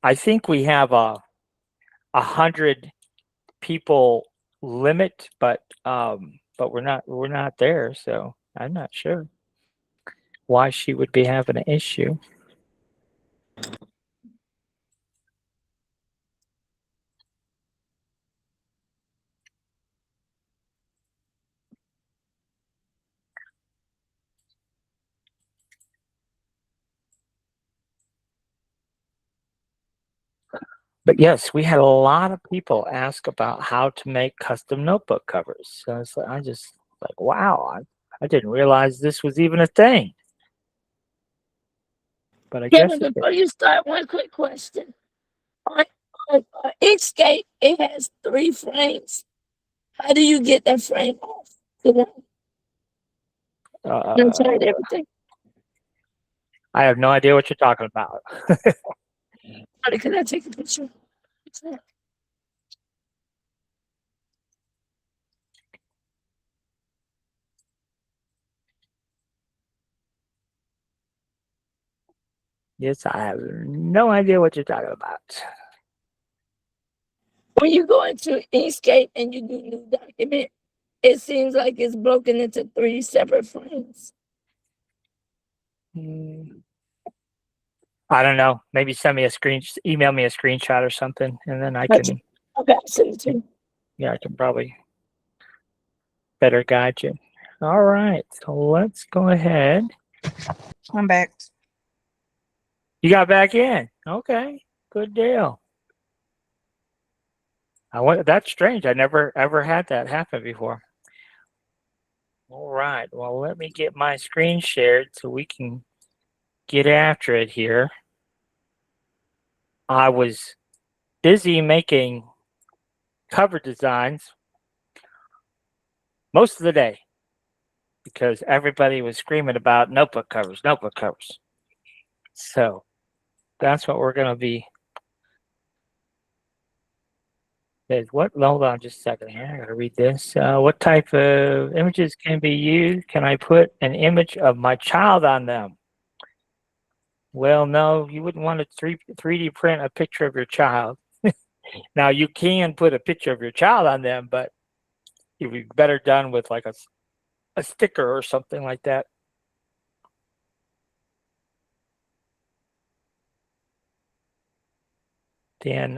I think we have a 100 people limit, but we're not there, so I'm not sure why she would be having an issue. But yes, we had a lot of people ask about how to make custom notebook covers. So I just like, wow, I didn't realize this was even a thing. But I guess Kevin, it is. before you start, one quick question. On, on Inkscape, it has 3 frames. How do you get that frame off? You tried everything. I have no idea what you're talking about. Can I take a picture? What's that? Yes, I have no idea what you're talking about. When you go into Inkscape and you do new document, it seems like it's broken into 3 separate frames. I don't know. Maybe email me a screenshot or something, and then I can. Okay, I'll send it to you. Yeah, I can probably better guide you. All right, so let's go ahead. I'm back. You got back in. Okay, good deal. That's strange. I never ever had that happen before. All right. Well, let me get my screen shared so we can get after it here. I was busy making cover designs most of the day because everybody was screaming about notebook covers. So that's what we're going to be. What? Hold on just a second here. I got to read this. What type of images can be used? Can I put an image of my child on them? Well, no, you wouldn't want to 3D print a picture of your child. Now, you can put a picture of your child on them, but it would be better done with like a sticker or something like that. Then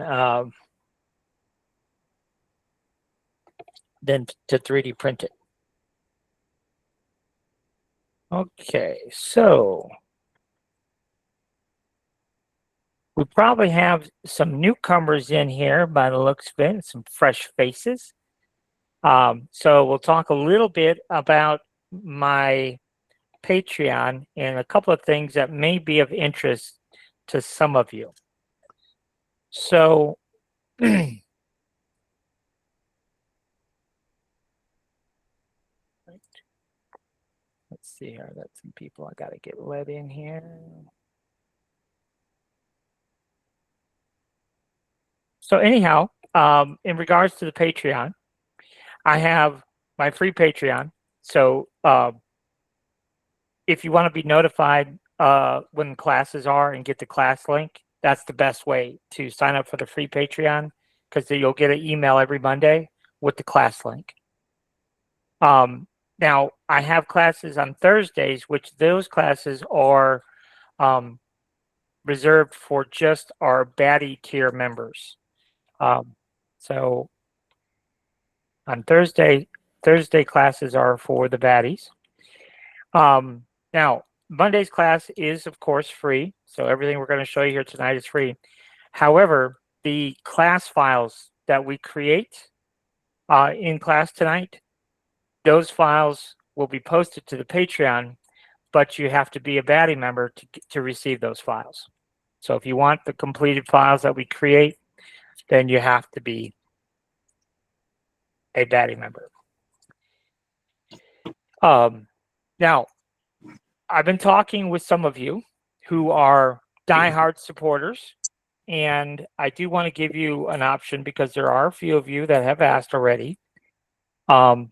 to 3D print it. Okay, so we probably have some newcomers in here by the looks of it, some fresh faces. So we'll talk a little bit about my Patreon and a couple of things that may be of interest to some of you. So let's see here. I got some people I got to get let in here. So anyhow, in regards to the Patreon, I have my free Patreon. So if you want to be notified when classes are and get the class link, that's the best way to sign up for the free Patreon because you'll get an email every Monday with the class link. Now, I have classes on Thursdays, which those classes are reserved for just our baddie tier members. So on Thursday classes are for the baddies. Now, Monday's class is, of course, free. So everything we're going to show you here tonight is free. However, the class files that we create in class tonight, those files will be posted to the Patreon, but you have to be a baddie member to receive those files. So if you want the completed files that we create, then you have to be a baddie member. Now, I've been talking with some of you who are diehard supporters, and I do want to give you an option because there are a few of you that have asked already. And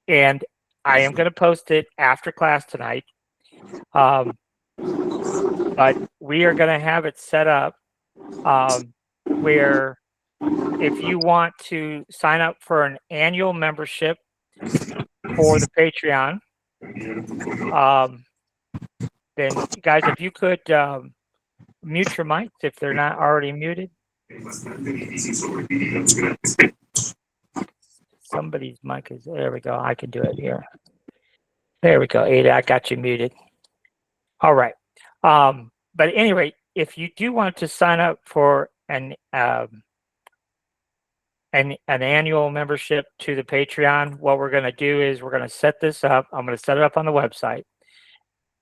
I am going to post it after class tonight. But we are going to have it set up where if you want to sign up for an annual membership for the Patreon, then guys, if you could mute your mics if they're not already muted. Somebody's mic is, there we go. I can do it here. There we go. Ada, I got you muted. All right. But at any rate, if you do want to sign up for an annual membership to the Patreon, what we're going to do is we're going to set this up. I'm going to set it up on the website.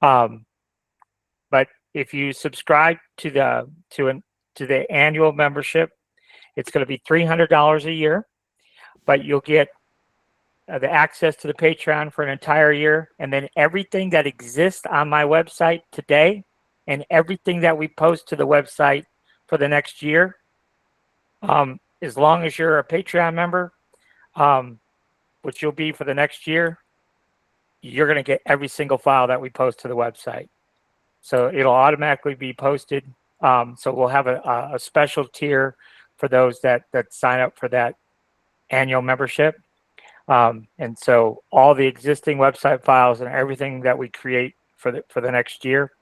But if you subscribe to the annual membership, it's going to be $300 a year, but you'll get the access to the Patreon for an entire year, and then everything that exists on my website today and everything that we post to the website for the next year, as long as you're a Patreon member, which you'll be for the next year, you're going to get every single file that we post to the website. So it'll automatically be posted. So we'll have a special tier for those that sign up for that annual membership. And so all the existing website files and everything that we create for the next year,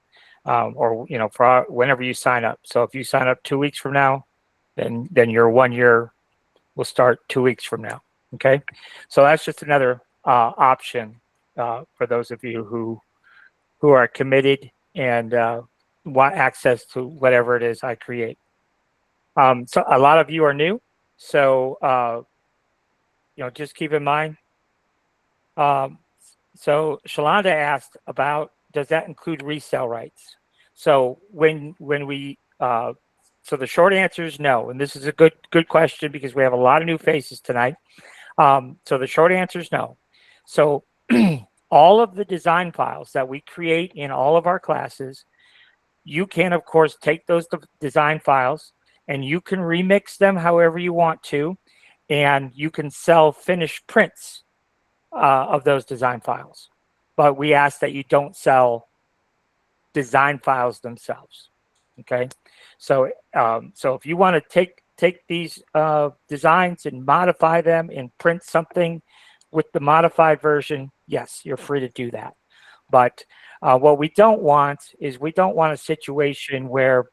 or for whenever you sign up. So if you sign up 2 weeks from now, then your 1 year will start 2 weeks from now. Okay, so that's just another option for those of you who are committed and want access to whatever it is I create. So a lot of you are new, so just keep in mind. So Shalonda asked about, does that include resale rights? So when we so the short answer is no, and this is a good question because we have a lot of new faces tonight. So the short answer is no. So all of the design files that we create in all of our classes, you can of course take those design files and you can remix them however you want to, and you can sell finished prints of those design files. But we ask that you don't sell design files themselves. Okay, so if you want to take these designs and modify them and print something with the modified version, yes, you're free to do that. But what we don't want is we don't want a situation where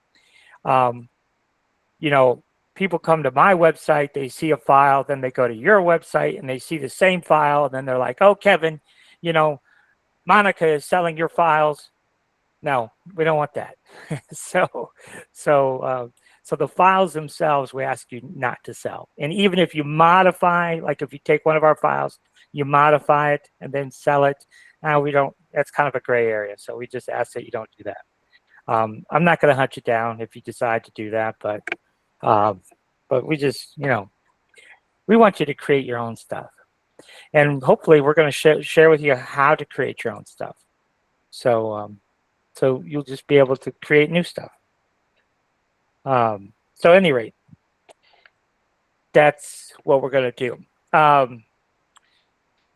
people come to my website, they see a file, then they go to your website and they see the same file, and then they're like, oh, Kevin, Monica is selling your files. No, we don't want that. So the files themselves, we ask you not to sell. And even if you modify, like if you take one of our files, you modify it and then sell it, now we don't, that's kind of a gray area. So we just ask that you don't do that. I'm not going to hunt you down if you decide to do that, but we just, we want you to create your own stuff. And hopefully we're going to share with you how to create your own stuff. So you'll just be able to create new stuff. So at any rate, that's what we're going to do.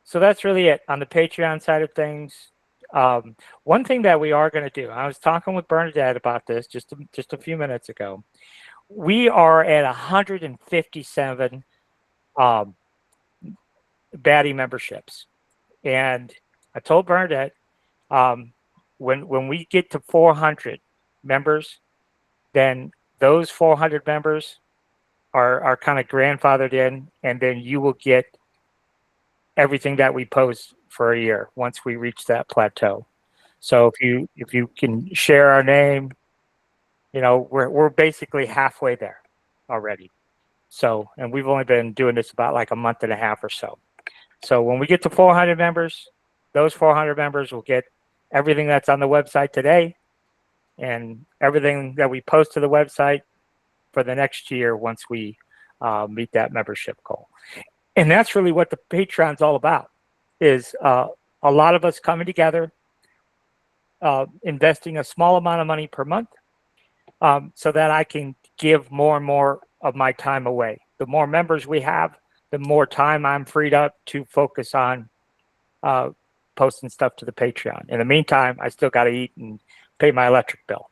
So that's really it on the Patreon side of things. One thing that we are going to do, I was talking with Bernadette about this just a few minutes ago. We are at 157 Batty memberships, and I told Bernadette when we get to 400 members, then those 400 members are kind of grandfathered in, and then you will get everything that we post for a year once we reach that plateau. So if you can share our name, we're basically halfway there already. So, and we've only been doing this about like a month and a half or so. So when we get to 400 members, those 400 members will get everything that's on the website today and everything that we post to the website for the next year once we meet that membership goal. And that's really what the Patreon's all about, is a lot of us coming together, investing a small amount of money per month, so that I can give more and more of my time away. The more members we have, the more time I'm freed up to focus on posting stuff to the Patreon. In the meantime, I still got to eat and pay my electric bill.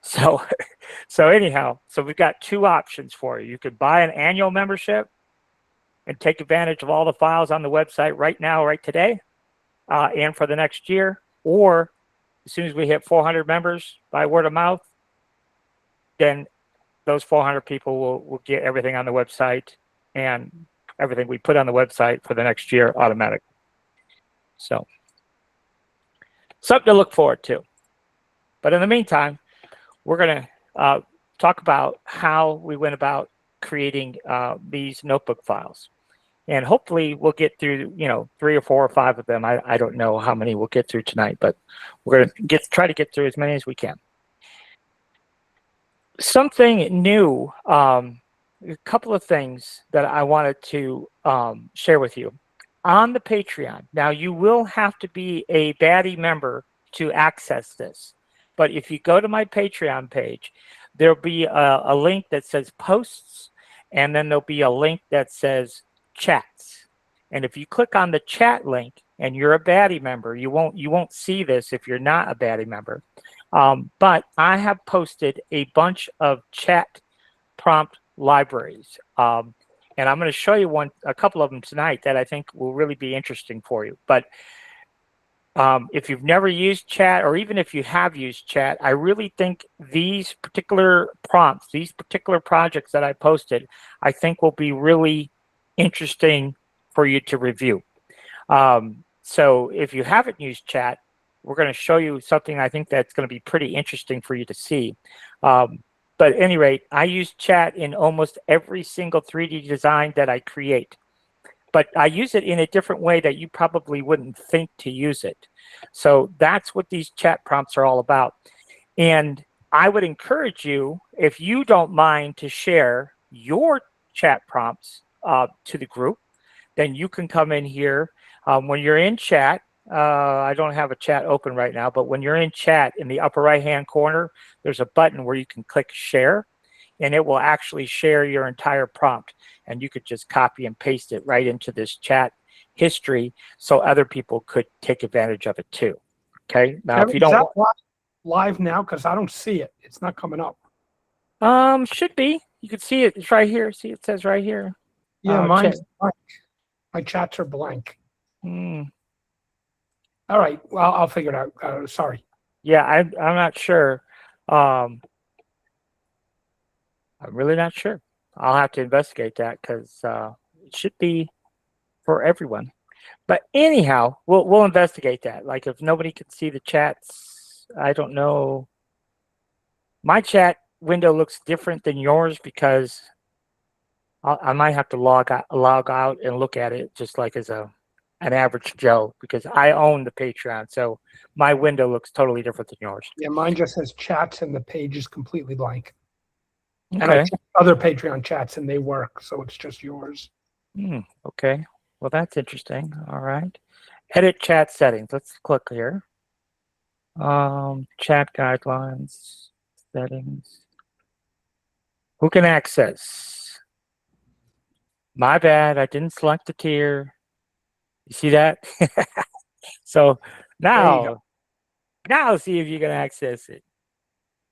So, so anyhow, so we've got two options for you. You could buy an annual membership and take advantage of all the files on the website right now, right today, and for the next year. Or as soon as we hit 400 members by word of mouth, then those 400 people will get everything on the website and everything we put on the website for the next year automatic. So something to look forward to. But in the meantime, we're going to talk about how we went about creating these notebook files. And hopefully we'll get through, 3 or 4 or 5 of them. I don't know how many we'll get through tonight, but we're going to try to get through as many as we can. Something new, a couple of things that I wanted to share with you on the Patreon. Now, you will have to be a Batty member to access this. But if you go to my Patreon page, there'll be a link that says posts, and then there'll be a link that says chats. And if you click on the chat link and you're a Batty member, you won't see this if you're not a Batty member. But I have posted a bunch of chat prompt libraries. And I'm going to show you a couple of them tonight that I think will really be interesting for you. But if you've never used chat, or even if you have used chat, I really think these particular prompts, these particular projects that I posted, I think will be really interesting for you to review. So if you haven't used chat, we're going to show you something I think that's going to be pretty interesting for you to see. But at any rate, I use chat in almost every single 3D design that I create. But I use it in a different way that you probably wouldn't think to use it. So that's what these chat prompts are all about. And I would encourage you, if you don't mind, to share your chat prompts to the group. Then you can come in here. When you're in chat, I don't have a chat open right now, but when you're in chat, in the upper right-hand corner, there's a button where you can click share, and it will actually share your entire prompt. And you could just copy and paste it right into this chat history so other people could take advantage of it too. Okay. Now, if you don't Is that live now? Because I don't see it. It's not coming up. Should be. You can see it. It's right here. See, it says right here. Yeah, mine's blank. My chats are blank. Hmm. All right. Well, I'll figure it out. Sorry. Yeah, I'm not sure. I'm really not sure. I'll have to investigate that because it should be for everyone. But anyhow, we'll investigate that. Like if nobody can see the chats, I don't know. My chat window looks different than yours because I might have to log out and look at it just like as an average Joe, because I own the Patreon, so my window looks totally different than yours. Yeah, mine just says chats and the page is completely blank. Okay. And I checked other Patreon chats and they work, so it's just yours. Okay. Well, that's interesting. All right. Edit chat settings. Let's click here. Chat guidelines, settings. Who can access? My bad. I didn't select the tier. You see that? So now see if you can access it.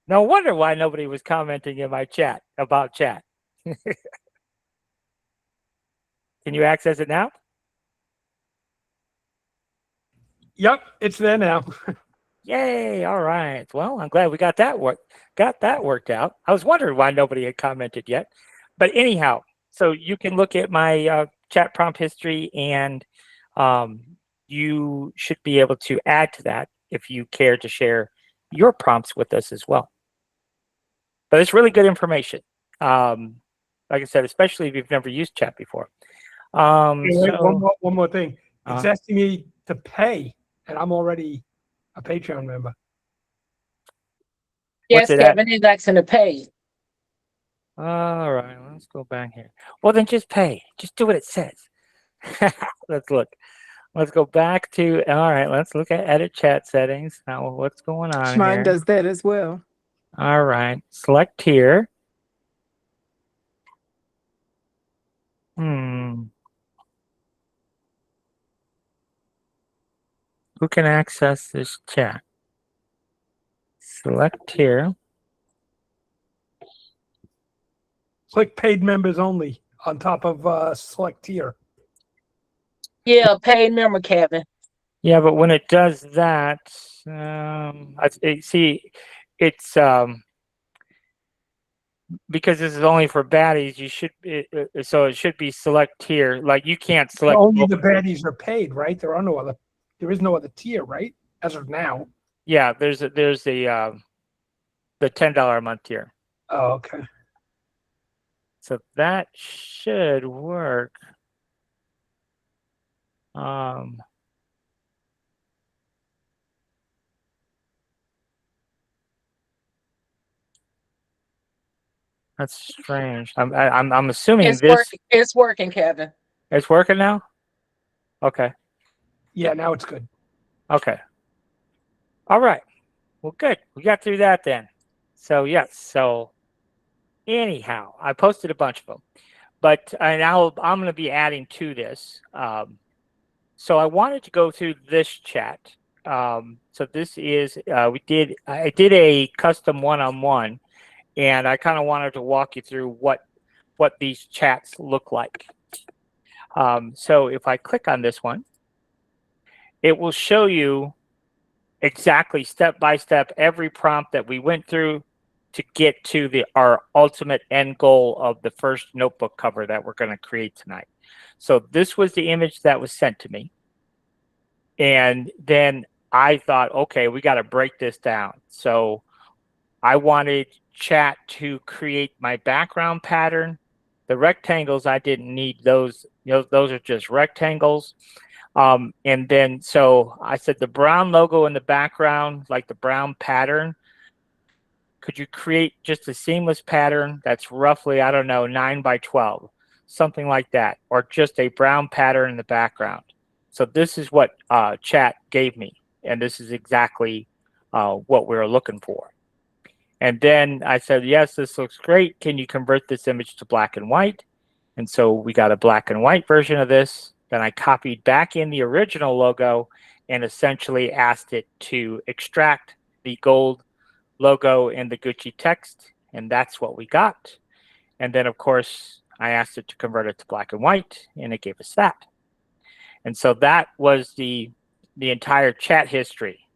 No wonder why nobody was commenting in my chat about chat. Can you access it now? Yep, it's there now. Yay! All right. Well, I'm glad we got that worked out. I was wondering why nobody had commented yet, but anyhow, so you can look at my chat prompt history, and you should be able to add to that if you care to share your prompts with us as well. But it's really good information. Like I said, especially if you've never used chat before. One more thing. It's Uh-huh. asking me to pay, and I'm already a Patreon member. What's Yes, it at? Kevin is asking to pay. All right, let's go back here. Well, then just pay. Just do what it says. Let's look. Let's go back to, all right, let's look at edit chat settings. Now, what's going on Mine here? does that as well. All right, select here. Who can access this chat? Select here. Click paid members only on top of select tier. Yeah, paid member, Kevin. Yeah, but when it does that, see, it's because this is only for baddies. You should so it should be select tier. Like you can't select Only both. the baddies are paid, right? There is no other tier, right? As of now. Yeah, there's the $10 a month tier. Oh, okay. So that should work. That's strange. I'm assuming It's this working. It's working, Kevin. it's working now. Okay. Yeah, now it's good. Okay. All right. Well, good. We got through that then. So yes. So anyhow, I posted a bunch of them, but I'm going to be adding to this. So I wanted to go through this chat. So this is I did a custom one-on-one, and I kind of wanted to walk you through what these chats look like. So if I click on this one, it will show you exactly step by step every prompt that we went through to get to our ultimate end goal of the first notebook cover that we're going to create tonight. So this was the image that was sent to me. And then I thought, okay, we got to break this down. So I wanted chat to create my background pattern. The rectangles, I didn't need those. Those are just rectangles. And then, so I said the brown logo in the background, like the brown pattern, could you create just a seamless pattern that's roughly, I don't know, 9 by 12, something like that, or just a brown pattern in the background. So this is what chat gave me, and this is exactly what we were looking for. And then I said, yes, this looks great. Can you convert this image to black and white? And so we got a black and white version of this. Then I copied back in the original logo and essentially asked it to extract the gold logo and the Gucci text, and that's what we got. And then, of course, I asked it to convert it to black and white, and it gave us that. And so that was the entire chat history.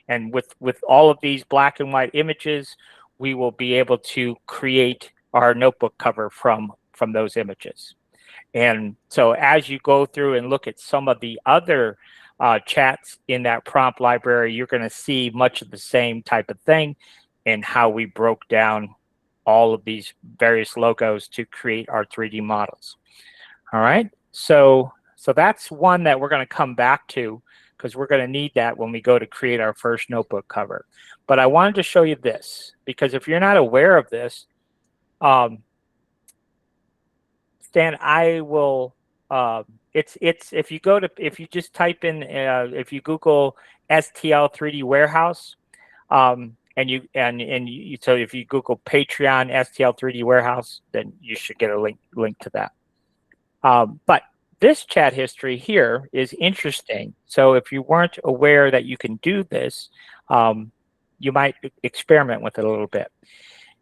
And with all of these black and white images, we will be able to create our notebook cover from those images. And so as you go through and look at some of the other chats in that prompt library, you're going to see much of the same type of thing and how we broke down all of these various logos to create our 3D models. All right, so that's one that we're going to come back to because we're going to need that when we go to create our first notebook cover. But I wanted to show you this because if you're not aware of this, Stan, I will. It's if you just type in if you Google STL 3D warehouse, so if you Google Patreon STL 3D warehouse, then you should get a link to that. But this chat history here is interesting. So if you weren't aware that you can do this, you might experiment with it a little bit.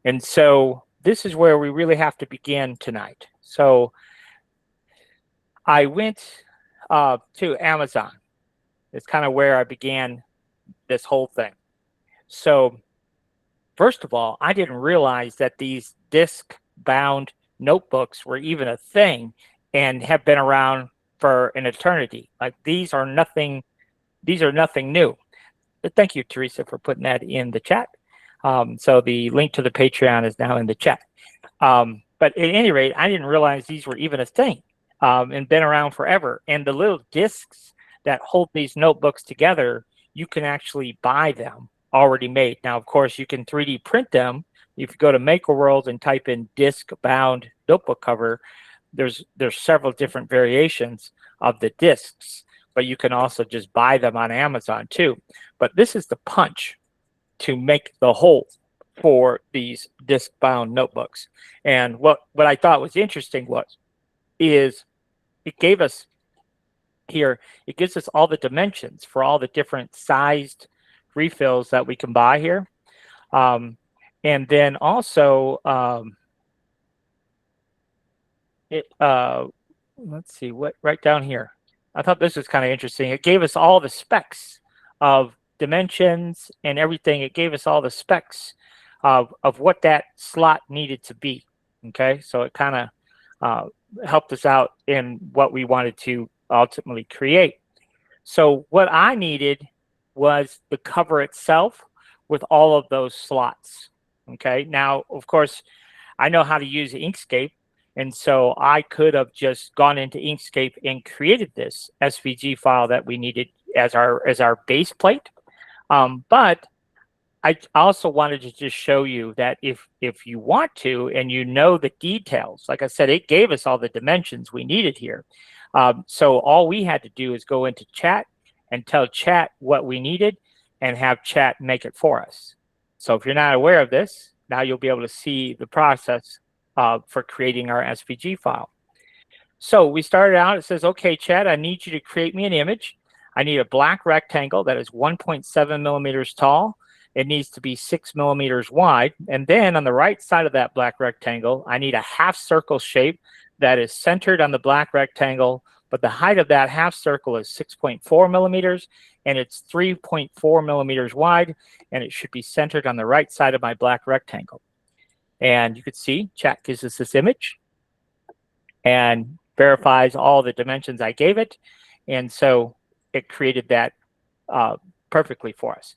And so this is where we really have to begin tonight. So I went to Amazon. It's kind of where I began this whole thing. So first of all, I didn't realize that these disc-bound notebooks were even a thing and have been around for an eternity. Like these are nothing new. But thank you, Teresa, for putting that in the chat. So the link to the Patreon is now in the chat. But at any rate, I didn't realize these were even a thing and been around forever. And the little discs that hold these notebooks together, you can actually buy them already made. Now, of course, you can 3D print them. If you go to MakerWorld and type in disc-bound notebook cover, there's several different variations of the discs, but you can also just buy them on Amazon too. But this is the punch to make the whole for these disc-bound notebooks. And what I thought was interesting is it gave us here, it gives us all the dimensions for all the different sized refills that we can buy here. And then also, let's see, what right down here. I thought this was kind of interesting. It gave us all the specs of dimensions and everything. It gave us all the specs of what that slot needed to be. Okay, so it kind of helped us out in what we wanted to ultimately create. So what I needed was the cover itself with all of those slots. Okay, now, of course, I know how to use Inkscape. And so I could have just gone into Inkscape and created this SVG file that we needed as our base plate. But I also wanted to just show you that if you want to and you know the details, like I said, it gave us all the dimensions we needed here. So all we had to do is go into chat and tell chat what we needed and have chat make it for us. So if you're not aware of this, now you'll be able to see the process for creating our SVG file. So we started out, it says, okay, chat, I need you to create me an image. I need a black rectangle that is 1.7 millimeters tall. It needs to be 6 millimeters wide. And then on the right side of that black rectangle, I need a half circle shape that is centered on the black rectangle, but the height of that half circle is 6.4 millimeters and it's 3.4 millimeters wide, and it should be centered on the right side of my black rectangle. And you can see chat gives us this image and verifies all the dimensions I gave it. And so it created that perfectly for us.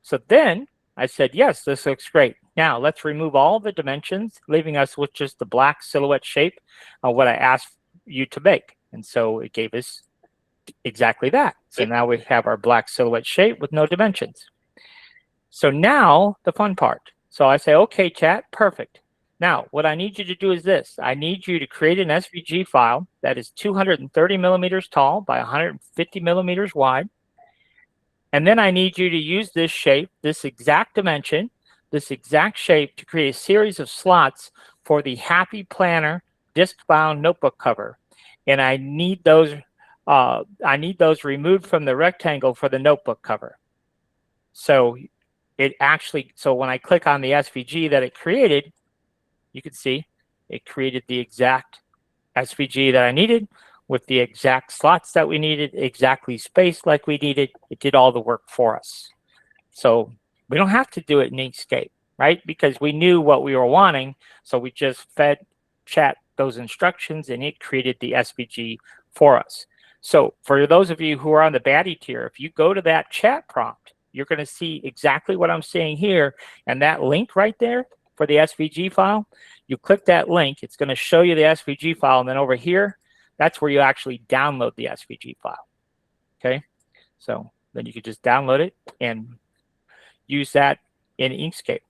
So then I said, yes, this looks great. Now let's remove all the dimensions, leaving us with just the black silhouette shape of what I asked you to make. And so it gave us exactly that. So now we have our black silhouette shape with no dimensions. So now the fun part. So I say, okay, chat, perfect. Now, what I need you to do is this. I need you to create an SVG file that is 230 millimeters tall by 150 millimeters wide. And then I need you to use this shape, this exact dimension, this exact shape to create a series of slots for the Happy Planner disc-bound notebook cover. And I need those removed from the rectangle for the notebook cover. So so when I click on the SVG that it created, you can see it created the exact SVG that I needed with the exact slots that we needed, exactly spaced like we needed. It did all the work for us. So we don't have to do it in Inkscape, right? Because we knew what we were wanting. So we just fed chat those instructions and it created the SVG for us. So for those of you who are on the baddie tier, if you go to that chat prompt, you're going to see exactly what I'm saying here. And that link right there for the SVG file, you click that link, it's going to show you the SVG file. And then over here, that's where you actually download the SVG file. Okay. So then you can just download it and use that in Inkscape.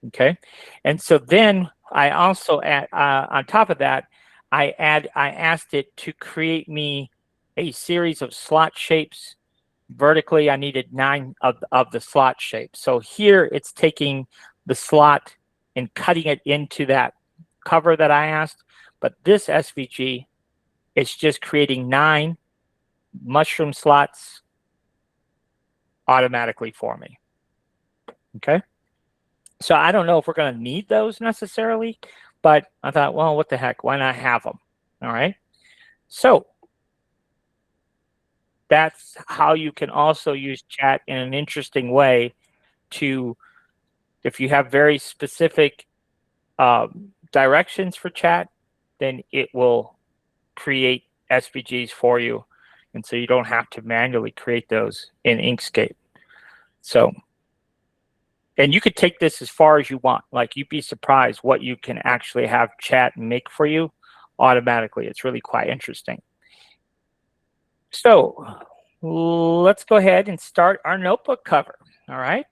Okay. And so then I also add, on top of that, I asked it to create me a series of slot shapes. Vertically, I needed 9 of the slot shapes. So here it's taking the slot and cutting it into that cover that I asked. But this SVG, it's just creating 9 mushroom slots automatically for me. Okay. So I don't know if we're going to need those necessarily, but I thought, well, what the heck? Why not have them? All right. So that's how you can also use chat in an interesting way to, if you have very specific directions for chat, then it will create SVGs for you. And so you don't have to manually create those in Inkscape. So, and you could take this as far as you want. Like, you'd be surprised what you can actually have chat make for you automatically. It's really quite interesting. So let's go ahead and start our notebook cover. All right.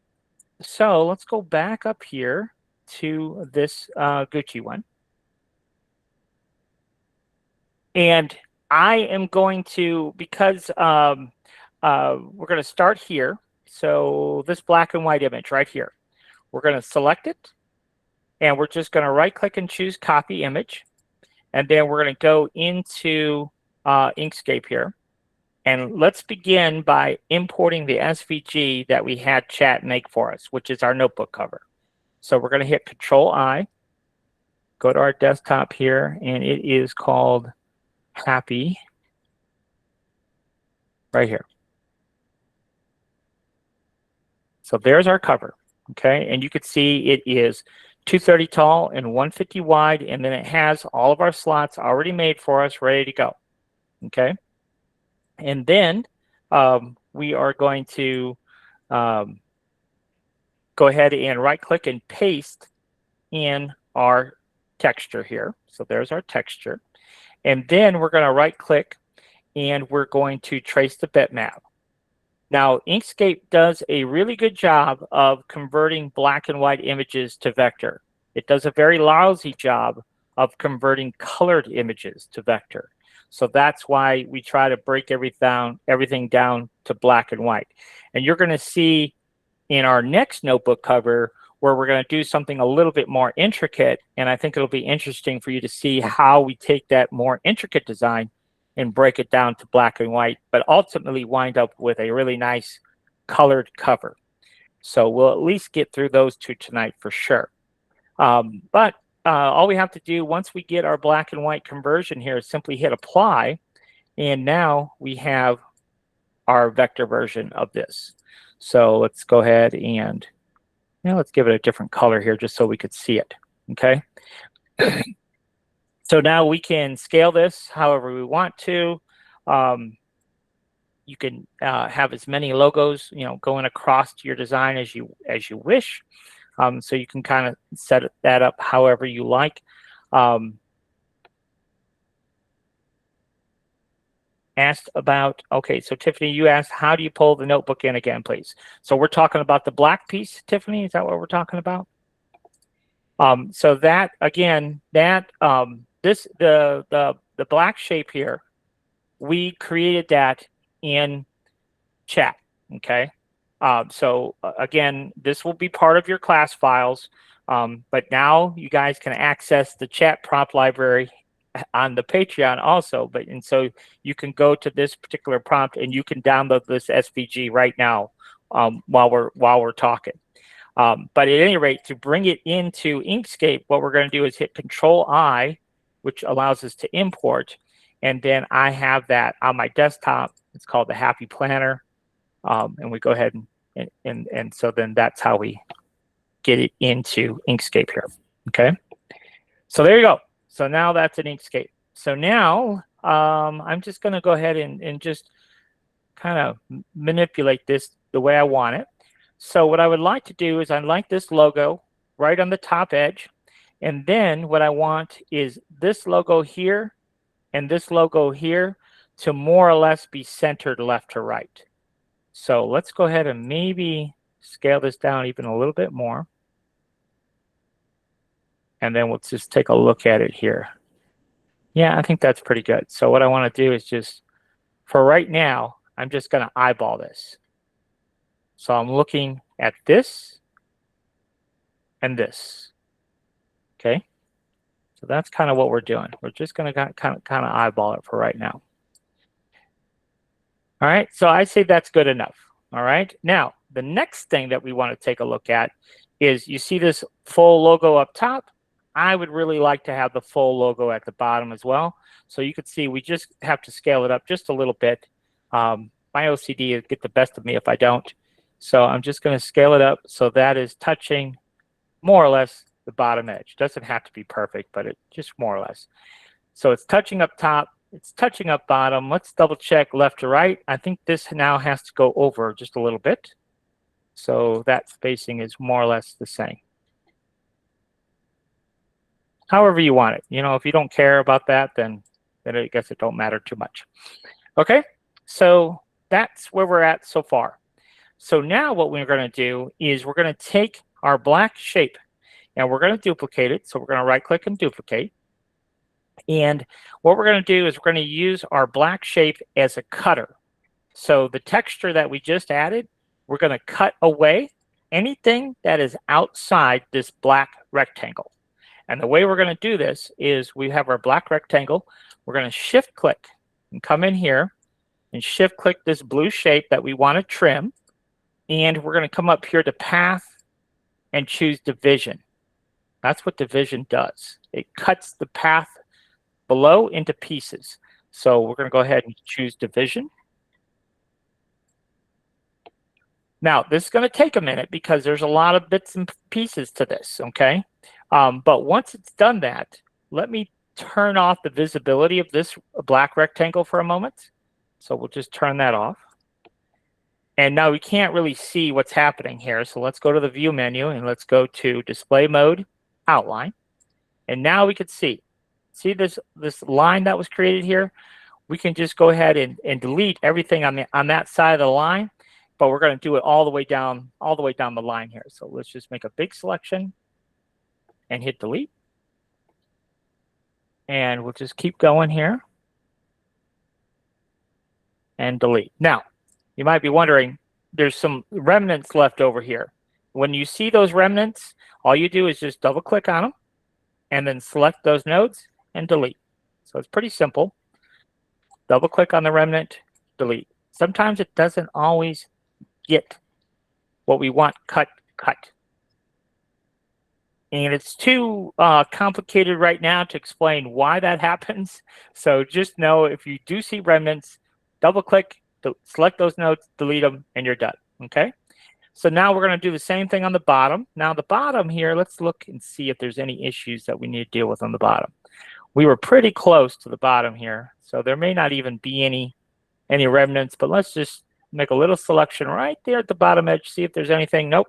So let's go back up here to this Gucci one. And I am going to, because we're going to start here. So this black and white image right here, we're going to select it. And we're just going to right click and choose copy image. And then we're going to go into Inkscape here. And let's begin by importing the SVG that we had chat make for us, which is our notebook cover. So we're going to hit Control-I. go to our desktop here, and it is called Happy right here. So there's our cover, okay? And you can see it is 230 tall and 150 wide, and then it has all of our slots already made for us, ready to go, okay? And then we are going to go ahead and right-click and paste in our texture here. So there's our texture. And then we're going to right-click, and we're going to trace the bitmap. Now, Inkscape does a really good job of converting black and white images to vector. It does a very lousy job of converting colored images to vector. So that's why we try to break everything down to black and white. And you're going to see in our next notebook cover where we're going to do something a little bit more intricate. And I think it'll be interesting for you to see how we take that more intricate design and break it down to black and white, but ultimately wind up with a really nice colored cover. So we'll at least get through those two tonight for sure. But all we have to do once we get our black and white conversion here is simply hit apply. And now we have our vector version of this. So let's go ahead and let's give it a different color here just so we could see it, okay? So now we can scale this however we want to. You can have as many logos, going across your design as you wish. So you can kind of set that up however you like. Asked about, okay, so Tiffany, you asked, how do you pull the notebook in again, please? So we're talking about the black piece, Tiffany, is that what we're talking about? So that, again, that, the black shape here, we created that in chat, okay? So again, this will be part of your class files, but now you guys can access the chat prompt library on the Patreon also. And so you can go to this particular prompt and you can download this SVG right now while we're talking. But at any rate, to bring it into Inkscape, what we're going to do is hit Control-I, which allows us to import. And then I have that on my desktop. It's called the Happy Planner. And we go ahead and so then that's how we get it into Inkscape here. Okay. So there you go. So now that's an Inkscape. So now I'm just going to go ahead and just kind of manipulate this the way I want it. So what I would like to do is I'd like this logo right on the top edge. And then what I want is this logo here and this logo here to more or less be centered left to right. So let's go ahead and maybe scale this down even a little bit more. And then we'll just take a look at it here. Yeah, I think that's pretty good. So what I want to do is just, for right now, I'm just going to eyeball this. So I'm looking at this and this. Okay. So that's kind of what we're doing. We're just going to kind of eyeball it for right now. All right. So I say that's good enough. All right. Now, the next thing that we want to take a look at is you see this full logo up top. I would really like to have the full logo at the bottom as well. So you can see we just have to scale it up just a little bit. My OCD will get the best of me if I don't. So I'm just going to scale it up so that is touching more or less the bottom edge. Doesn't have to be perfect, but it just more or less. So it's touching up top. It's touching up bottom. Let's double check left to right. I think this now has to go over just a little bit. So that spacing is more or less the same. However you want it. If you don't care about that, then I guess it don't matter too much. Okay, so that's where we're at so far. So now what we're going to do is we're going to take our black shape and we're going to duplicate it. So we're going to right click and duplicate. And what we're going to do is we're going to use our black shape as a cutter. So the texture that we just added, we're going to cut away anything that is outside this black rectangle. And the way we're going to do this is we have our black rectangle. We're going to shift click and come in here and shift click this blue shape that we want to trim. And we're going to come up here to path and choose division. That's what division does. It cuts the path below into pieces. So we're going to go ahead and choose division. Now, this is going to take a minute because there's a lot of bits and pieces to this, okay? But once it's done that, let me turn off the visibility of this black rectangle for a moment. So we'll just turn that off. And now we can't really see what's happening here. So let's go to the view menu and let's go to display mode, outline. And now we can see this line that was created here. We can just go ahead and delete everything on that side of the line, but we're going to do it all the way down the line here. So let's just make a big selection and hit delete. And we'll just keep going here and delete. Now, you might be wondering, there's some remnants left over here. When you see those remnants, all you do is just double click on them and then select those nodes and delete. So it's pretty simple. Double click on the remnant, delete. Sometimes it doesn't always get what we want cut. And it's too complicated right now to explain why that happens. So just know if you do see remnants, double click, select those nodes, delete them, and you're done, okay? So now we're going to do the same thing on the bottom. Now the bottom here, let's look and see if there's any issues that we need to deal with on the bottom. We were pretty close to the bottom here, so there may not even be any remnants, but let's just make a little selection right there at the bottom edge, see if there's anything. Nope.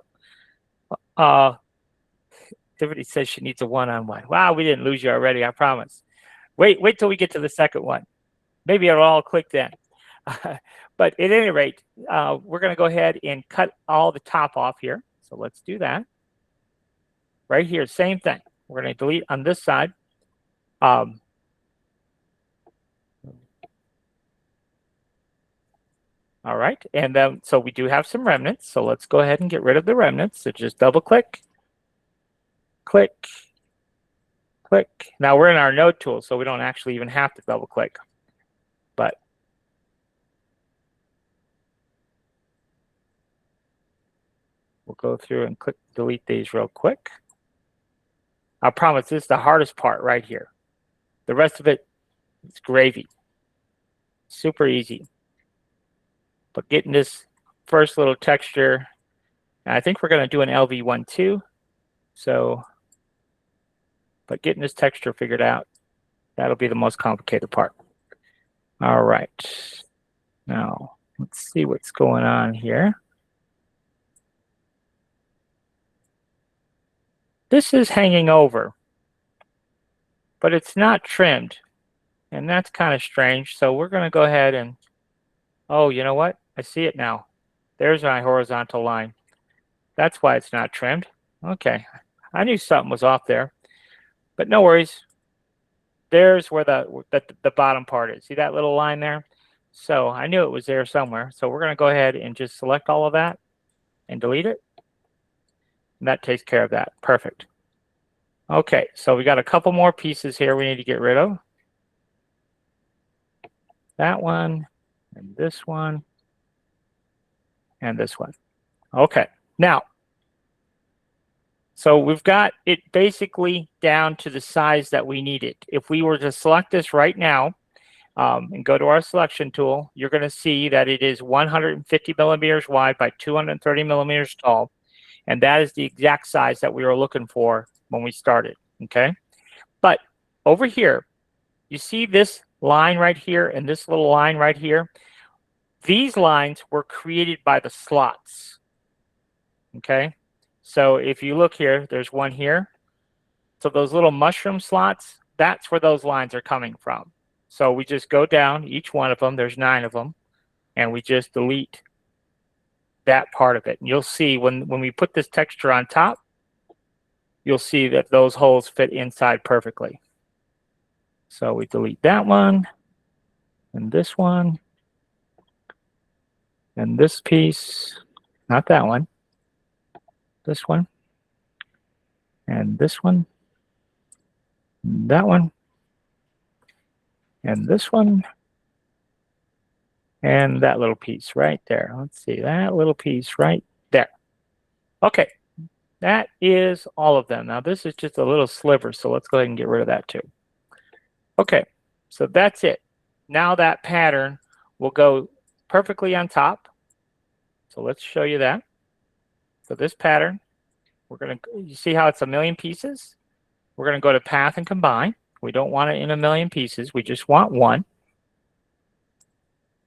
Tiffany says she needs a one-on-one. Wow, we didn't lose you already, I promise. Wait till we get to the second one. Maybe it'll all click then. But at any rate, we're going to go ahead and cut all the top off here. So let's do that. Right here, same thing. We're going to delete on this side. All right, and then so we do have some remnants. So let's go ahead and get rid of the remnants. So just double click, click, click. Now we're in our node tool, so we don't actually even have to double click. But we'll go through and click delete these real quick. I promise this is the hardest part right here. The rest of it is gravy. Super easy. But getting this first little texture, and I think we're going to do an LV1 too. So, but getting this texture figured out, that'll be the most complicated part. All right. Now, let's see what's going on here. This is hanging over, but it's not trimmed, and that's kind of strange. So we're going to go ahead and, oh, you know what? I see it now. There's my horizontal line. That's why it's not trimmed. Okay, I knew something was off there, but no worries. There's where the bottom part is. See that little line there? So I knew it was there somewhere. So we're going to go ahead and just select all of that and delete it. And that takes care of that. Perfect. Okay, so we got a couple more pieces here we need to get rid of. That one, and this one, and this one. Okay, now, so we've got it basically down to the size that we need it. If we were to select this right now and go to our selection tool, you're going to see that it is 150 millimeters wide by 230 millimeters tall. And that is the exact size that we were looking for when we started, okay? But over here, you see this line right here and this little line right here? These lines were created by the slots, okay? So if you look here, there's one here. So those little mushroom slots, that's where those lines are coming from. So we just go down, each one of them, there's 9 of them, and we just delete that part of it. And you'll see when we put this texture on top, you'll see that those holes fit inside perfectly. So we delete that one, and this one, and this piece, not that one, this one, and this one, and that one, and this one, and that little piece right there. Let's see, that little piece right there. Okay, that is all of them. Now this is just a little sliver, so let's go ahead and get rid of that too. Okay, so that's it. Now that pattern will go perfectly on top. So let's show you that. So this pattern, you see how it's a million pieces? We're gonna go to path and combine. We don't want it in a million pieces, we just want one.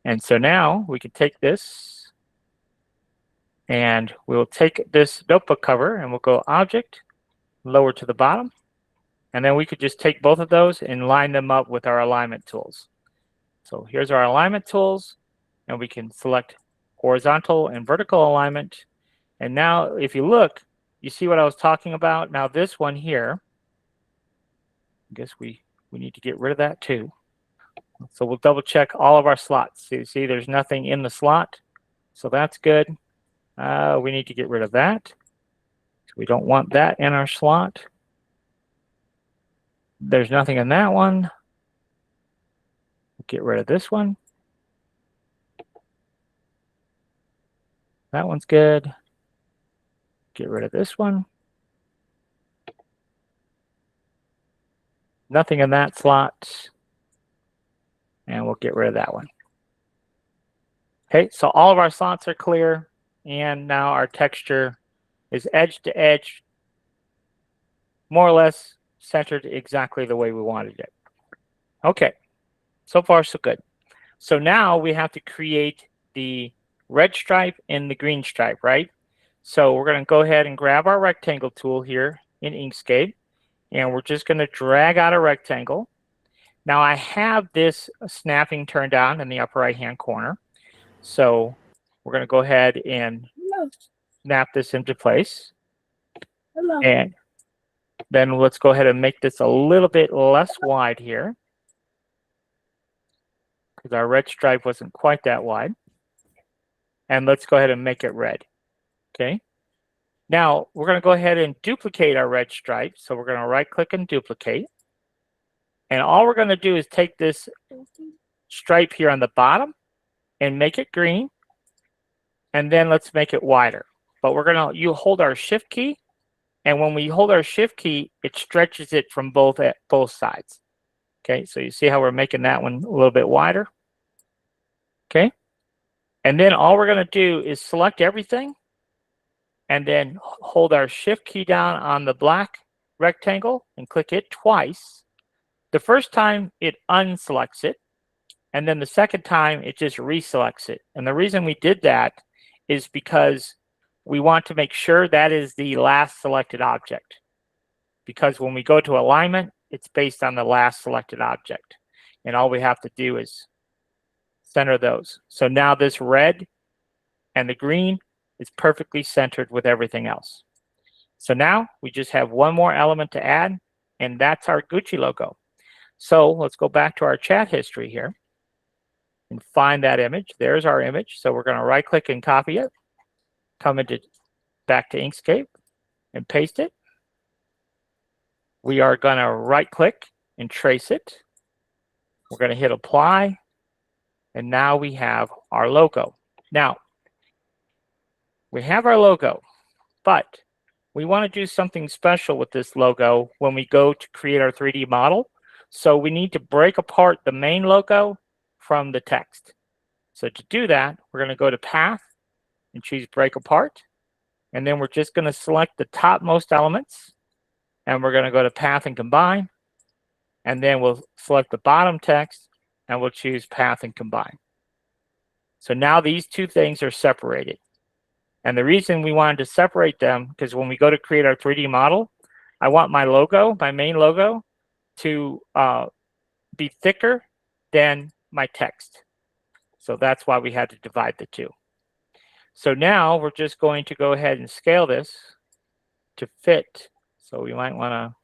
And so now we can take this and we'll take this notebook cover and we'll go object, lower to the bottom. And then we could just take both of those and line them up with our alignment tools. So here's our alignment tools, and we can select horizontal and vertical alignment. And now if you look, you see what I was talking about? Now this one here, I guess we need to get rid of that too. So we'll double check all of our slots. So you see there's nothing in the slot. So that's good. We need to get rid of that. So we don't want that in our slot. There's nothing in that one. Get rid of this one. That one's good. Get rid of this one. Nothing in that slot. And we'll get rid of that one. Okay, so all of our slots are clear. And now our texture is edge to edge, more or less centered exactly the way we wanted it. Okay, so far so good. So now we have to create the red stripe and the green stripe, right? So we're going to go ahead and grab our rectangle tool here in Inkscape, and we're just going to drag out a rectangle. Now I have this snapping turned on in the upper right hand corner. So we're going to go ahead and snap this into place. Hello. And then let's go ahead and make this a little bit less wide here, because our red stripe wasn't quite that wide. And let's go ahead and make it red. Okay. Now we're going to go ahead and duplicate our red stripe. So we're going to right click and duplicate. And all we're going to do is take this stripe here on the bottom and make it green. And then let's make it wider. But we're going to hold our shift key. And when we hold our shift key, it stretches it from both sides. Okay, so you see how we're making that one a little bit wider. Okay, and then all we're going to do is select everything and then hold our shift key down on the black rectangle and click it twice. The first time it unselects it, and then the second time it just reselects it. And the reason we did that is because we want to make sure that is the last selected object. Because when we go to alignment, it's based on the last selected object. And all we have to do is center those. So now this red and the green is perfectly centered with everything else. So now we just have one more element to add, and that's our Gucci logo. So let's go back to our chat history here and find that image. There's our image. So we're going to right click and copy it, come into back to Inkscape and paste it. We are going to right click and trace it. We're going to hit apply. And now we have our logo. Now, we have our logo, but we want to do something special with this logo when we go to create our 3D model. So we need to break apart the main logo from the text. So to do that, we're going to go to Path and choose Break Apart. And then we're just going to select the topmost elements. And we're going to go to Path and Combine. And then we'll select the bottom text and we'll choose Path and Combine. So now these two things are separated. And the reason we wanted to separate them, because when we go to create our 3D model, I want my logo, my main logo, to be thicker than my text. So that's why we had to divide the two. So now we're just going to go ahead and scale this to fit. So we might want to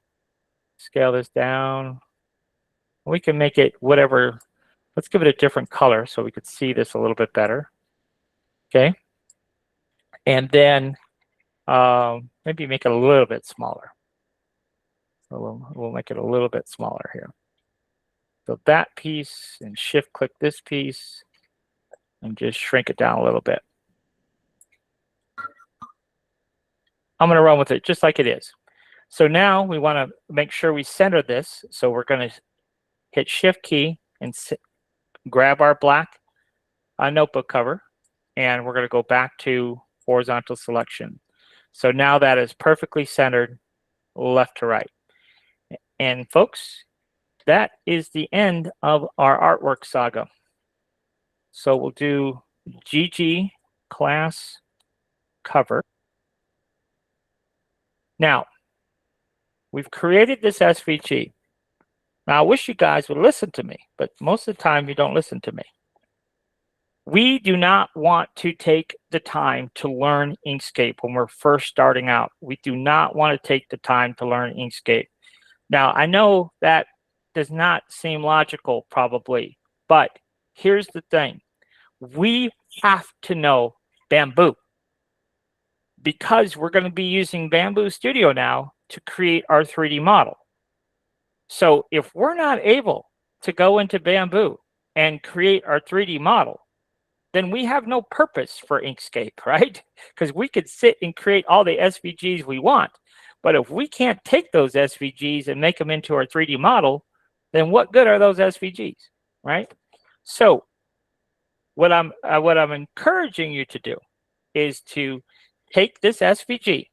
scale this down. We can make it whatever. Let's give it a different color so we could see this a little bit better. Okay. And then maybe make it a little bit smaller. So we'll make it a little bit smaller here. So that piece, and shift click this piece and just shrink it down a little bit. I'm going to run with it just like it is. So now we want to make sure we center this. So we're going to hit Shift key and grab our black notebook cover, and we're going to go back to horizontal selection. So now that is perfectly centered left to right. And folks, that is the end of our artwork saga. So we'll do GG class cover. Now, we've created this SVG. Now, I wish you guys would listen to me, but most of the time you don't listen to me. We do not want to take the time to learn Inkscape when we're first starting out. We do not want to take the time to learn Inkscape. Now, I know that does not seem logical probably, but here's the thing. We have to know Bamboo because we're going to be using Bamboo Studio now to create our 3D model. So if we're not able to go into Bamboo and create our 3D model, then we have no purpose for Inkscape, right? Because we could sit and create all the SVGs we want. But if we can't take those SVGs and make them into our 3D model, then what good are those SVGs, right? So what I'm encouraging you to do is to take this SVG,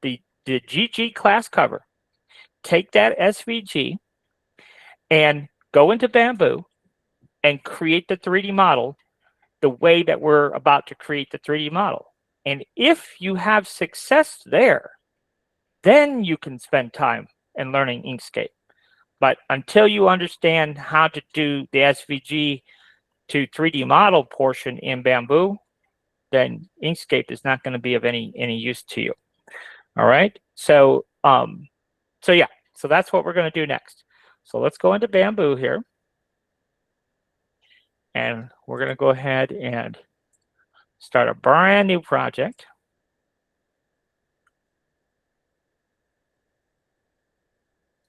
the GG class cover, take that SVG and go into Bamboo and create the 3D model the way that we're about to create the 3D model. And if you have success there, then you can spend time in learning Inkscape. But until you understand how to do the SVG to 3D model portion in Bamboo, then Inkscape is not going to be of any use to you. All right. So yeah. So that's what we're going to do next. So let's go into Bamboo here. And we're going to go ahead and start a brand new project.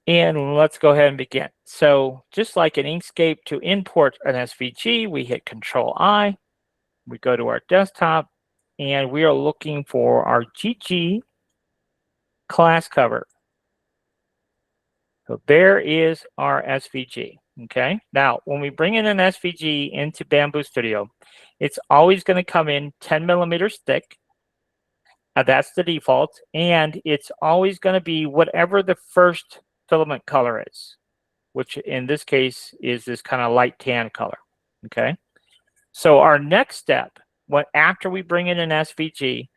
And let's go ahead and begin. So just like in Inkscape, to import an SVG, we hit Control-I. We go to our desktop, and we are looking for our GG class cover. So there is our SVG. Okay. Now, when we bring in an SVG into Bamboo Studio, it's always going to come in 10 millimeters thick. That's the default. And it's always going to be whatever the first filament color is, which in this case is this kind of light tan color. Okay. So our next step, after we bring in an SVG,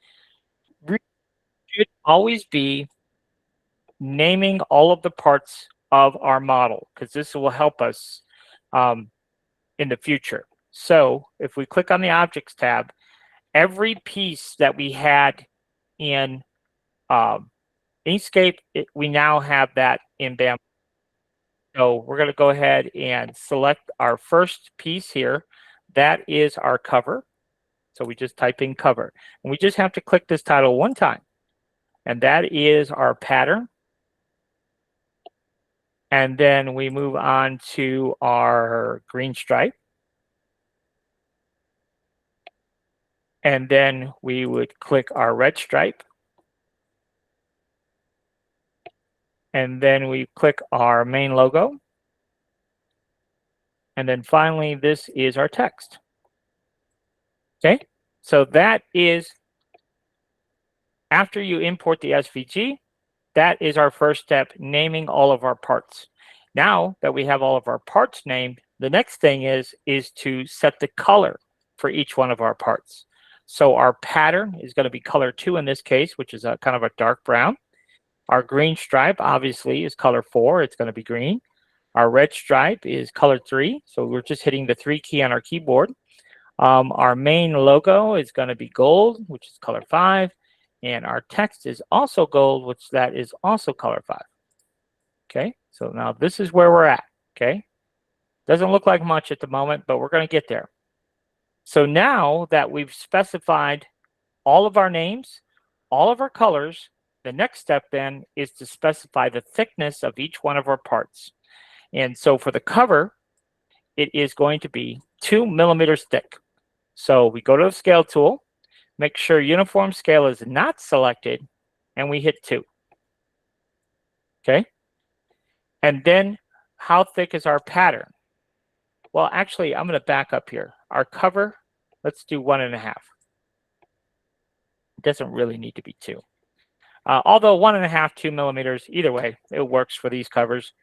should always be naming all of the parts of our model, because this will help us in the future. So if we click on the Objects tab, every piece that we had in Inkscape, we now have that in Bamboo. So we're going to go ahead and select our first piece here. That is our cover. So we just type in cover. And we just have to click this title one time. And that is our pattern. And then we move on to our green stripe. And then we would click our red stripe. And then we click our main logo. And then finally, this is our text. Okay, so that is, after you import the SVG, that is our first step, naming all of our parts. Now that we have all of our parts named, the next thing is to set the color for each one of our parts. So our pattern is going to be color 2 in this case, which is a kind of a dark brown. Our green stripe obviously is color 4, it's going to be green. Our red stripe is color 3, so we're just hitting the 3 key on our keyboard. Our main logo is going to be gold, which is color 5. And our text is also gold, which that is also color 5. Okay, so now this is where we're at. Okay, doesn't look like much at the moment, but we're going to get there. So now that we've specified all of our names, all of our colors, the next step then is to specify the thickness of each one of our parts. And so for the cover, it is going to be 2 millimeters thick. So we go to the scale tool, make sure uniform scale is not selected, and we hit 2. Okay. And then how thick is our pattern? Well, actually, I'm going to back up here. Our cover, let's do 1.5. It doesn't really need to be 2. Although 1.5, 2 millimeters, either way, it works for these covers.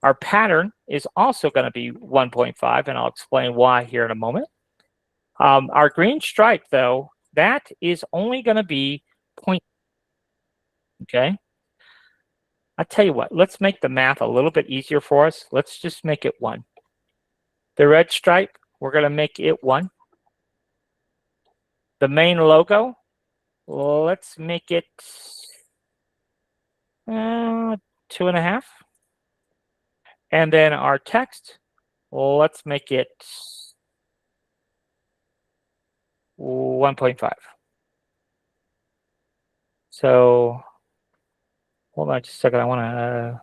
Our pattern is also going to be 1.5, and I'll explain why here in a moment. Our green stripe, though, that is only going to be 0. Okay. I'll tell you what, let's make the math a little bit easier for us. Let's just make it 1. The red stripe, we're going to make it 1. The main logo, let's make it 2.5. And then our text, let's make it 1.5. So hold on just a second. I want to.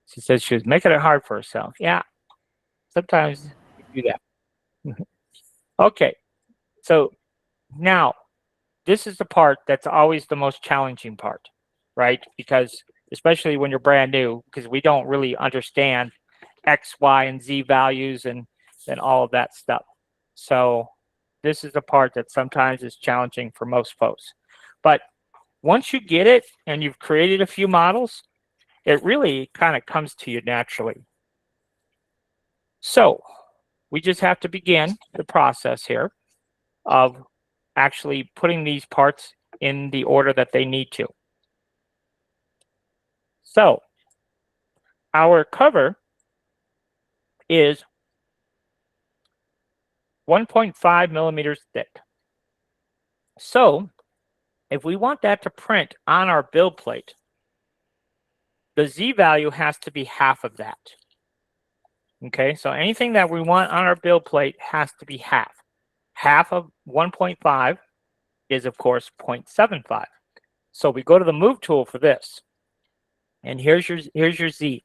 She says she was making it hard for herself. Yeah, sometimes you do that. Okay, so now this is the part that's always the most challenging part, right? Because especially when you're brand new, because we don't really understand X, Y, and Z values and all of that stuff. So this is the part that sometimes is challenging for most folks. But once you get it and you've created a few models, it really kind of comes to you naturally. So we just have to begin the process here of actually putting these parts in the order that they need to. So our cover is 1.5 millimeters thick. So if we want that to print on our build plate, the Z value has to be half of that. Okay, so anything that we want on our build plate has to be half. Half of 1.5 is, of course, 0.75. So we go to the move tool for this. And here's your Z.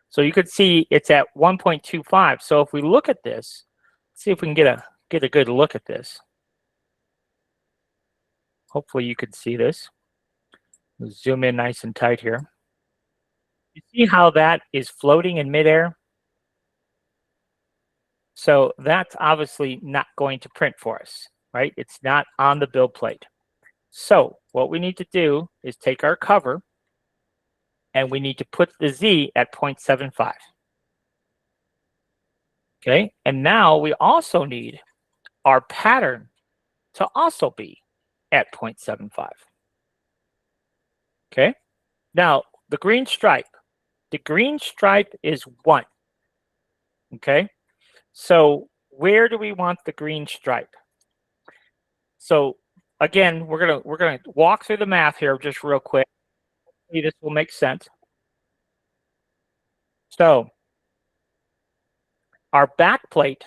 So you could see it's at 1.25. So if we look at this, let's see if we can get a good look at this. Hopefully you can see this. We'll zoom in nice and tight here. You see how that is floating in midair? So that's obviously not going to print for us, right? It's not on the build plate. So what we need to do is take our cover and we need to put the Z at 0.75. Okay, and now we also need our pattern to also be at 0.75. Okay, now the green stripe is 1. Okay, so where do we want the green stripe? So again, we're gonna walk through the math here just real quick. Hopefully this will make sense. So our back plate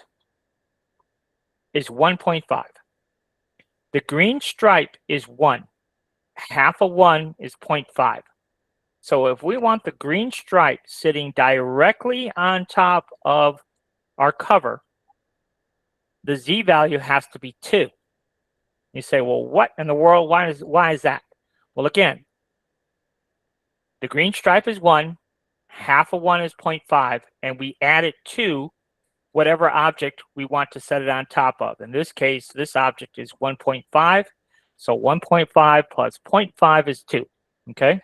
is 1.5. The green stripe is 1. Half of 1 is 0.5. So if we want the green stripe sitting directly on top of our cover, the Z value has to be 2. You say, well, what in the world? Why is that? Well, again, the green stripe is 1, half of 1 is 0.5, and we add it to whatever object we want to set it on top of. In this case, this object is 1.5. So 1.5 plus 0.5 is 2. Okay.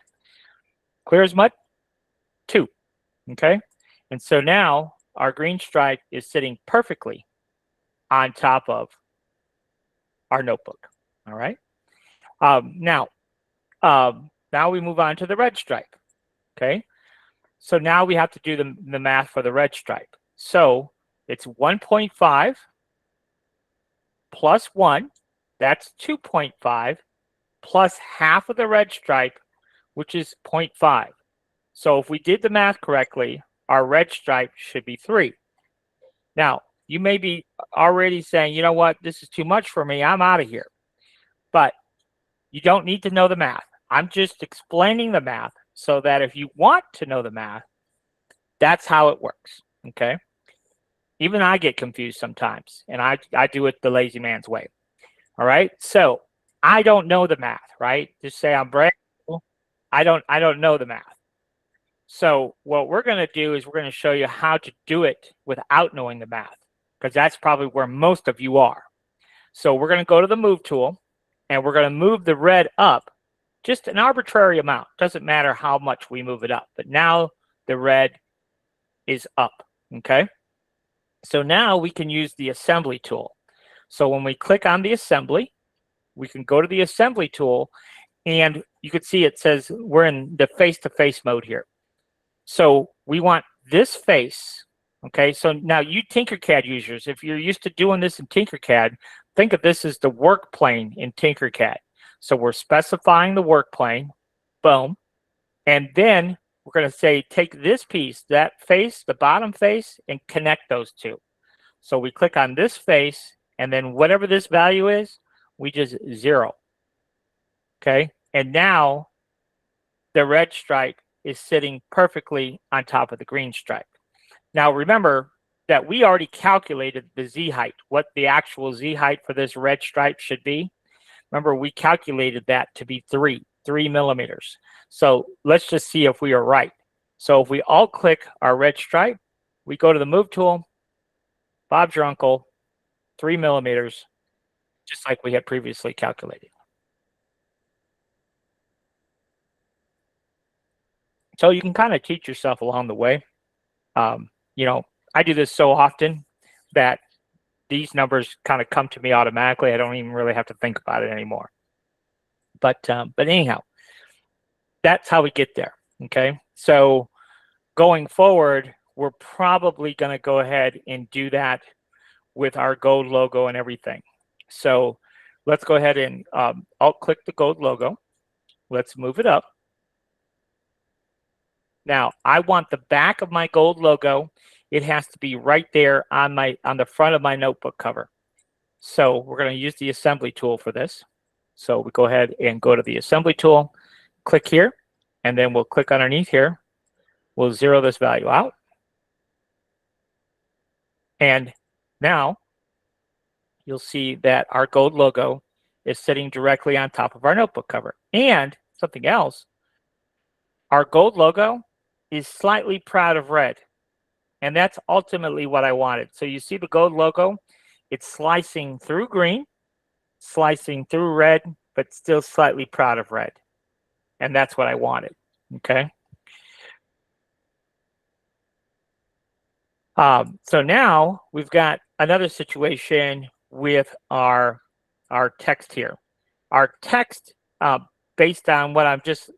Clear as mud? 2. Okay. And so now our green stripe is sitting perfectly on top of our notebook. All right. Now we move on to the red stripe. Okay. So now we have to do the math for the red stripe. So it's 1.5 plus 1, that's 2.5, plus half of the red stripe, which is 0.5. So if we did the math correctly, our red stripe should be 3. Now, you may be already saying, you know what, this is too much for me, I'm out of here. But you don't need to know the math. I'm just explaining the math so that if you want to know the math, that's how it works, okay? Even I get confused sometimes, and I do it the lazy man's way. All right. So I don't know the math, right? Just say I'm brand new. I don't know the math. So what we're going to do is we're going to show you how to do it without knowing the math, because that's probably where most of you are. So we're going to go to the move tool, and we're going to move the red up just an arbitrary amount. Doesn't matter how much we move it up, but now the red is up. Okay. So now we can use the assembly tool. So when we click on the assembly, we can go to the assembly tool, and you can see it says we're in the face-to-face mode here. So we want this face. Okay, so now you Tinkercad users, if you're used to doing this in Tinkercad, think of this as the work plane in Tinkercad. So we're specifying the work plane, boom, and then we're going to say take this piece, that face, the bottom face, and connect those two. So we click on this face, and then whatever this value is, we just 0. Okay, and now the red stripe is sitting perfectly on top of the green stripe. Now remember that we already calculated the Z height, what the actual Z height for this red stripe should be. Remember, we calculated that to be 3 millimeters. So let's just see if we are right. So if we alt click our red stripe, we go to the move tool, Bob's your uncle, 3 millimeters, just like we had previously calculated. So you can kind of teach yourself along the way. You know, I do this so often that these numbers kind of come to me automatically. I don't even really have to think about it anymore. But anyhow, that's how we get there. Okay, so going forward, we're probably going to go ahead and do that with our gold logo and everything. So let's go ahead and alt click the gold logo. Let's move it up. Now I want the back of my gold logo. It has to be right there on the front of my notebook cover. So we're going to use the assembly tool for this. So we go ahead and go to the assembly tool, click here, and then we'll click underneath here. We'll 0 this value out. And now you'll see that our gold logo is sitting directly on top of our notebook cover. And something else, our gold logo is slightly proud of red. And that's ultimately what I wanted. So you see the gold logo, it's slicing through green, slicing through red, but still slightly proud of red. And that's what I wanted, okay? So now we've got another situation with our text here. Our text, based on what I've just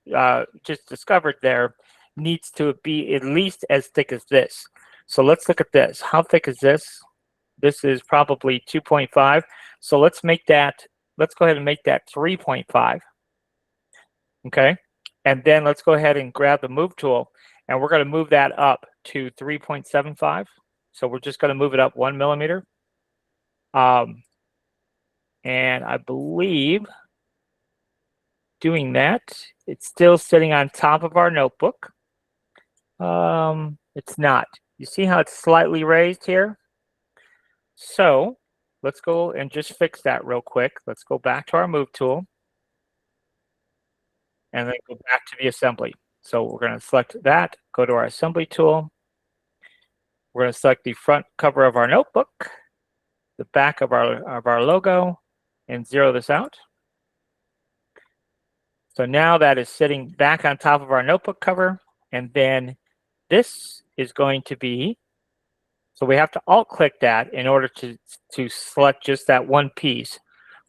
discovered there, needs to be at least as thick as this. So let's look at this. How thick is this? This is probably 2.5. So let's make that, let's go ahead and make that 3.5. Okay. And then let's go ahead and grab the move tool, and we're going to move that up to 3.75. So we're just going to move it up 1 millimeter. And I believe doing that, it's still sitting on top of our notebook. It's not. You see how it's slightly raised here? So let's go and just fix that real quick. Let's go back to our move tool and then go back to the assembly. So we're going to select that, go to our assembly tool. We're going to select the front cover of our notebook, the back of our logo, and 0 this out. So now that is sitting back on top of our notebook cover, and then this is going to be, so we have to alt click that in order to select just that one piece,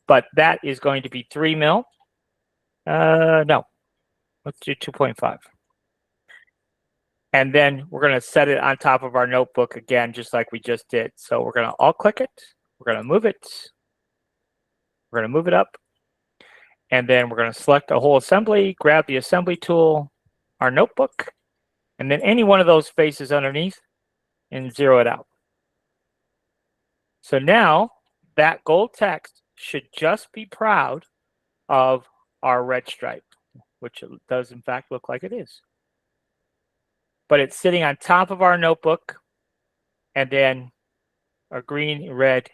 but that is going to be 3 mil. No, let's do 2.5. And then we're going to set it on top of our notebook again, just like we just did. So we're going to alt click it. We're going to move it. We're going to move it up. And then we're going to select a whole assembly, grab the assembly tool, our notebook, and then any one of those faces underneath and 0 it out. So now that gold text should just be proud of our red stripe, which it does in fact look like it is. But it's sitting on top of our notebook, and then a green, red,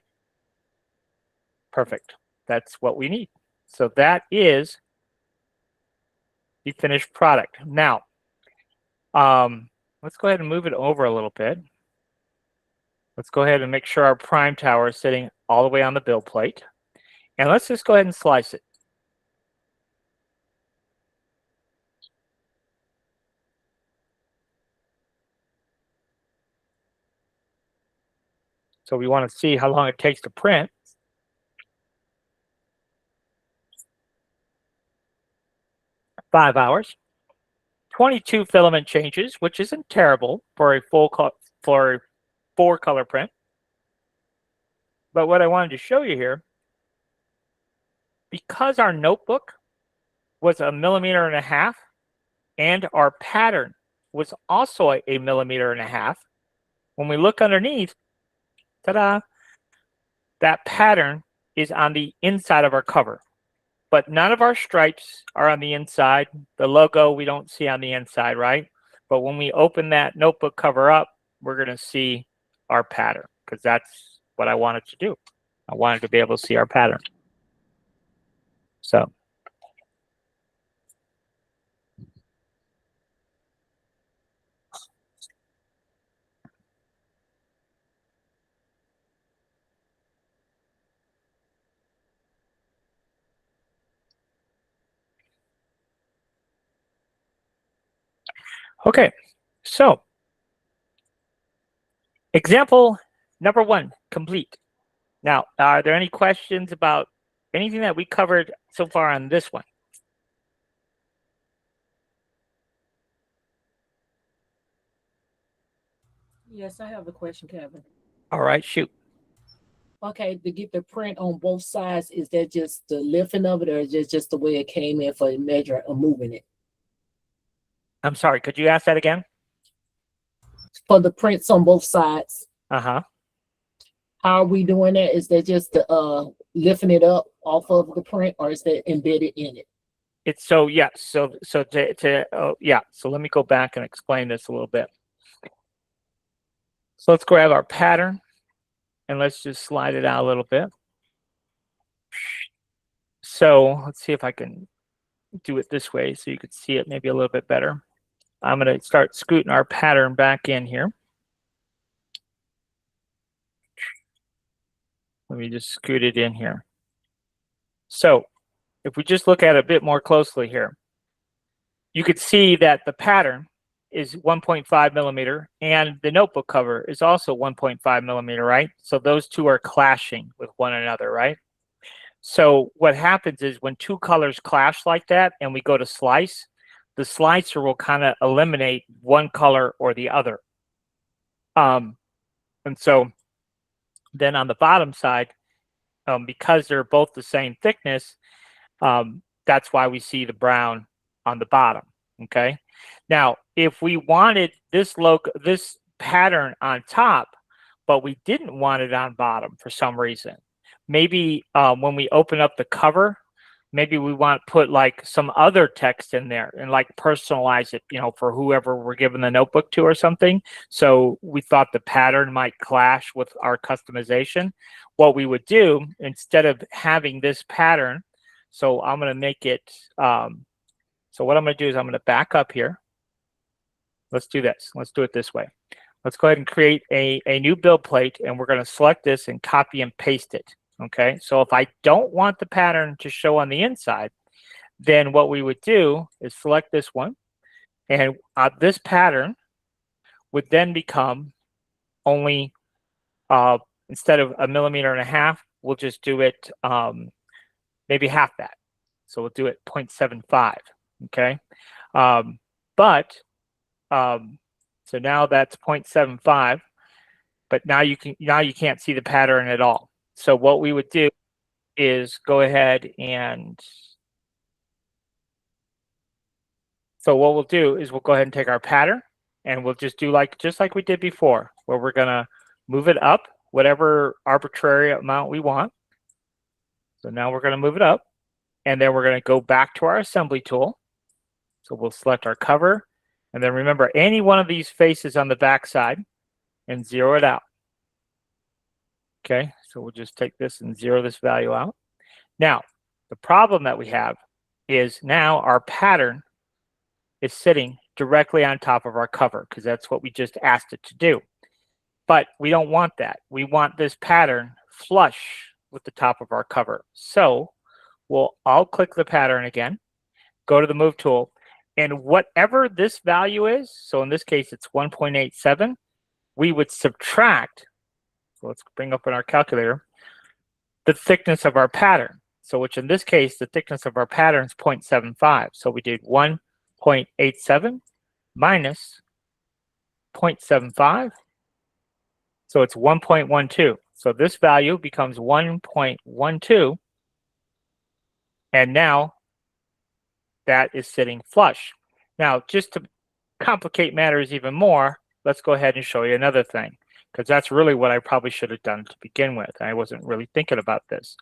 perfect. that's what we need. So that is the finished product. Now, let's go ahead and move it over a little bit. Let's go ahead and make sure our prime tower is sitting all the way on the build plate. And let's just go ahead and slice it. So we want to see how long it takes to print. Five hours. 22 filament changes, which isn't terrible for a for a 4-color print. But what I wanted to show you here, because our notebook was 1.5 millimeters and our pattern was also 1.5 millimeters, when we look underneath, ta-da, that pattern is on the inside of our cover. But none of our stripes are on the inside. The logo we don't see on the inside, right? But when we open that notebook cover up, we're going to see our pattern, because that's what I wanted to do. I wanted to be able to see our pattern. So okay, so example number 1 complete. Now, are there any questions about anything that we covered so far on this one? Yes, I have a question, Kevin. All right, shoot. Okay, to get the print on both sides, is that just the lifting of it, or is it just the way it came in for the measure of moving it? I'm sorry, could you ask that again? For the prints on both sides, Uh-huh. how are we doing that? Is that just the lifting it up off of the print, or is that embedded in it? It's so, yes. So yeah. So let me go back and explain this a little bit. So let's grab our pattern and let's just slide it out a little bit. So let's see if I can do it this way so you could see it maybe a little bit better. I'm going to start scooting our pattern back in here. Let me just scoot it in here. So if we just look at it a bit more closely here, you could see that the pattern is 1.5 millimeter and the notebook cover is also 1.5 millimeter, right? So those two are clashing with one another, right? So what happens is when two colors clash like that and we go to slice, the slicer will kind of eliminate one color or the other. And so then on the bottom side, because they're both the same thickness, that's why we see the brown on the bottom. Okay. Now, if we wanted this pattern on top, but we didn't want it on bottom for some reason, maybe when we open up the cover, maybe we want to put like some other text in there and like personalize it, you know, for whoever we're giving the notebook to or something. So we thought the pattern might clash with our customization. What we would do, instead of having this pattern, so I'm going to make it, so what I'm going to do is I'm going to back up here. Let's do this. Let's do it this way. Let's go ahead and create a new build plate, and we're going to select this and copy and paste it. Okay, so if I don't want the pattern to show on the inside, then what we would do is select this one, and this pattern would then become only, instead of 1.5 millimeters, we'll just do it maybe half that. So we'll do it 0.75. Okay, so now that's 0.75, but now you can't see the pattern at all. So what we would do is go ahead and, so what we'll do is we'll go ahead and take our pattern and we'll just do just like we did before, where we're gonna move it up whatever arbitrary amount we want. So now we're gonna move it up, and then we're gonna go back to our assembly tool. So we'll select our cover, and then remember any one of these faces on the back side and zero it out. Okay, so we'll just take this and zero this value out. Now, the problem that we have is now our pattern is sitting directly on top of our cover because that's what we just asked it to do. But we don't want that. We want this pattern flush with the top of our cover. So I'll click the pattern again, go to the move tool, and whatever this value is, so in this case it's 1.87, we would subtract, so let's bring up in our calculator, the thickness of our pattern. So which in this case, the thickness of our pattern is 0.75. So we did 1.87 minus 0.75. So it's 1.12. So this value becomes 1.12. And now that is sitting flush. Now, just to complicate matters even more, let's go ahead and show you another thing, because that's really what I probably should have done to begin with. I wasn't really thinking about this.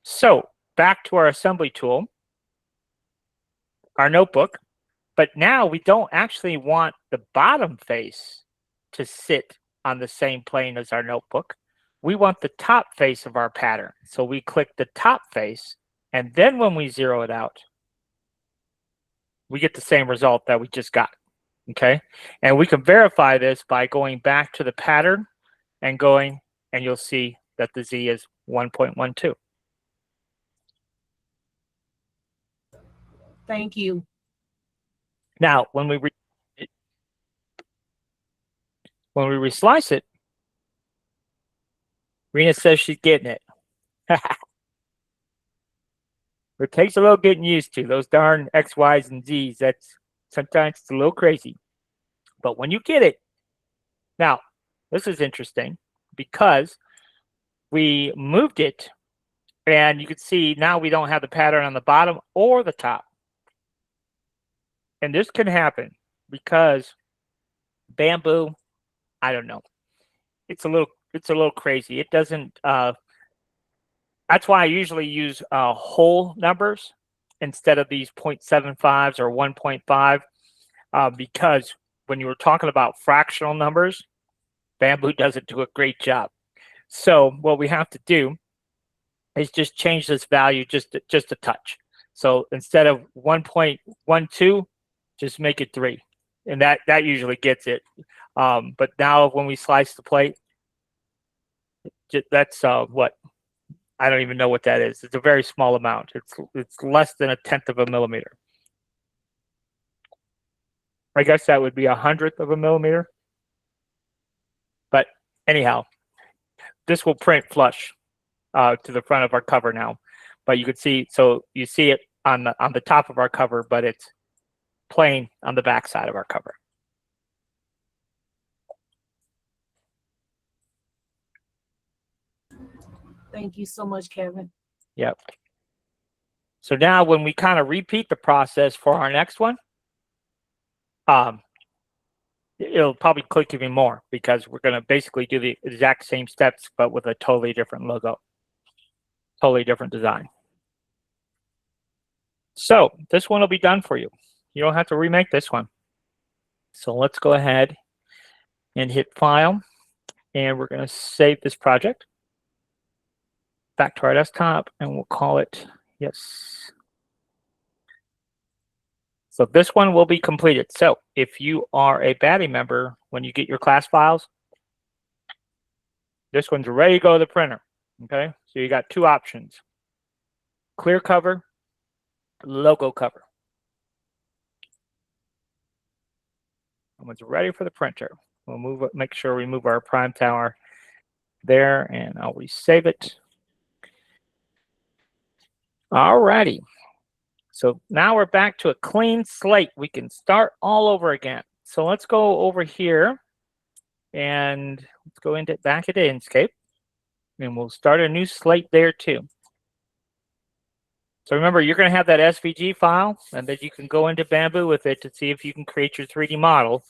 So back to our assembly tool, our notebook, but now we don't actually want the bottom face to sit on the same plane as our notebook. We want the top face of our pattern. So we click the top face, and then when we zero it out, we get the same result that we just got, okay? And we can verify this by going back to the pattern and going, and you'll see that the Z is 1.12. Thank you. Now, when we reslice it, Rena says she's getting it. It takes a little getting used to those darn X, Y's, and Z's. That's sometimes it's a little crazy. But when you get it, now, this is interesting because we moved it and you can see now we don't have the pattern on the bottom or the top. And this can happen because Bamboo, I don't know. It's a little crazy. It doesn't, that's why I usually use whole numbers instead of these 0.75s or 1.5, because when you were talking about fractional numbers, Bamboo doesn't do a great job. So what we have to do is just change this value just a touch. So instead of 1.12, just make it 3. And that usually gets it. But now when we slice the plate, that's what? I don't even know what that is. It's a very small amount. It's less than 1/10 of a millimeter. I guess that would be 100th of a millimeter. But anyhow, this will print flush to the front of our cover now. But you can see, so you see it on the top of our cover, but it's plain on the back side of our cover. Thank you so much, Kevin. Yep. So now when we kind of repeat the process for our next one, it'll probably click even more because we're going to basically do the exact same steps, but with a totally different logo, totally different design. So this one will be done for you. You don't have to remake this one. So let's go ahead and hit File, and we're going to save this project back to our desktop, and we'll call it, yes. So this one will be completed. So if you are a Batty member, when you get your class files, this one's ready to go to the printer, okay? So you got 2 options, clear cover, logo cover. That one's ready for the printer. We'll move it, make sure we move our prime tower there, and I'll resave it. All righty. So now we're back to a clean slate. We can start all over again. So let's go over here and let's go back into Inkscape, and we'll start a new slate there too. So remember, you're going to have that SVG file, and then you can go into Bamboo with it to see if you can create your 3D model.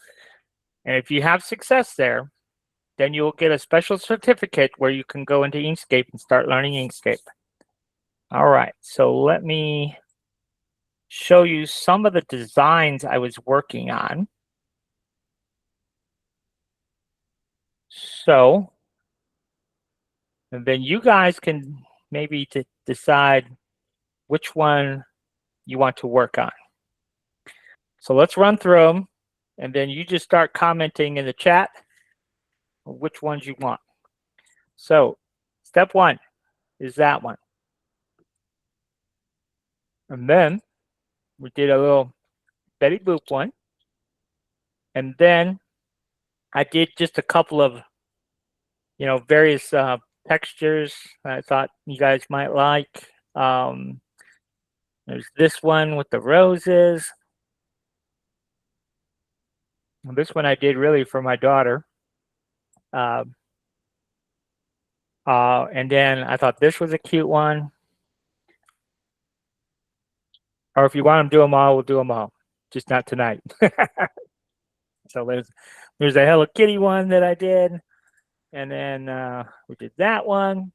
And if you have success there, then you'll get a special certificate where you can go into Inkscape and start learning Inkscape. All right, so let me show you some of the designs I was working on. So, and then you guys can maybe decide which one you want to work on. So let's run through them, and then you just start commenting in the chat which ones you want. So step 1 is that one. And then we did a little Betty Boop one. And then I did just a couple of, various textures I thought you guys might like. There's this one with the roses. And this one I did really for my daughter. And then I thought this was a cute one. Or if you want to do them all, we'll do them all. Just not tonight. So there's a Hello Kitty one that I did. And then we did that one.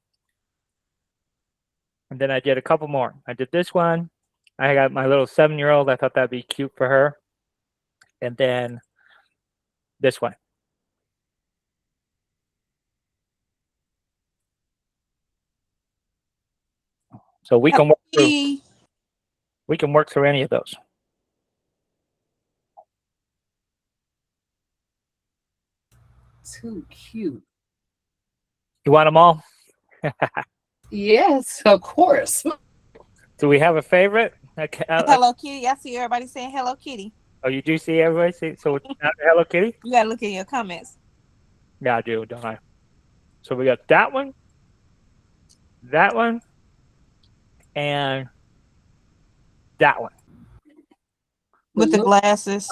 And then I did a couple more. I did this one. I got my little 7-year-old. I thought that'd be cute for her. And then this one. So we can work through any of those. Too cute. You want them all? Yes, of course. Do we have a favorite? Hello Kitty. I see everybody saying Hello Kitty. Oh, you do see everybody see? So it's not Hello Kitty? You gotta look at your comments. Yeah, I do, don't I? So we got that one, and that one. With the glasses.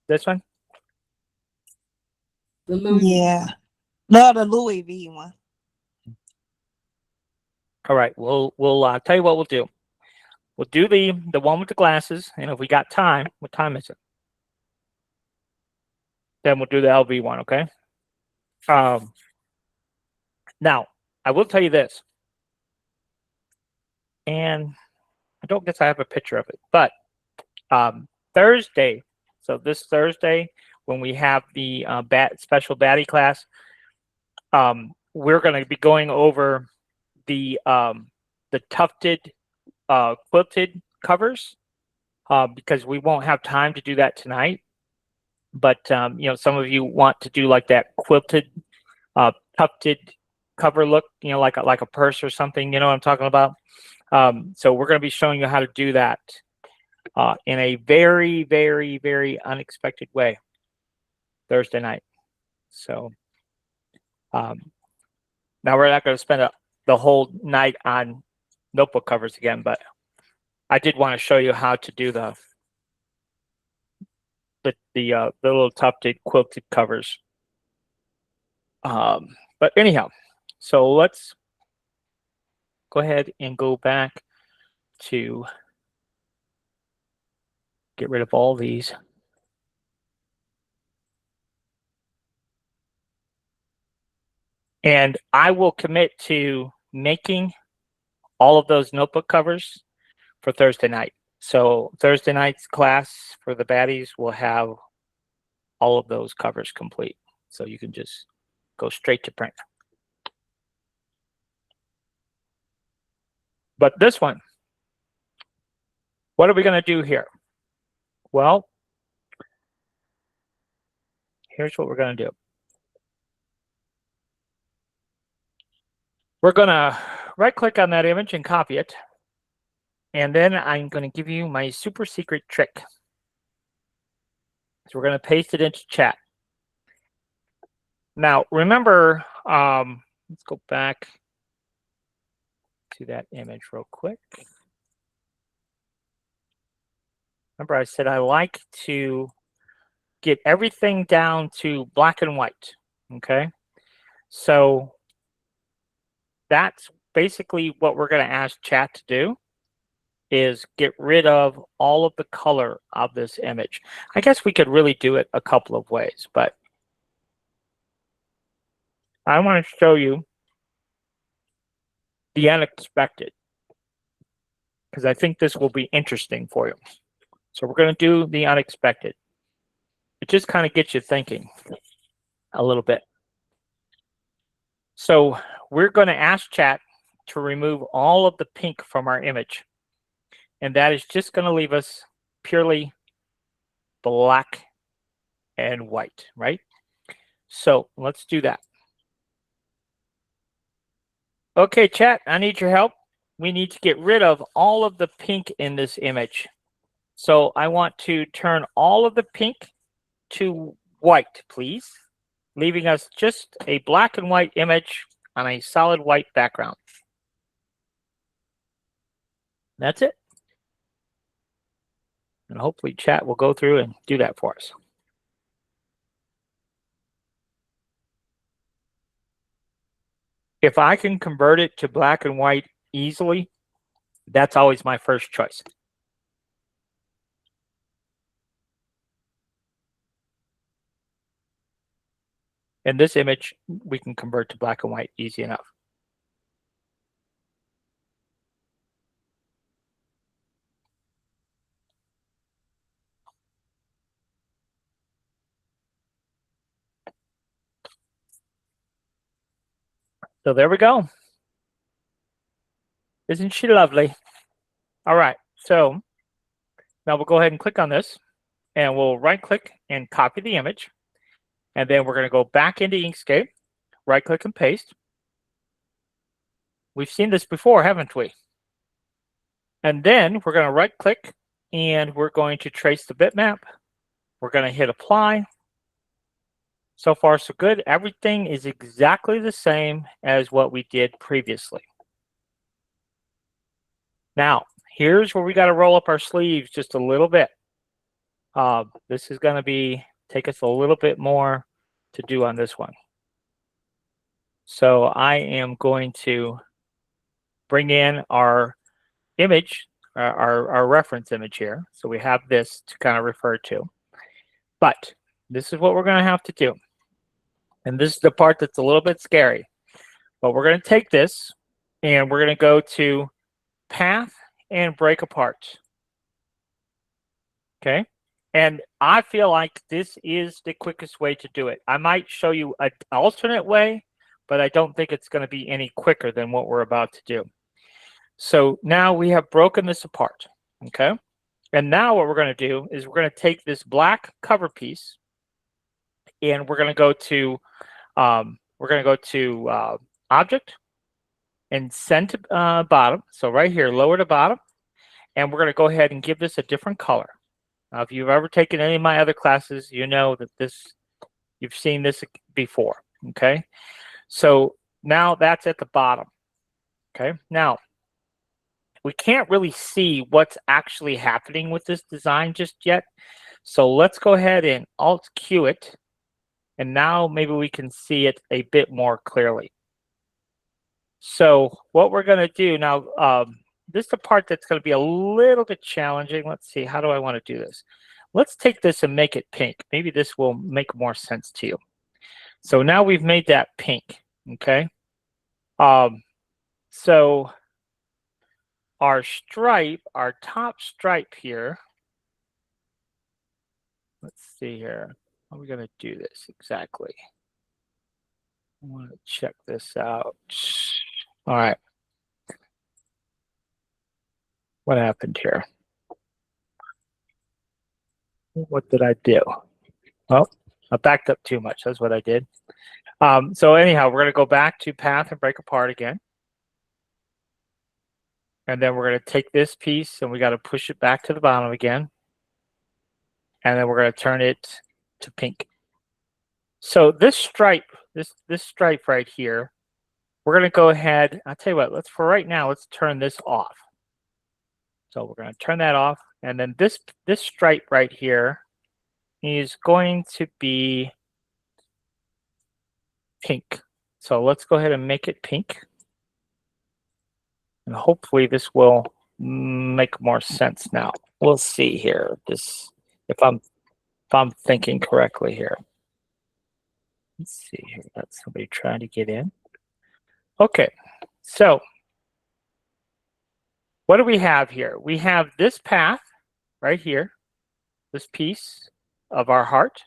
This one? The Louis. Yeah. No, the Louis V one. All right, we'll tell you what we'll do. We'll do the one with the glasses, and if we got time, what time is it? Then we'll do the LV one, okay? Now, I will tell you this, and I don't guess I have a picture of it, but Thursday, so this Thursday, when we have the special baddie class, we're going to be going over the tufted quilted covers because we won't have time to do that tonight. But some of you want to do like that quilted tufted cover look, like a purse or something. You know what I'm talking about? So we're going to be showing you how to do that in a very, very, very unexpected way Thursday night. So now we're not going to spend the whole night on notebook covers again, but I did want to show you how to do the little tufted quilted covers. But anyhow, so let's go ahead and go back to get rid of all these. And I will commit to making all of those notebook covers for Thursday night. So Thursday night's class for the baddies will have all of those covers complete. So you can just go straight to print. But this one, what are we going to do here? Well, here's what we're going to do. We're going to right-click on that image and copy it. And then I'm going to give you my super secret trick. So we're going to paste it into chat. Now, remember, let's go back to that image real quick. Remember, I said I like to get everything down to black and white, okay? So that's basically what we're going to ask chat to do, is get rid of all of the color of this image. I guess we could really do it a couple of ways, but I want to show you the unexpected, because I think this will be interesting for you. So we're going to do the unexpected. It just kind of gets you thinking a little bit. So we're going to ask chat to remove all of the pink from our image. And that is just going to leave us purely black and white, right? So let's do that. Okay, chat, I need your help. We need to get rid of all of the pink in this image. So I want to turn all of the pink to white, please, leaving us just a black and white image on a solid white background. That's it. And hopefully chat will go through and do that for us. If I can convert it to black and white easily, that's always my first choice. In this image, we can convert to black and white easy enough. So there we go. Isn't she lovely? All right, so now we'll go ahead and click on this, and we'll right click and copy the image. And then we're going to go back into Inkscape, right click and paste. We've seen this before, haven't we? And then we're going to right click and we're going to trace the bitmap. We're going to hit apply. So far, so good. Everything is exactly the same as what we did previously. Now, here's where we got to roll up our sleeves just a little bit. This is going to take us a little bit more to do on this one. So I am going to bring in our image, our reference image here. So we have this to kind of refer to. But this is what we're going to have to do. And this is the part that's a little bit scary. But we're going to take this and we're going to go to Path and Break Apart. Okay. And I feel like this is the quickest way to do it. I might show you an alternate way, but I don't think it's going to be any quicker than what we're about to do. So now we have broken this apart, okay? And now what we're going to do is we're going to take this black cover piece, and we're going to go to Object and Send to Bottom. So right here, lower to bottom, and we're going to go ahead and give this a different color. Now, if you've ever taken any of my other classes, you know that you've seen this before, okay? So now that's at the bottom, okay? Now, we can't really see what's actually happening with this design just yet. So let's go ahead and Alt-Q it, and now maybe we can see it a bit more clearly. So what we're going to do now, this is the part that's going to be a little bit challenging. Let's see, how do I want to do this? Let's take this and make it pink. Maybe this will make more sense to you. So now we've made that pink, okay? So our stripe, our top stripe here, let's see here. How are we going to do this exactly? I want to check this out. All right. What happened here? What did I do? Well, I backed up too much. That's what I did. So anyhow, we're going to go back to Path and Break Apart again. And then we're going to take this piece and we got to push it back to the bottom again. And then we're going to turn it to pink. So this stripe, this stripe right here, we're going to go ahead. I'll tell you what, for right now, let's turn this off. So we're going to turn that off. And then this stripe right here is going to be pink. So let's go ahead and make it pink. And hopefully this will make more sense now. We'll see here. If I'm thinking correctly here. Let's see here. That's somebody trying to get in. Okay, so what do we have here? We have this path right here, this piece of our heart.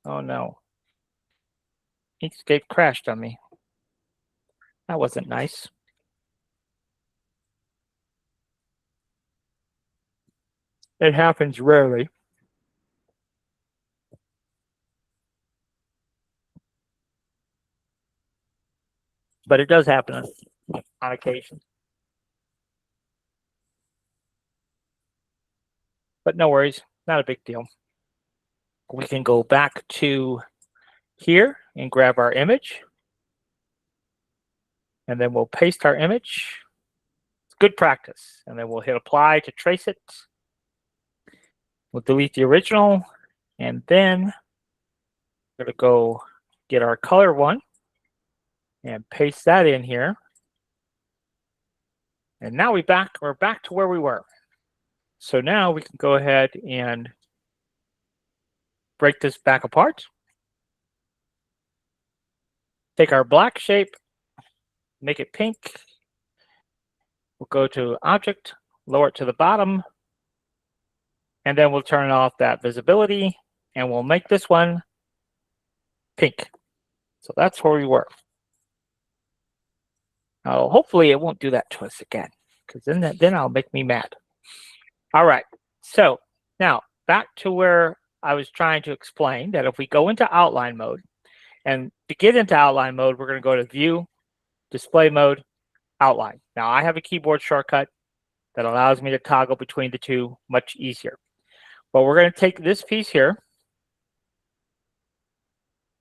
Oh no, Inkscape crashed on me. That wasn't nice. It happens rarely. But it does happen on occasion. But no worries, not a big deal. We can go back to here and grab our image. And then we'll paste our image. It's good practice. And then we'll hit apply to trace it. We'll delete the original. And then we're going to go get our color one and paste that in here. And now we're back to where we were. So now we can go ahead and break this back apart. Take our black shape, make it pink. We'll go to Object, lower it to the bottom, and then we'll turn off that visibility, and we'll make this one pink. So that's where we were. Now, hopefully it won't do that to us again, because then it'll make me mad. All right, so now back to where I was trying to explain that if we go into outline mode, and to get into outline mode, we're going to go to View, Display Mode, Outline. Now I have a keyboard shortcut that allows me to toggle between the two much easier. But we're going to take this piece here,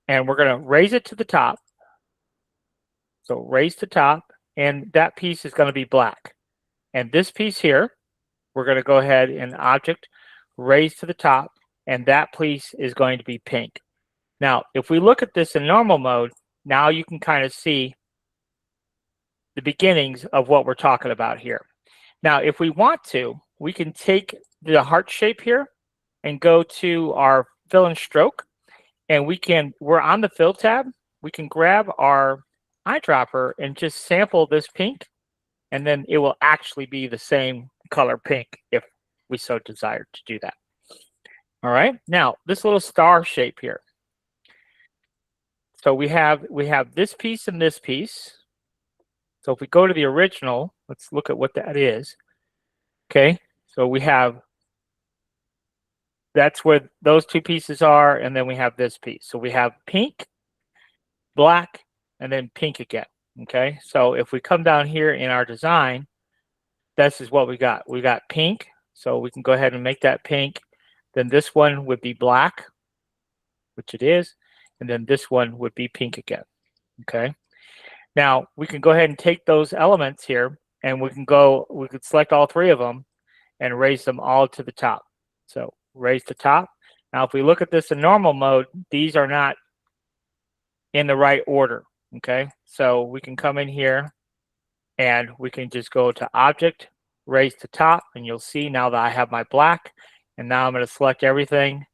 and we're going to raise it to the top. So raise to top, and that piece is going to be black. And this piece here, we're going to go ahead and Object, raise to the top, and that piece is going to be pink. Now, if we look at this in normal mode, now you can kind of see the beginnings of what we're talking about here. Now, if we want to, we can take the heart shape here and go to our fill and stroke, and we're on the fill tab. We can grab our eyedropper and just sample this pink, and then it will actually be the same color pink if we so desired to do that. All right, now this little star shape here. So we have this piece and this piece. So if we go to the original, let's look at what that is. Okay, so we have, that's where those two pieces are, and then we have this piece. So we have pink, black, and then pink again. Okay, so if we come down here in our design, this is what we got. We got pink, so we can go ahead and make that pink. Then this one would be black, which it is, and then this one would be pink again. Okay, now we can go ahead and take those elements here, and we could select all three of them and raise them all to the top. So raise the top. Now if we look at this in normal mode, these are not in the right order. Okay, so we can come in here and we can just go to Object, raise to top, and you'll see now that I have my black, and now I'm going to select everything.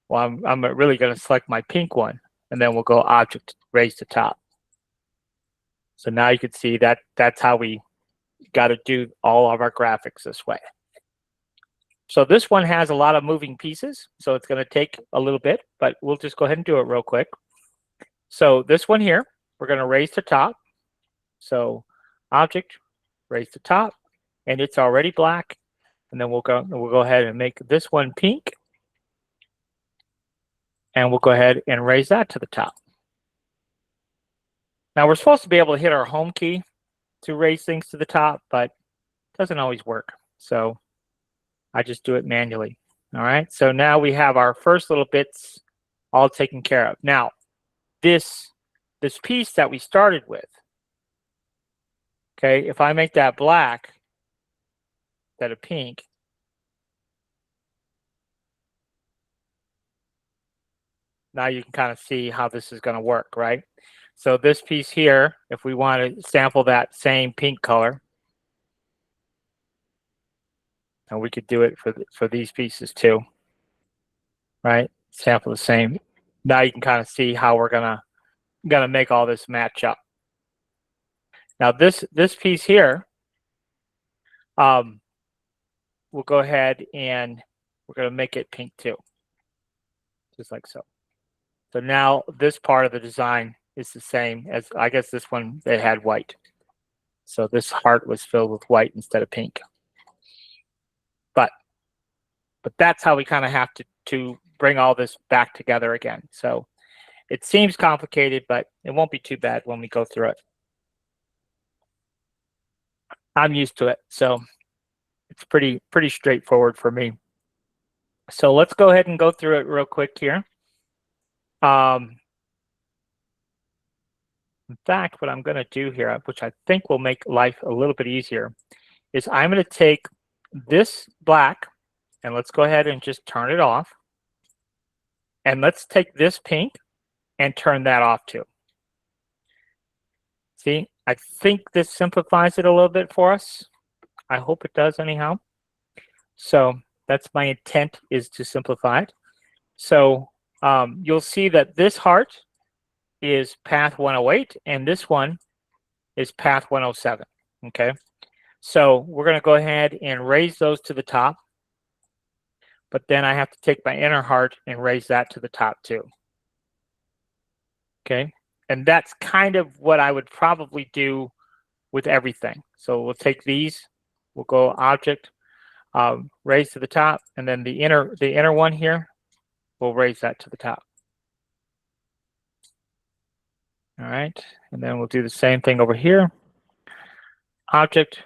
Well, I'm really going to select my pink one, and then we'll go Object, raise to top. So now you can see that that's how we got to do all of our graphics this way. So this one has a lot of moving pieces, so it's going to take a little bit, but we'll just go ahead and do it real quick. So this one here, we're going to raise to top. So Object, raise to top, and it's already black. And then we'll go ahead and make this one pink. And we'll go ahead and raise that to the top. Now we're supposed to be able to hit our home key to raise things to the top, but it doesn't always work. So I just do it manually. All right, so now we have our first little bits all taken care of. Now, this piece that we started with, okay, if I make that black instead of pink, now you can kind of see how this is going to work, right? So this piece here, if we want to sample that same pink color, and we could do it for these pieces too, right? Sample the same. Now you can kind of see how we're gonna make all this match up. Now this piece here, we'll go ahead and we're gonna make it pink too, just like so. So now this part of the design is the same as, I guess this one, they had white. So this heart was filled with white instead of pink. But But that's how we kind of have to bring all this back together again. So it seems complicated, but it won't be too bad when we go through it. I'm used to it, so it's pretty straightforward for me. So let's go ahead and go through it real quick here. In fact, what I'm going to do here, which I think will make life a little bit easier, is I'm going to take this black and let's go ahead and just turn it off. And let's take this pink and turn that off too. See, I think this simplifies it a little bit for us. I hope it does anyhow. So that's my intent, is to simplify it. So you'll see that this heart is path 108 and this one is path 107. Okay, so we're going to go ahead and raise those to the top, but then I have to take my inner heart and raise that to the top too. Okay, and that's kind of what I would probably do with everything. So we'll take these, we'll go object, raise to the top, and then the inner one here, we'll raise that to the top. All right, and then we'll do the same thing over here. Object,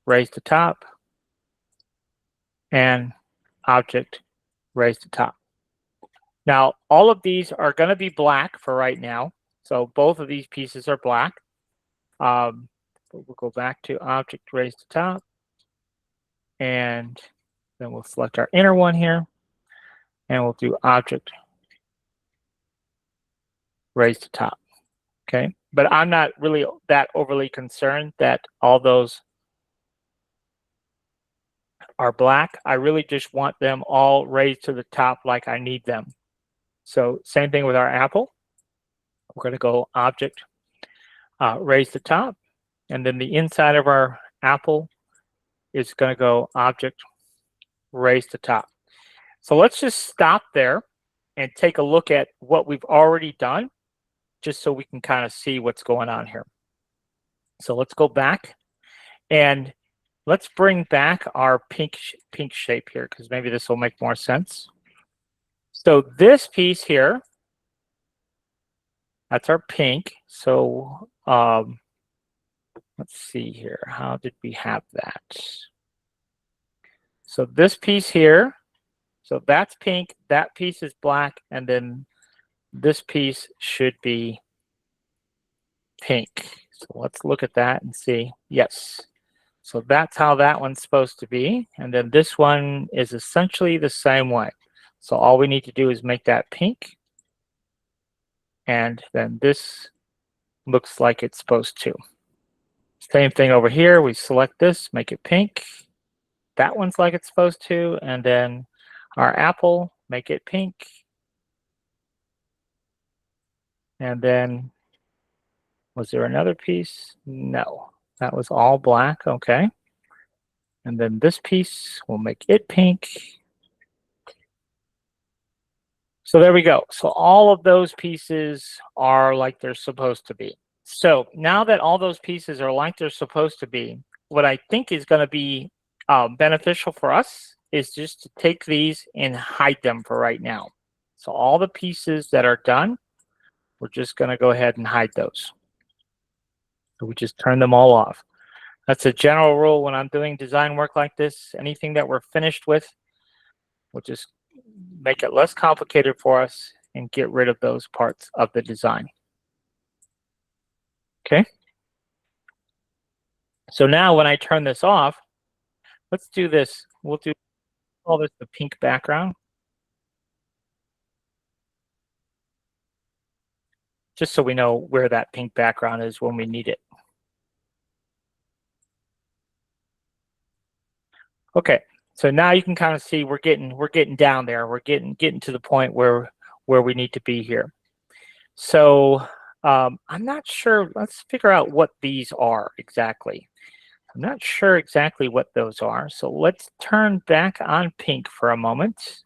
raise to top, and object, raise to top. Now, all of these are going to be black for right now. So both of these pieces are black. We'll go back to object, raise to top, and then we'll select our inner one here, and we'll do object, raise to top. Okay, but I'm not really that overly concerned that all those are black. I really just want them all raised to the top like I need them. So same thing with our apple. We're going to go object, raise to top, and then the inside of our apple is going to go object, raise to top. So let's just stop there and take a look at what we've already done, just so we can kind of see what's going on here. So let's go back and let's bring back our pink shape here, because maybe this will make more sense. So this piece here, that's our pink. So let's see here. How did we have that? So this piece here, so that's pink, that piece is black, and then this piece should be pink. So let's look at that and see. Yes. So that's how that one's supposed to be. And then this one is essentially the same way. So all we need to do is make that pink. And then this looks like it's supposed to. Same thing over here. We select this, make it pink. That one's like it's supposed to. And then our apple, make it pink. And then, was there another piece? No, that was all black. Okay. And then this piece, we'll make it pink. So there we go. So all of those pieces are like they're supposed to be. So now that all those pieces are like they're supposed to be, what I think is going to be beneficial for us is just to take these and hide them for right now. So all the pieces that are done, we're just going to go ahead and hide those. So we just turn them all off. That's a general rule when I'm doing design work like this. Anything that we're finished with, we'll just make it less complicated for us and get rid of those parts of the design. Okay. So now when I turn this off, let's do this. We'll call this the pink background. Just so we know where that pink background is when we need it. Okay, so now you can kind of see we're getting down there. We're getting to the point where we need to be here. So I'm not sure. Let's figure out what these are exactly. I'm not sure exactly what those are. So let's turn back on pink for a moment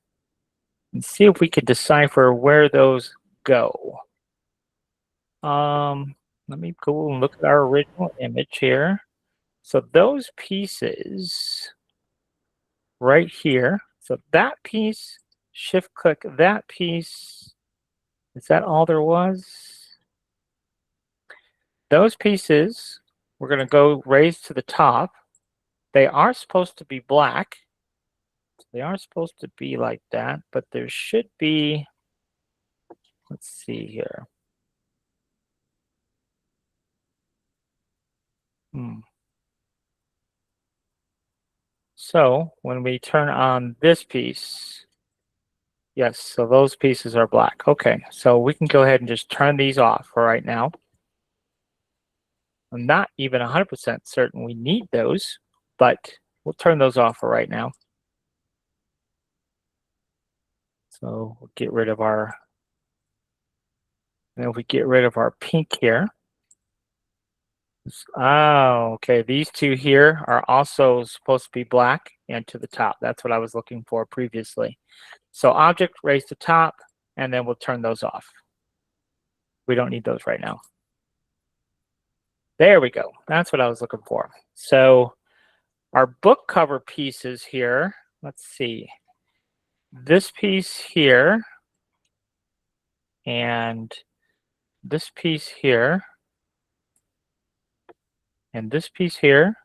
and see if we could decipher where those go. Let me go and look at our original image here. So those pieces right here, So that piece, shift click that piece. Is that all there was? Those pieces, we're going to go raise to the top. They are supposed to be black. They are supposed to be like that, but there should be, let's see here. So when we turn on this piece, yes, so those pieces are black. Okay, so we can go ahead and just turn these off for right now. I'm not even 100% certain we need those, but we'll turn those off for right now. So we'll get rid of our, and if we get rid of our pink here. Oh, okay, these two here are also supposed to be black and to the top. That's what I was looking for previously. So object, raise to top, and then we'll turn those off. We don't need those right now. There we go. That's what I was looking for. So our book cover pieces here, let's see. This piece here and this piece here and this piece here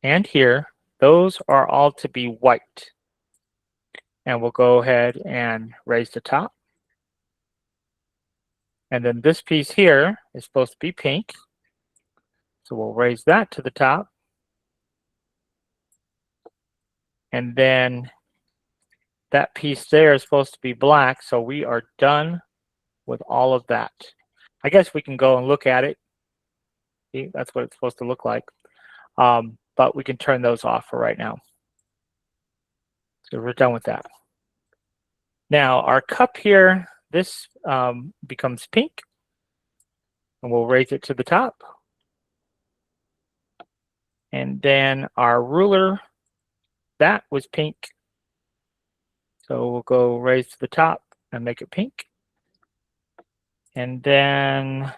and here, those are all to be white. And we'll go ahead and raise the top. And then this piece here is supposed to be pink. So we'll raise that to the top. And then that piece there is supposed to be black. So we are done with all of that. I guess we can go and look at it. See, that's what it's supposed to look like. But we can turn those off for right now. So we're done with that. Now our cup here, this becomes pink. And we'll raise it to the top. And then our ruler, that was pink. So we'll go raise to the top and make it pink. And then,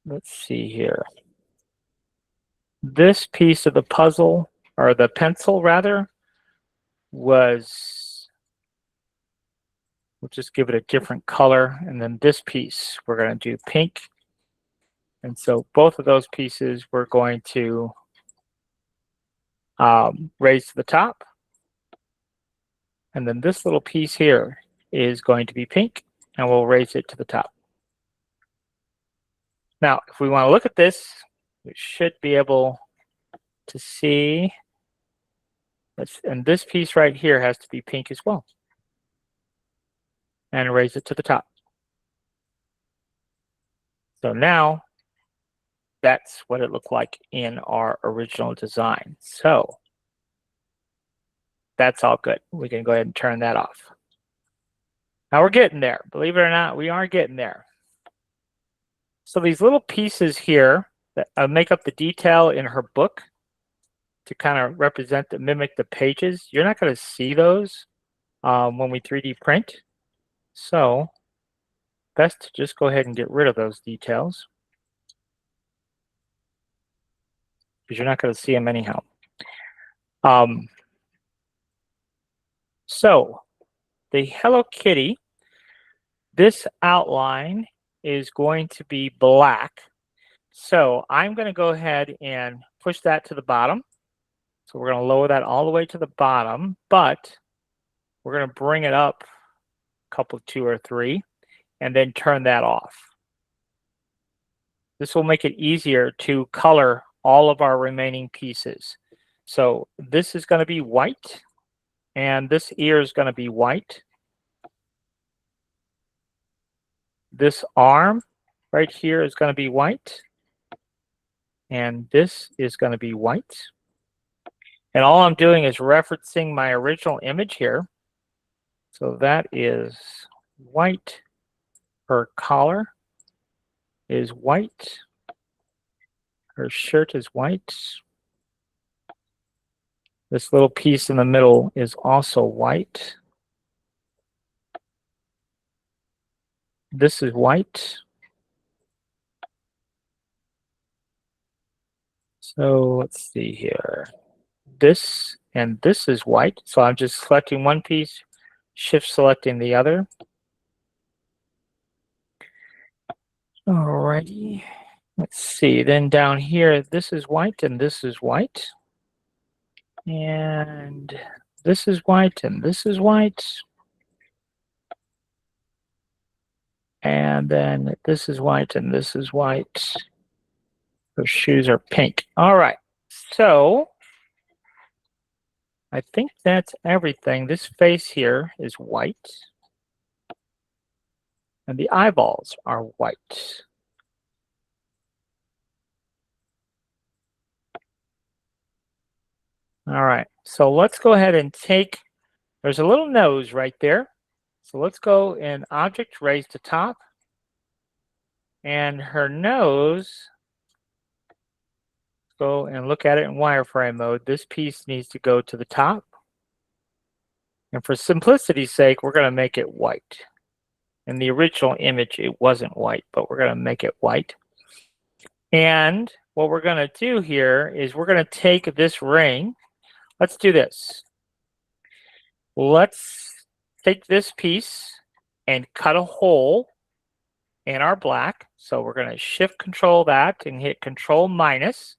let's see here. This piece of the puzzle, or the pencil rather, was, we'll just give it a different color. And then this piece, we're going to do pink. And so both of those pieces we're going to raise to the top. And then this little piece here is going to be pink, and we'll raise it to the top. Now, if we want to look at this, we should be able to see, and this piece right here has to be pink as well. And raise it to the top. So now, that's what it looked like in our original design. So that's all good. We can go ahead and turn that off. Now we're getting there. Believe it or not, we are getting there. So these little pieces here that make up the detail in her book to kind of represent, mimic the pages, you're not going to see those when we 3D print. So best to just go ahead and get rid of those details, because you're not going to see them anyhow. So the Hello Kitty, this outline is going to be black. So I'm going to go ahead and push that to the bottom. So we're going to lower that all the way to the bottom, but we're going to bring it up a couple, 2 or 3, and then turn that off. This will make it easier to color all of our remaining pieces. So this is going to be white, and this ear is going to be white. This arm right here is going to be white, and this is going to be white. And all I'm doing is referencing my original image here. So that is white. Her collar is white. Her shirt is white. This little piece in the middle is also white. This is white. So let's see here. This and this is white. So I'm just selecting one piece, shift selecting the other. Alrighty. Let's see. Then down here, this is white and this is white. And this is white and this is white. And then this is white and this is white. Those shoes are pink. All right. So I think that's everything. This face here is white. And the eyeballs are white. All right. So let's go ahead and take, there's a little nose right there. So let's go in Object, Raise to Top. And her nose, go and look at it in wireframe mode. This piece needs to go to the top. And for simplicity's sake, we're going to make it white. In the original image, it wasn't white, but we're going to make it white. And what we're going to do here is we're going to take this ring. Let's do this. Let's take this piece and cut a hole in our black. So we're going to shift control that and hit control minus.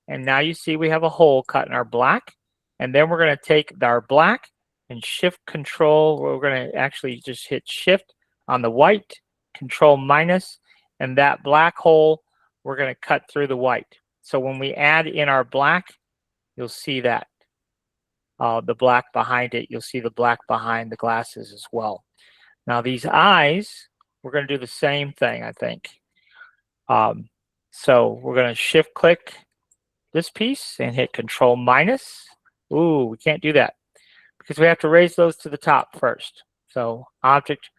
And now you see we have a hole cut in our black. And then we're going to take our black and shift control. We're going to actually just hit shift on the white, control minus, and that black hole, we're going to cut through the white. So when we add in our black, you'll see that. The black behind it, you'll see the black behind the glasses as well. Now these eyes, we're going to do the same thing, I think. So we're going to shift click this piece and hit control minus. Ooh, we can't do that because we have to raise those to the top first. So object,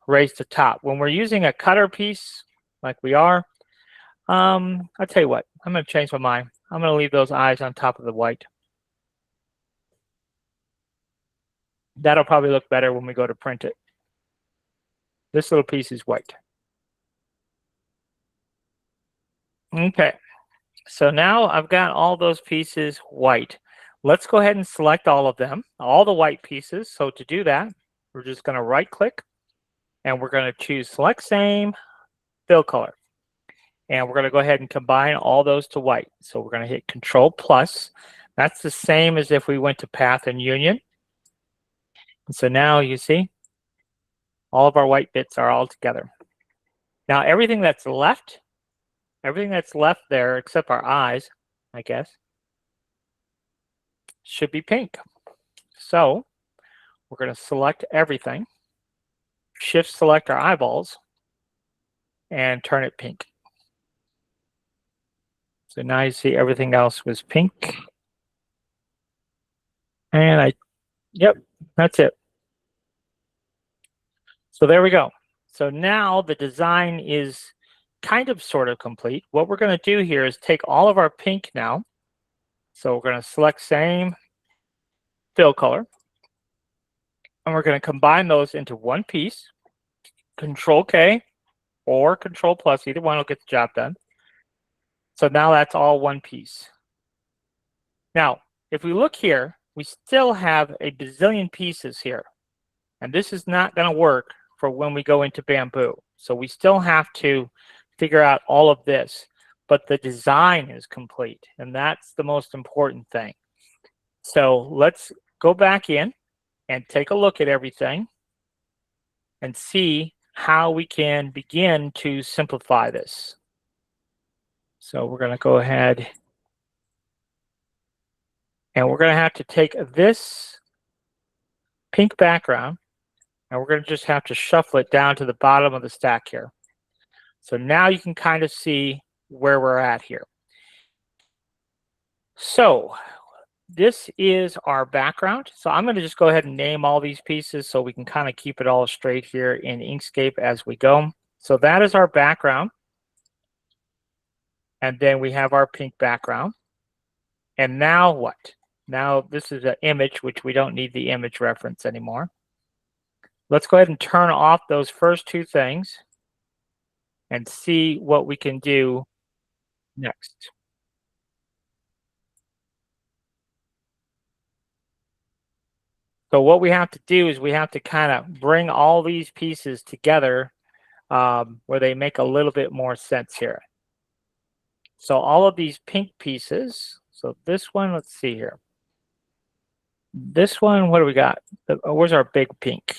raise to top. When we're using a cutter piece like we are, I'll tell you what, I'm going to change my mind. I'm going to leave those eyes on top of the white. That'll probably look better when we go to print it. This little piece is white. Okay, so now I've got all those pieces white. Let's go ahead and select all of them, all the white pieces. So to do that, we're just going to right click and we're going to choose select same, fill color. And we're going to go ahead and combine all those to white. So we're going to hit control plus. That's the same as if we went to path and union. And so now you see all of our white bits are all together. Now everything that's left there except our eyes, I guess, should be pink. So we're going to select everything, shift select our eyeballs, and turn it pink. So now you see everything else was pink. And yep, that's it. So there we go. So now the design is kind of sort of complete. What we're going to do here is take all of our pink now. So we're going to select same, fill color. And we're going to combine those into one piece. Control K or Control plus, either one will get the job done. So now that's all one piece. Now, if we look here, we still have a bazillion pieces here. And this is not going to work for when we go into Bamboo. So we still have to figure out all of this. But the design is complete. And that's the most important thing. So let's go back in and take a look at everything and see how we can begin to simplify this. So we're going to go ahead and we're going to have to take this pink background and we're going to just have to shuffle it down to the bottom of the stack here. So now you can kind of see where we're at here. So this is our background. So I'm going to just go ahead and name all these pieces so we can kind of keep it all straight here in Inkscape as we go. So that is our background. And then we have our pink background. And now what? Now this is an image, which we don't need the image reference anymore. Let's go ahead and turn off those first two things and see what we can do next. So what we have to do is we have to kind of bring all these pieces together where they make a little bit more sense here. So all of these pink pieces, so this one, let's see here. This one, what do we got? Where's our big pink?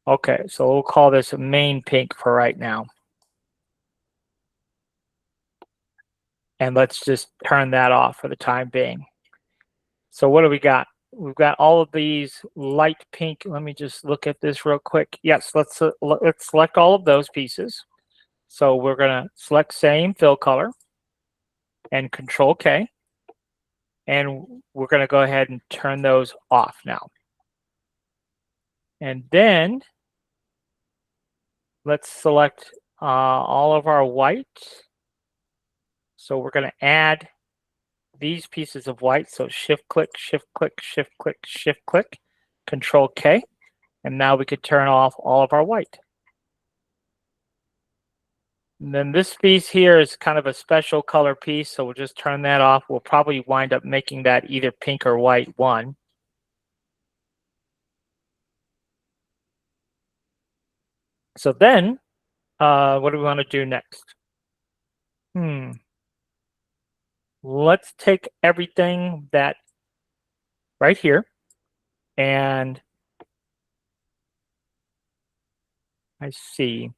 Okay, so we'll call this main pink for right now. And let's just turn that off for the time being. So what do we got? We've got all of these light pink. Let me just look at this real quick. Yes, let's select all of those pieces. So we're going to select same fill color and Control K. And we're going to go ahead and turn those off now. And then let's select all of our white. So we're going to add these pieces of white. So shift click, shift click, shift click, shift click, Control K. And now we could turn off all of our white. And then this piece here is kind of a special color piece. So we'll just turn that off. We'll probably wind up making that either pink or white one. So then, what do we want to do next? Let's take everything that right here and I see.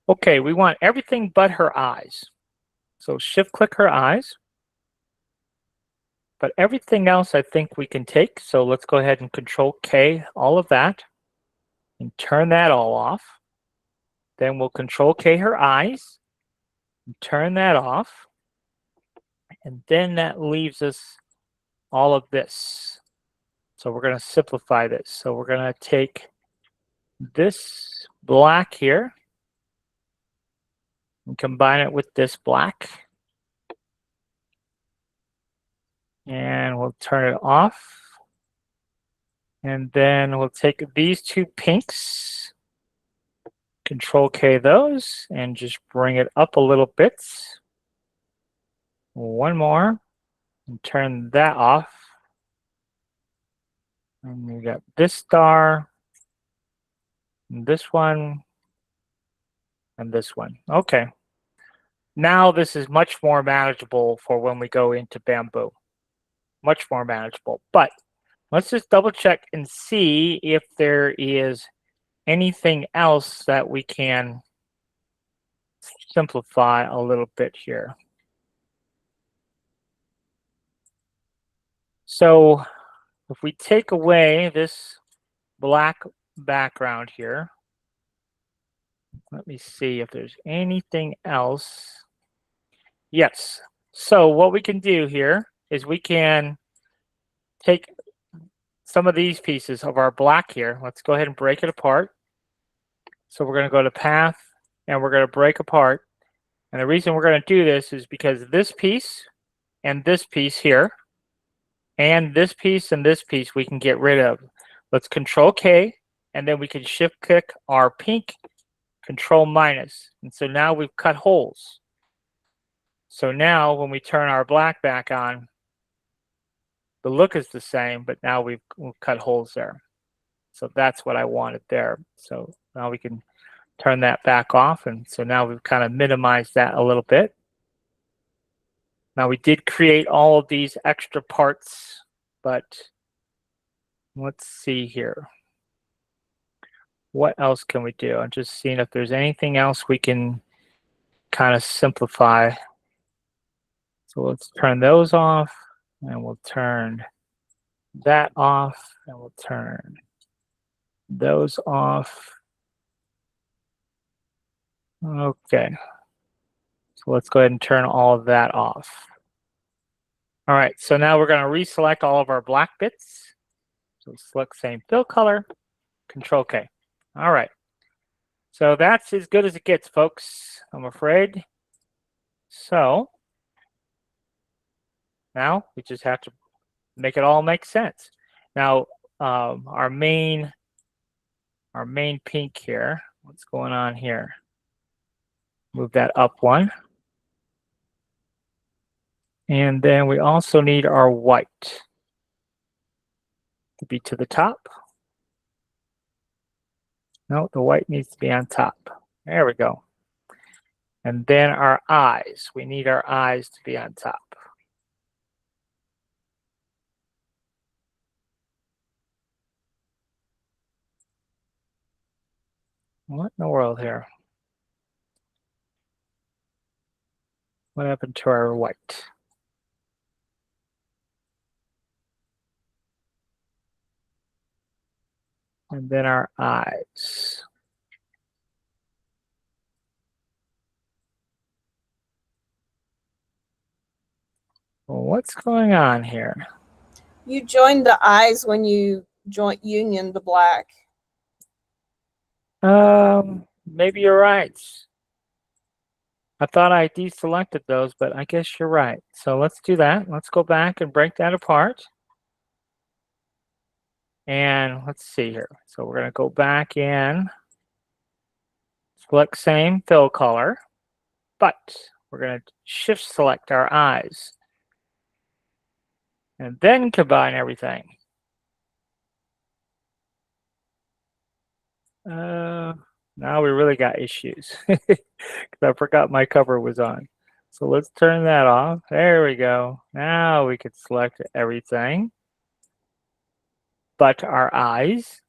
Okay, we want everything but her eyes. So shift click her eyes. But everything else I think we can take. So let's go ahead and Control K, all of that, and turn that all off. Then we'll Control K her eyes, and turn that off. And then that leaves us all of this. So we're going to simplify this. So we're going to take this black here and combine it with this black. And we'll turn it off. And then we'll take these two pinks, Control K those, and just bring it up a little bit. One more, and turn that off. And we got this star, and this one, and this one. Okay. Now this is much more manageable for when we go into Bamboo. Much more manageable. But let's just double check and see if there is anything else that we can simplify a little bit here. So if we take away this black background here, let me see if there's anything else. Yes. So what we can do here is we can take some of these pieces of our black here. Let's go ahead and break it apart. So we're going to go to Path, and we're going to break apart. And the reason we're going to do this is because this piece and this piece here, and this piece and this piece we can get rid of. Let's Control K, and then we can shift click our pink, Control minus. And so now we've cut holes. So now when we turn our black back on, the look is the same, but now we've cut holes there. So that's what I wanted there. So now we can turn that back off. And so now we've kind of minimized that a little bit. Now we did create all of these extra parts, but let's see here. What else can we do? I'm just seeing if there's anything else we can kind of simplify. So let's turn those off, and we'll turn that off, and we'll turn those off. Okay. So let's go ahead and turn all of that off. All right, so now we're going to reselect all of our black bits. So select same fill color, Control K. All right. So that's as good as it gets, folks, I'm afraid. So now we just have to make it all make sense. Now, our main pink here, what's going on here? Move that up one. And then we also need our white. to be to the top. No, the white needs to be on top. There we go. And then our eyes. We need our eyes to be on top. What in the world here? What happened to our white? And then our eyes. Well, what's going on here? You joined the eyes when you joined union the black. Maybe you're right. I thought I deselected those, but I guess you're right. So let's do that. Let's go back and break that apart. And let's see here. So we're going to go back in, select same fill color, but we're going to shift select our eyes and then combine everything. Now we really got issues because I forgot my cover was on. So let's turn that off. There we go. Now we could select everything but our eyes.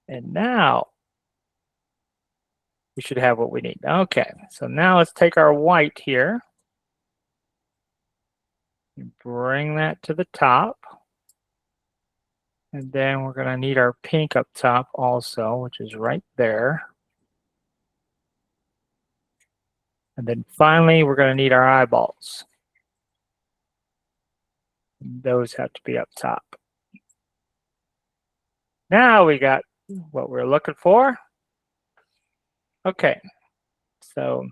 And now we should have what we need. Okay, so now let's take our white here and bring that to the top. And then we're going to need our pink up top also, which is right there. And then finally, we're going to need our eyeballs. Those have to be up top. Now we got what we're looking for. Okay, so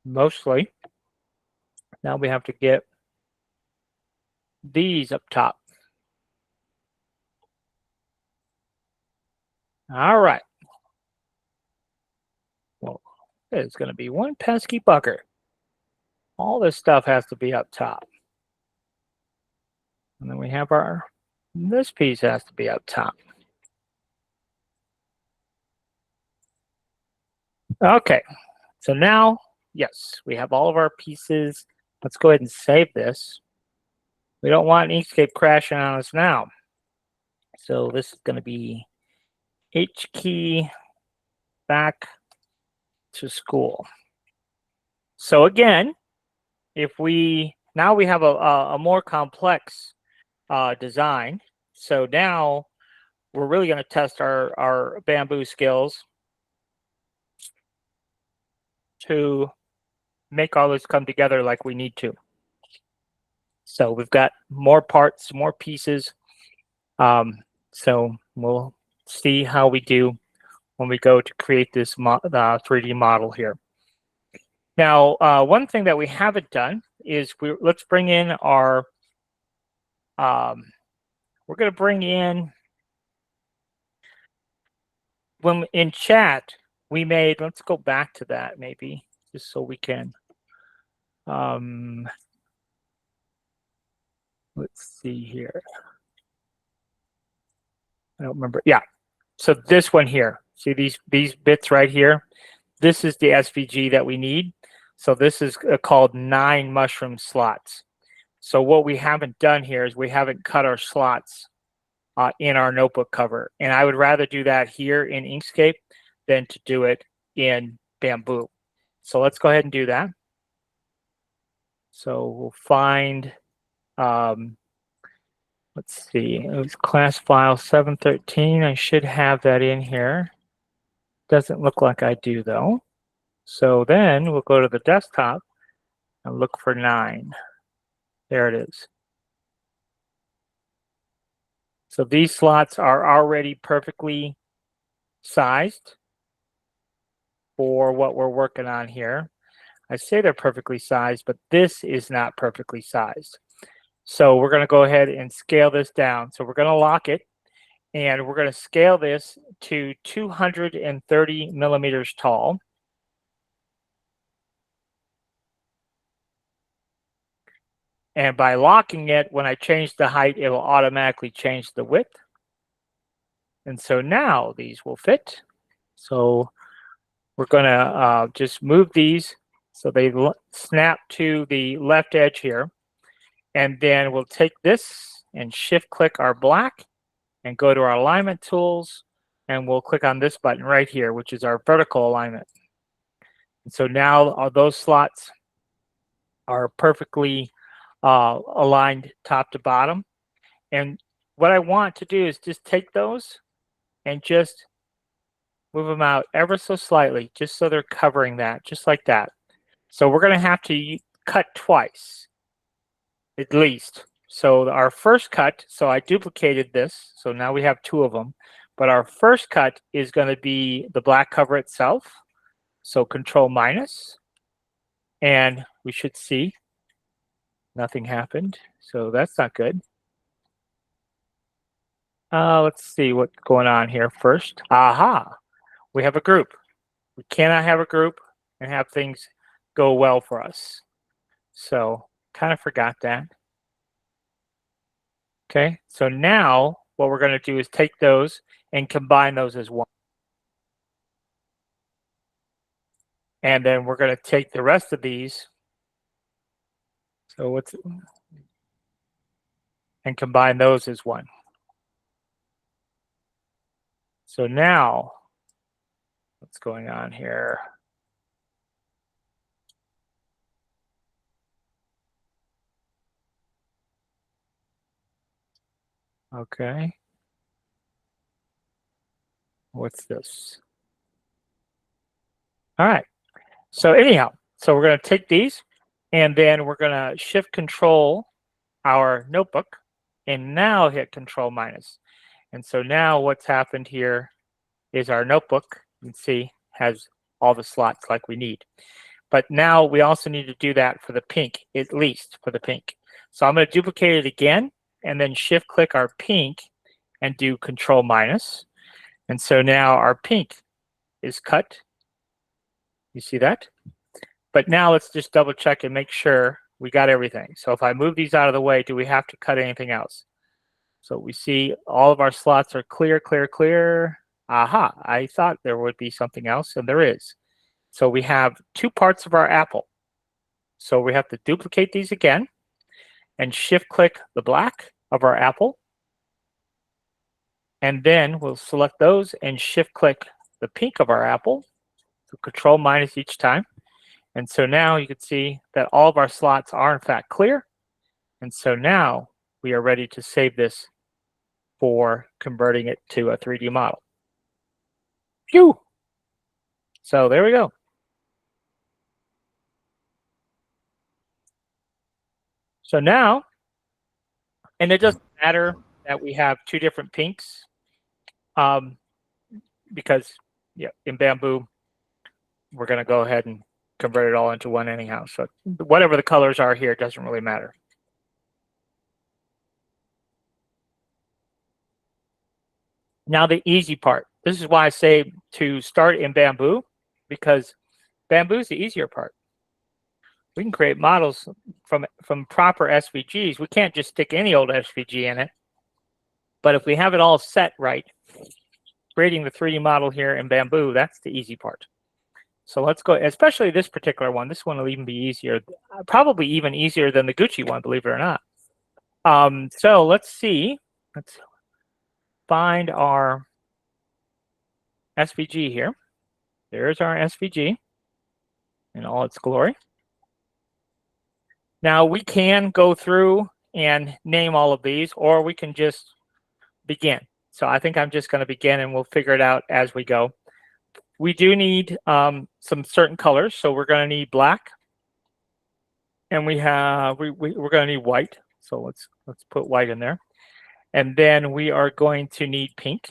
mostly now we have to get these up top. All right. Well, it's going to be one pesky bugger. All this stuff has to be up top. And then we have this piece has to be up top. Okay, so now, yes, we have all of our pieces. Let's go ahead and save this. We don't want Inkscape crashing on us now. So this is going to be H key back to school. So again, if now we have a more complex design. So now we're really going to test our bamboo skills to make all this come together like we need to. So we've got more parts, more pieces. So we'll see how we do when we go to create this 3D model here. Now, one thing that we haven't done is let's bring in our, we're going to bring in, when in chat, we made, let's go back to that maybe, just so we can, let's see here. I don't remember. Yeah. So this one here, see these bits right here? This is the SVG that we need. So this is called 9 mushroom slots. So what we haven't done here is we haven't cut our slots in our notebook cover. And I would rather do that here in Inkscape than to do it in Bamboo. So let's go ahead and do that. So we'll find, let's see, it was class file 713. I should have that in here. Doesn't look like I do though. So then we'll go to the desktop and look for 9. There it is. So these slots are already perfectly sized for what we're working on here. I say they're perfectly sized, but this is not perfectly sized. So we're going to go ahead and scale this down. So we're going to lock it, and we're going to scale this to 230 millimeters tall. And by locking it, when I change the height, it will automatically change the width. And so now these will fit. So we're going to just move these so they snap to the left edge here. And then we'll take this and shift click our black and go to our alignment tools. And we'll click on this button right here, which is our vertical alignment. And so now those slots are perfectly aligned top to bottom. And what I want to do is just take those and just move them out ever so slightly, just so they're covering that, just like that. So we're going to have to cut twice, at least. So our first cut, so I duplicated this, so now we have two of them. But our first cut is going to be the black cover itself. So Control minus, and we should see nothing happened. So that's not good. Let's see what's going on here first. Aha, we have a group. We cannot have a group and have things go well for us. So kind of forgot that. Okay, so now what we're going to do is take those and combine those as one. And then we're going to take the rest of these. So what's it? And combine those as one. So now, what's going on here? Okay. What's this? All right. So anyhow, so we're going to take these and then we're going to shift control our notebook and now hit Control minus. And so now what's happened here is our notebook, you can see, has all the slots like we need. But now we also need to do that for the pink, at least for the pink. So I'm going to duplicate it again and then shift click our pink and do Control minus. And so now our pink is cut. You see that? But now let's just double check and make sure we got everything. So if I move these out of the way, do we have to cut anything else? So we see all of our slots are clear, clear, clear. Aha, I thought there would be something else, and there is. So we have two parts of our apple. So we have to duplicate these again and shift click the black of our apple. And then we'll select those and shift click the pink of our apple. So Control minus each time. And so now you can see that all of our slots are in fact clear. And so now we are ready to save this for converting it to a 3D model. Phew! So there we go. So now, and it doesn't matter that we have two different pinks because in Bamboo, we're going to go ahead and convert it all into one anyhow. So whatever the colors are here, doesn't really matter. Now the easy part. This is why I say to start in Bamboo, because Bamboo is the easier part. We can create models from proper SVGs. We can't just stick any old SVG in it. But if we have it all set right, creating the 3D model here in Bamboo, that's the easy part. So let's go, especially this particular one. This one will even be easier, probably even easier than the Gucci one, believe it or not. So let's see. Let's find our SVG here. There's our SVG in all its glory. Now we can go through and name all of these, or we can just begin. So I think I'm just going to begin and we'll figure it out as we go. We do need some certain colors, so we're going to need black, and we're going to need white. So let's put white in there, and then we are going to need pink.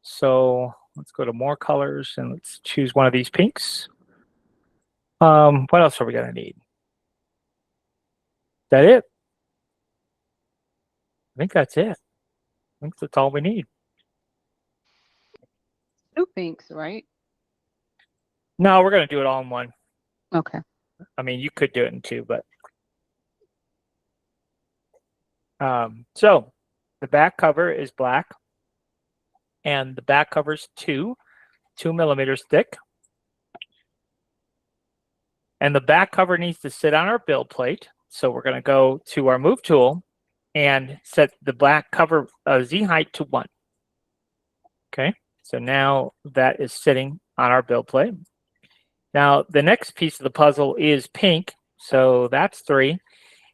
So let's go to more colors and let's choose one of these pinks. What else are we going to need? Is that it? I think that's it. I think that's all we need. Two pinks, right? No, we're going to do it all in one. Okay. I mean, you could do it in two, but So the back cover is black, and the back cover is 2 millimeters thick. And the back cover needs to sit on our build plate. So we're going to go to our move tool and set the back cover Z height to 1. Okay, so now that is sitting on our build plate. Now the next piece of the puzzle is pink. So that's 3.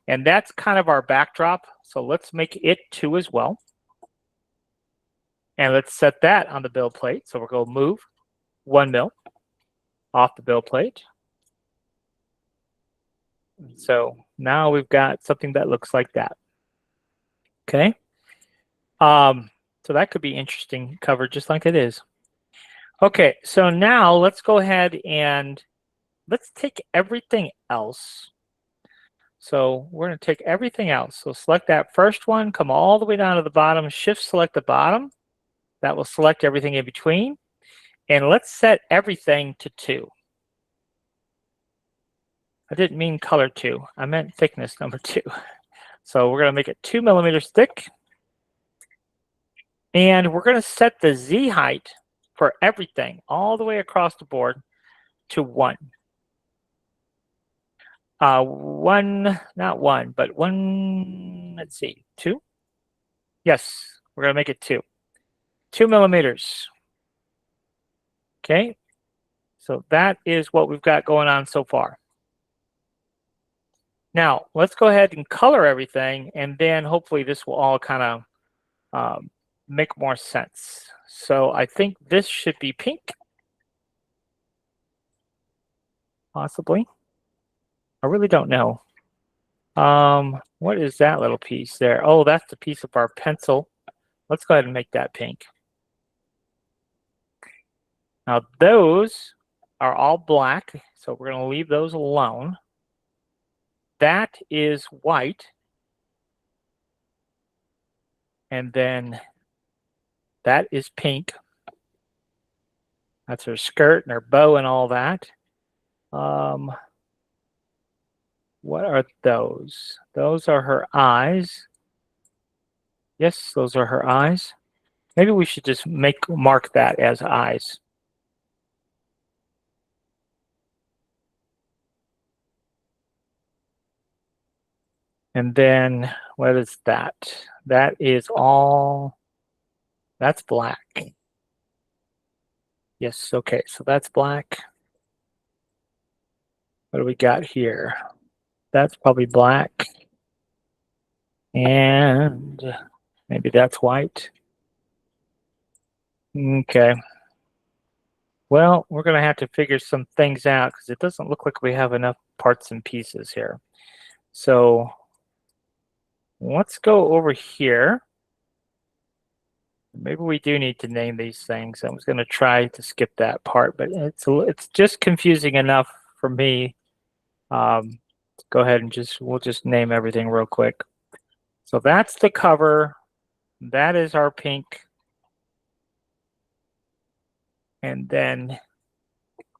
And that's kind of our backdrop. So let's make it 2 as well. And let's set that on the build plate. So we're going to move 1 mil off the build plate. So now we've got something that looks like that. Okay. So that could be interesting covered just like it is. Okay, so now let's go ahead and let's take everything else. So we're going to take everything else. So select that first one, come all the way down to the bottom, shift select the bottom. That will select everything in between. And let's set everything to 2. I didn't mean color 2. I meant thickness number 2. So we're going to make it 2 millimeters thick. And we're going to set the Z height for everything all the way across the board to 1. Not 1, but 1, let's see, 2? Yes, we're going to make it 2. 2 millimeters. Okay, so that is what we've got going on so far. Now, let's go ahead and color everything, and then hopefully this will all kind of make more sense. So I think this should be pink. Possibly. I really don't know. What is that little piece there? Oh, that's the piece of our pencil. Let's go ahead and make that pink. Now those are all black, so we're going to leave those alone. That is white. And then that is pink. That's her skirt and her bow and all that. What are those? Those are her eyes. Yes, those are her eyes. Maybe we should just mark that as eyes. And then what is that? That is all, that's black. Yes, okay, so that's black. What do we got here? That's probably black. And maybe that's white. Okay. Well, we're going to have to figure some things out because it doesn't look like we have enough parts and pieces here. So let's go over here. Maybe we do need to name these things. I was going to try to skip that part, but it's just confusing enough for me. Go ahead and we'll just name everything real quick. So that's the cover. That is our pink. And then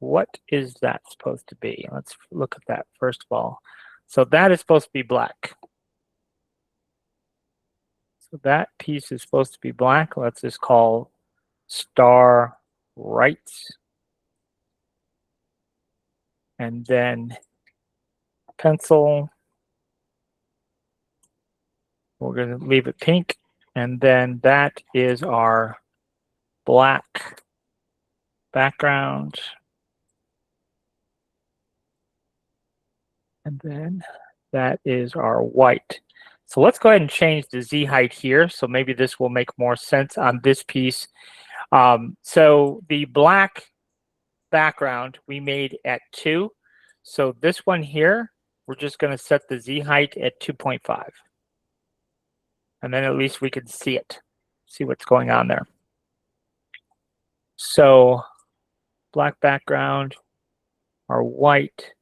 what is that supposed to be? Let's look at that first of all. So that is supposed to be black. So that piece is supposed to be black. Let's just call star right. And then pencil. We're going to leave it pink. And then that is our black background. And then that is our white. So let's go ahead and change the Z height here. So maybe this will make more sense on this piece. So the black background we made at 2. So this one here, we're just going to set the Z height at 2.5. And then at least we can see it, see what's going on there. So black background, our white.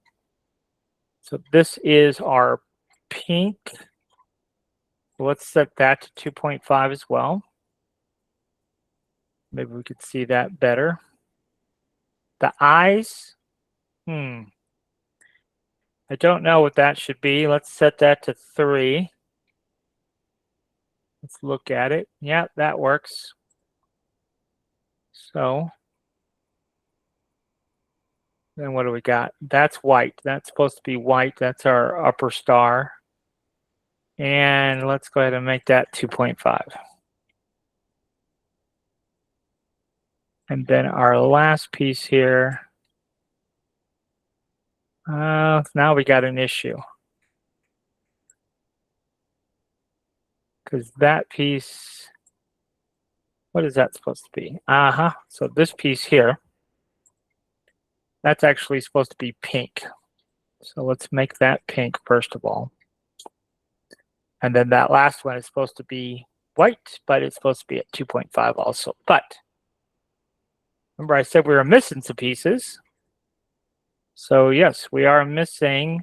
So this is our pink. Let's set that to 2.5 as well. Maybe we could see that better. The eyes, I don't know what that should be. Let's set that to 3. Let's look at it. Yeah, that works. So then what do we got? That's white. That's supposed to be white. That's our upper star. And let's go ahead and make that 2.5. And then our last piece here. Now we got an issue. Because that piece, what is that supposed to be? So this piece here, that's actually supposed to be pink. So let's make that pink first of all. And then that last one is supposed to be white, but it's supposed to be at 2.5 also. But remember I said we were missing some pieces. So yes, we are missing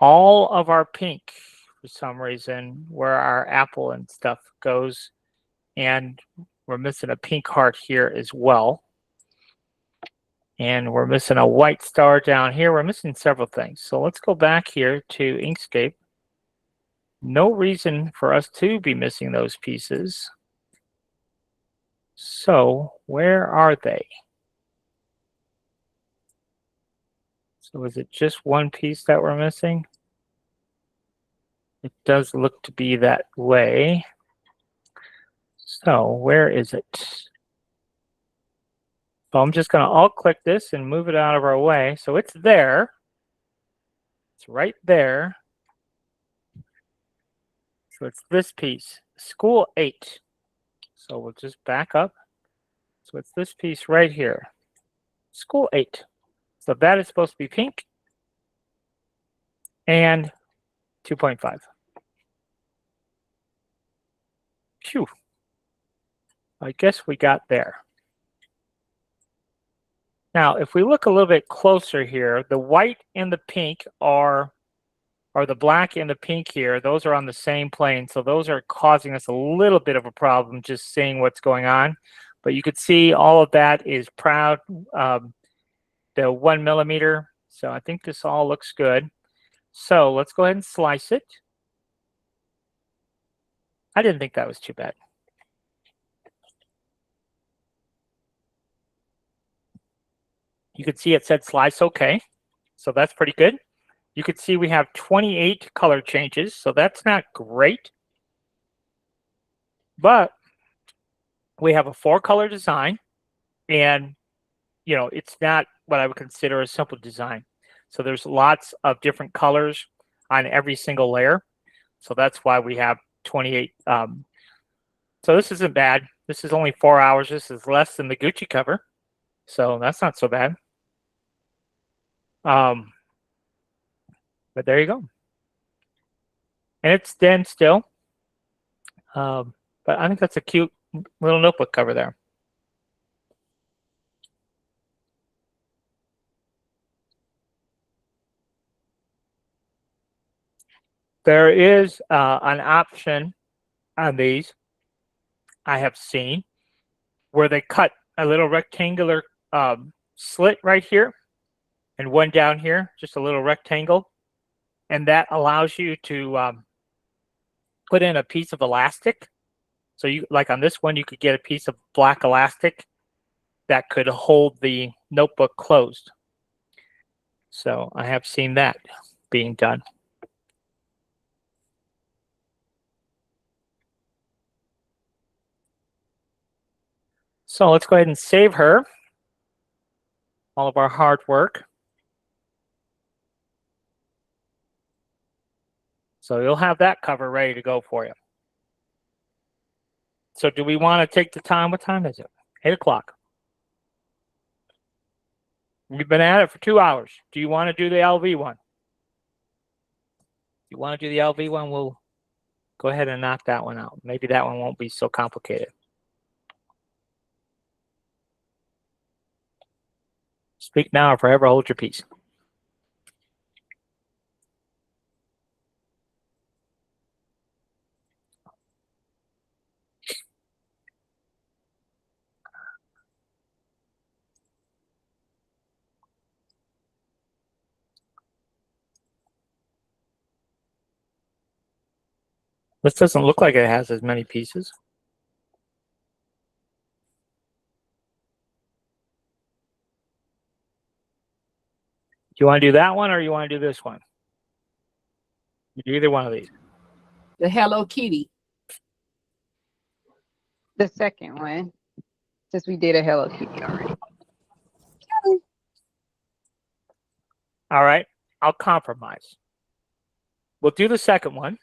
all of our pink for some reason where our apple and stuff goes. And we're missing a pink heart here as well. And we're missing a white star down here. We're missing several things. So let's go back here to Inkscape. No reason for us to be missing those pieces. So where are they? So is it just one piece that we're missing? It does look to be that way. So where is it? So I'm just going to alt click this and move it out of our way. So it's there. It's right there. So it's this piece, School 8. So we'll just back up. So it's this piece right here, School 8. So that is supposed to be pink and 2.5. Phew. I guess we got there. Now, if we look a little bit closer here, the white and the pink are the black and the pink here. Those are on the same plane. So those are causing us a little bit of a problem just seeing what's going on. But you could see all of that is proud, the 1 millimeter. So I think this all looks good. So let's go ahead and slice it. I didn't think that was too bad. You could see it said slice okay. So that's pretty good. You could see we have 28 color changes. So that's not great. But we have a 4-color design. And, you know, it's not what I would consider a simple design. So there's lots of different colors on every single layer. So that's why we have 28. So this isn't bad. This is only 4 hours. This is less than the Gucci cover. So that's not so bad. But there you go. And it's thin still. But I think that's a cute little notebook cover there. There is an option on these I have seen where they cut a little rectangular slit right here and one down here, just a little rectangle. And that allows you to put in a piece of elastic. So you, like on this one, you could get a piece of black elastic that could hold the notebook closed. So I have seen that being done. So let's go ahead and save her. All of our hard work. So you'll have that cover ready to go for you. So do we want to take the time? What time is it? 8 o'clock. We've been at it for 2 hours. Do you want to do the LV one? If you want to do the LV one, we'll go ahead and knock that one out. Maybe that one won't be so complicated. Speak now or forever hold your peace. This doesn't look like it has as many pieces. Do you want to do that one or you want to do this one? You do either one of these. The Hello Kitty. The second one, since we did a Hello Kitty already. All right, I'll compromise. We'll do the second one,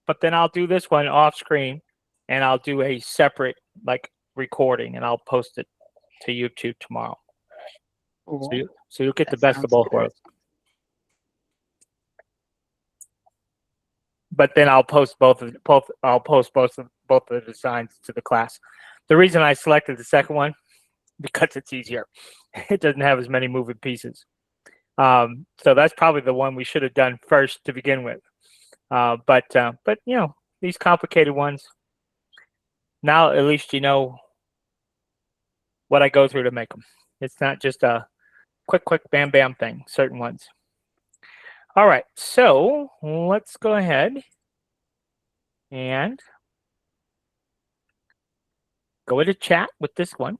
but then I'll do this one off screen and I'll do a separate like recording and I'll post it to YouTube tomorrow. So you'll get the That best of sounds both good. worlds. But then I'll post both of the designs to the class. The reason I selected the second one, because it's easier. It doesn't have as many moving pieces. So that's probably the one we should have done first to begin with. But you know, these complicated ones, now at least you know what I go through to make them. It's not just a quick, bam, bam thing, certain ones. All right, so let's go ahead and go into chat with this one.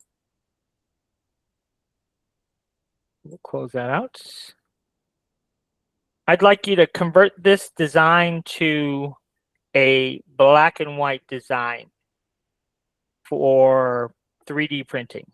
We'll close that out. I'd like you to convert this design to a black and white design for 3D printing.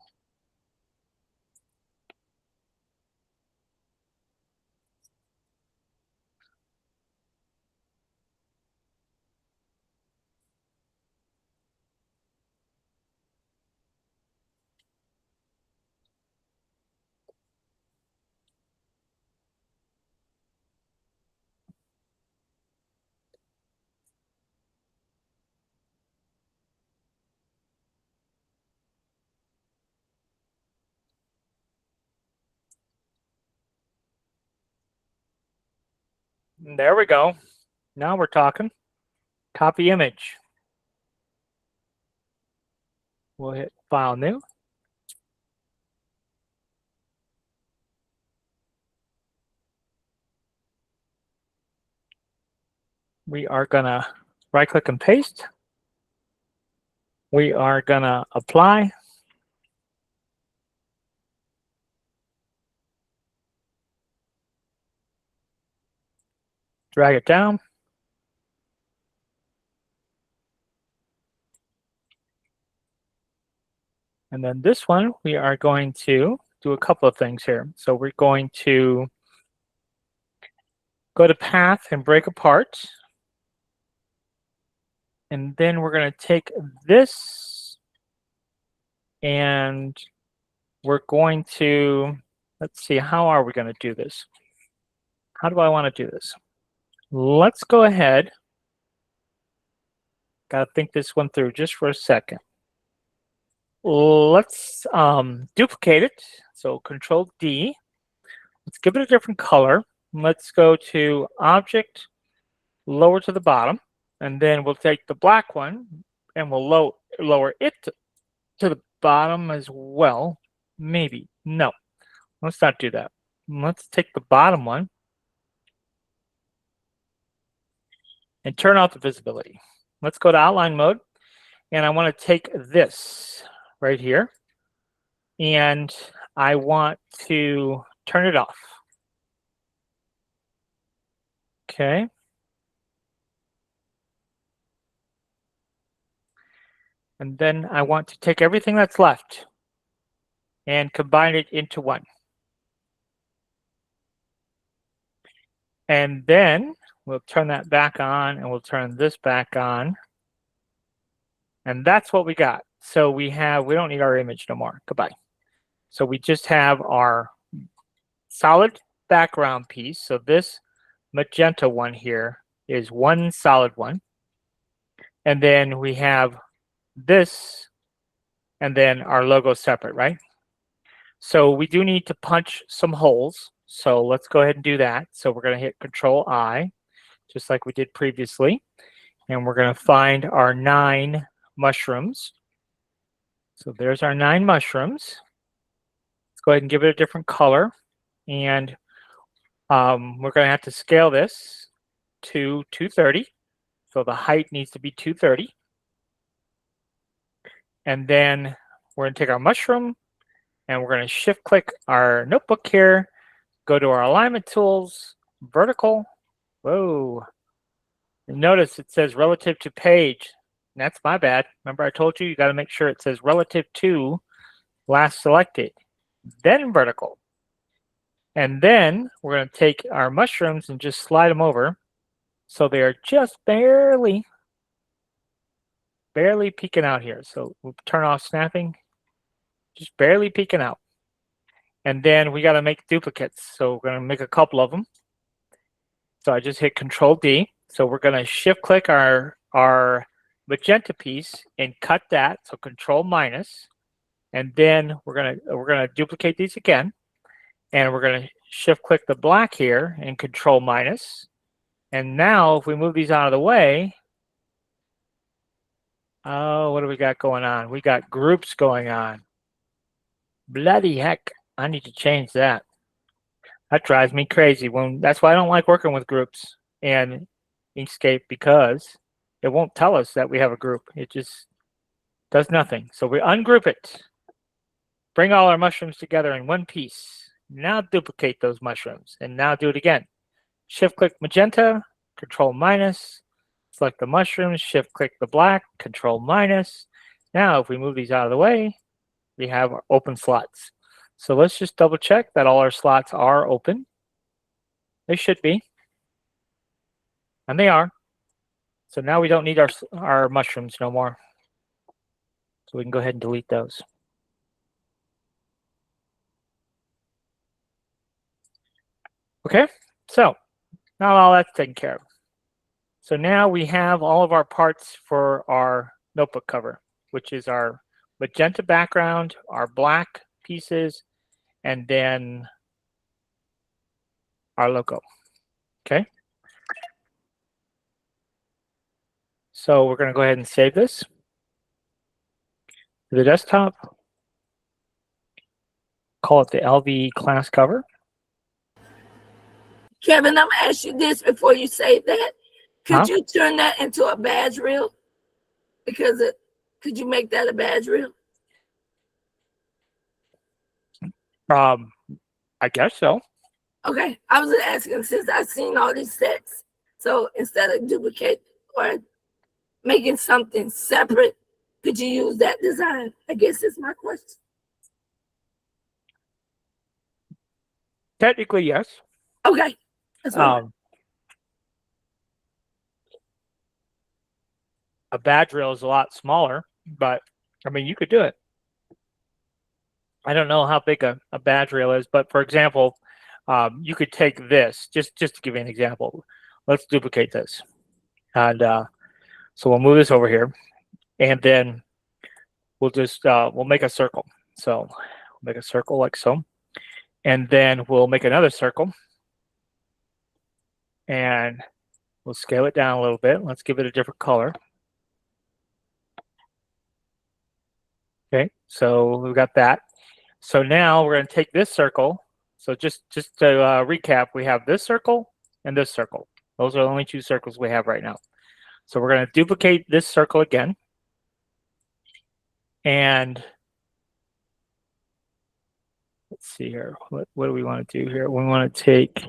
There we go. Now we're talking. Copy image. We'll hit File New. We are going to right-click and paste. We are going to apply. Drag it down. And then this one, we are going to do a couple of things here. So we're going to go to Path and Break Apart. And then we're going to take this and we're going to, let's see, how are we going to do this? How do I want to do this? Let's go ahead. Got to think this one through just for a second. Let's duplicate it. So Control D. Let's give it a different color. Let's go to Object, lower to the bottom. And then we'll take the black one and we'll lower it to the bottom as well. Maybe. No. Let's not do that. Let's take the bottom one and turn off the visibility. Let's go to outline mode. And I want to take this right here. And I want to turn it off. Okay. And then I want to take everything that's left and combine it into one. And then we'll turn that back on and we'll turn this back on. And that's what we got. So we don't need our image no more. Goodbye. So we just have our solid background piece. So this magenta one here is one solid one. And then we have this and then our logo separate, right? So we do need to punch some holes. So let's go ahead and do that. So we're going to hit Control I, just like we did previously. And we're going to find our 9 mushrooms. So there's our 9 mushrooms. Let's go ahead and give it a different color. And we're going to have to scale this to 230. So the height needs to be 230. And then we're going to take our mushroom and we're going to shift click our notebook here, go to our alignment tools, vertical. Whoa. And notice it says relative to page. That's my bad. Remember I told you, you got to make sure it says relative to last selected, then vertical. And then we're going to take our mushrooms and just slide them over so they are just barely peeking out here. So we'll turn off snapping, just barely peeking out. And then we got to make duplicates. So we're going to make a couple of them. So I just hit Control D. So we're going to shift click our magenta piece and cut that. So Control minus. And then we're going to duplicate these again. And we're going to shift click the black here and Control minus. And now if we move these out of the way, oh, what do we got going on? We got groups going on. Bloody heck. I need to change that. That drives me crazy. That's why I don't like working with groups in Inkscape, because it won't tell us that we have a group. It just does nothing. So we ungroup it. Bring all our mushrooms together in one piece. Now duplicate those mushrooms and now do it again. Shift click magenta, Control minus, select the mushrooms, shift click the black, Control minus. Now if we move these out of the way, we have our open slots. So let's just double check that all our slots are open. They should be. And they are. So now we don't need our mushrooms no more. So we can go ahead and delete those. Okay, so now all that's taken care of. So now we have all of our parts for our notebook cover, which is our magenta background, our black pieces, and then our logo. Okay. So we're going to go ahead and save this to the desktop. Call it the LV class cover. Kevin, I'm gonna ask you this before you say that. Could Huh? you turn that into a badge reel? Because could you make that a badge reel? I guess so. Okay, I was asking since I've seen all these sets. So instead of duplicate or making something separate, could you use that design? I guess is my question. Technically, yes. Okay. That's what A badge reel is a lot smaller, but I mean, you could do it. I don't know how big a badge reel is, but for example, you could take this, just to give you an example. Let's duplicate this. And so we'll move this over here, and then we'll just, we'll make a circle. So we'll make a circle like so. And then we'll make another circle. And we'll scale it down a little bit. Let's give it a different color. Okay, so we've got that. So now we're going to take this circle. So just to recap, we have this circle and this circle. Those are the only two circles we have right now. So we're going to duplicate this circle again. And let's see here. What do we want to do here? We want to take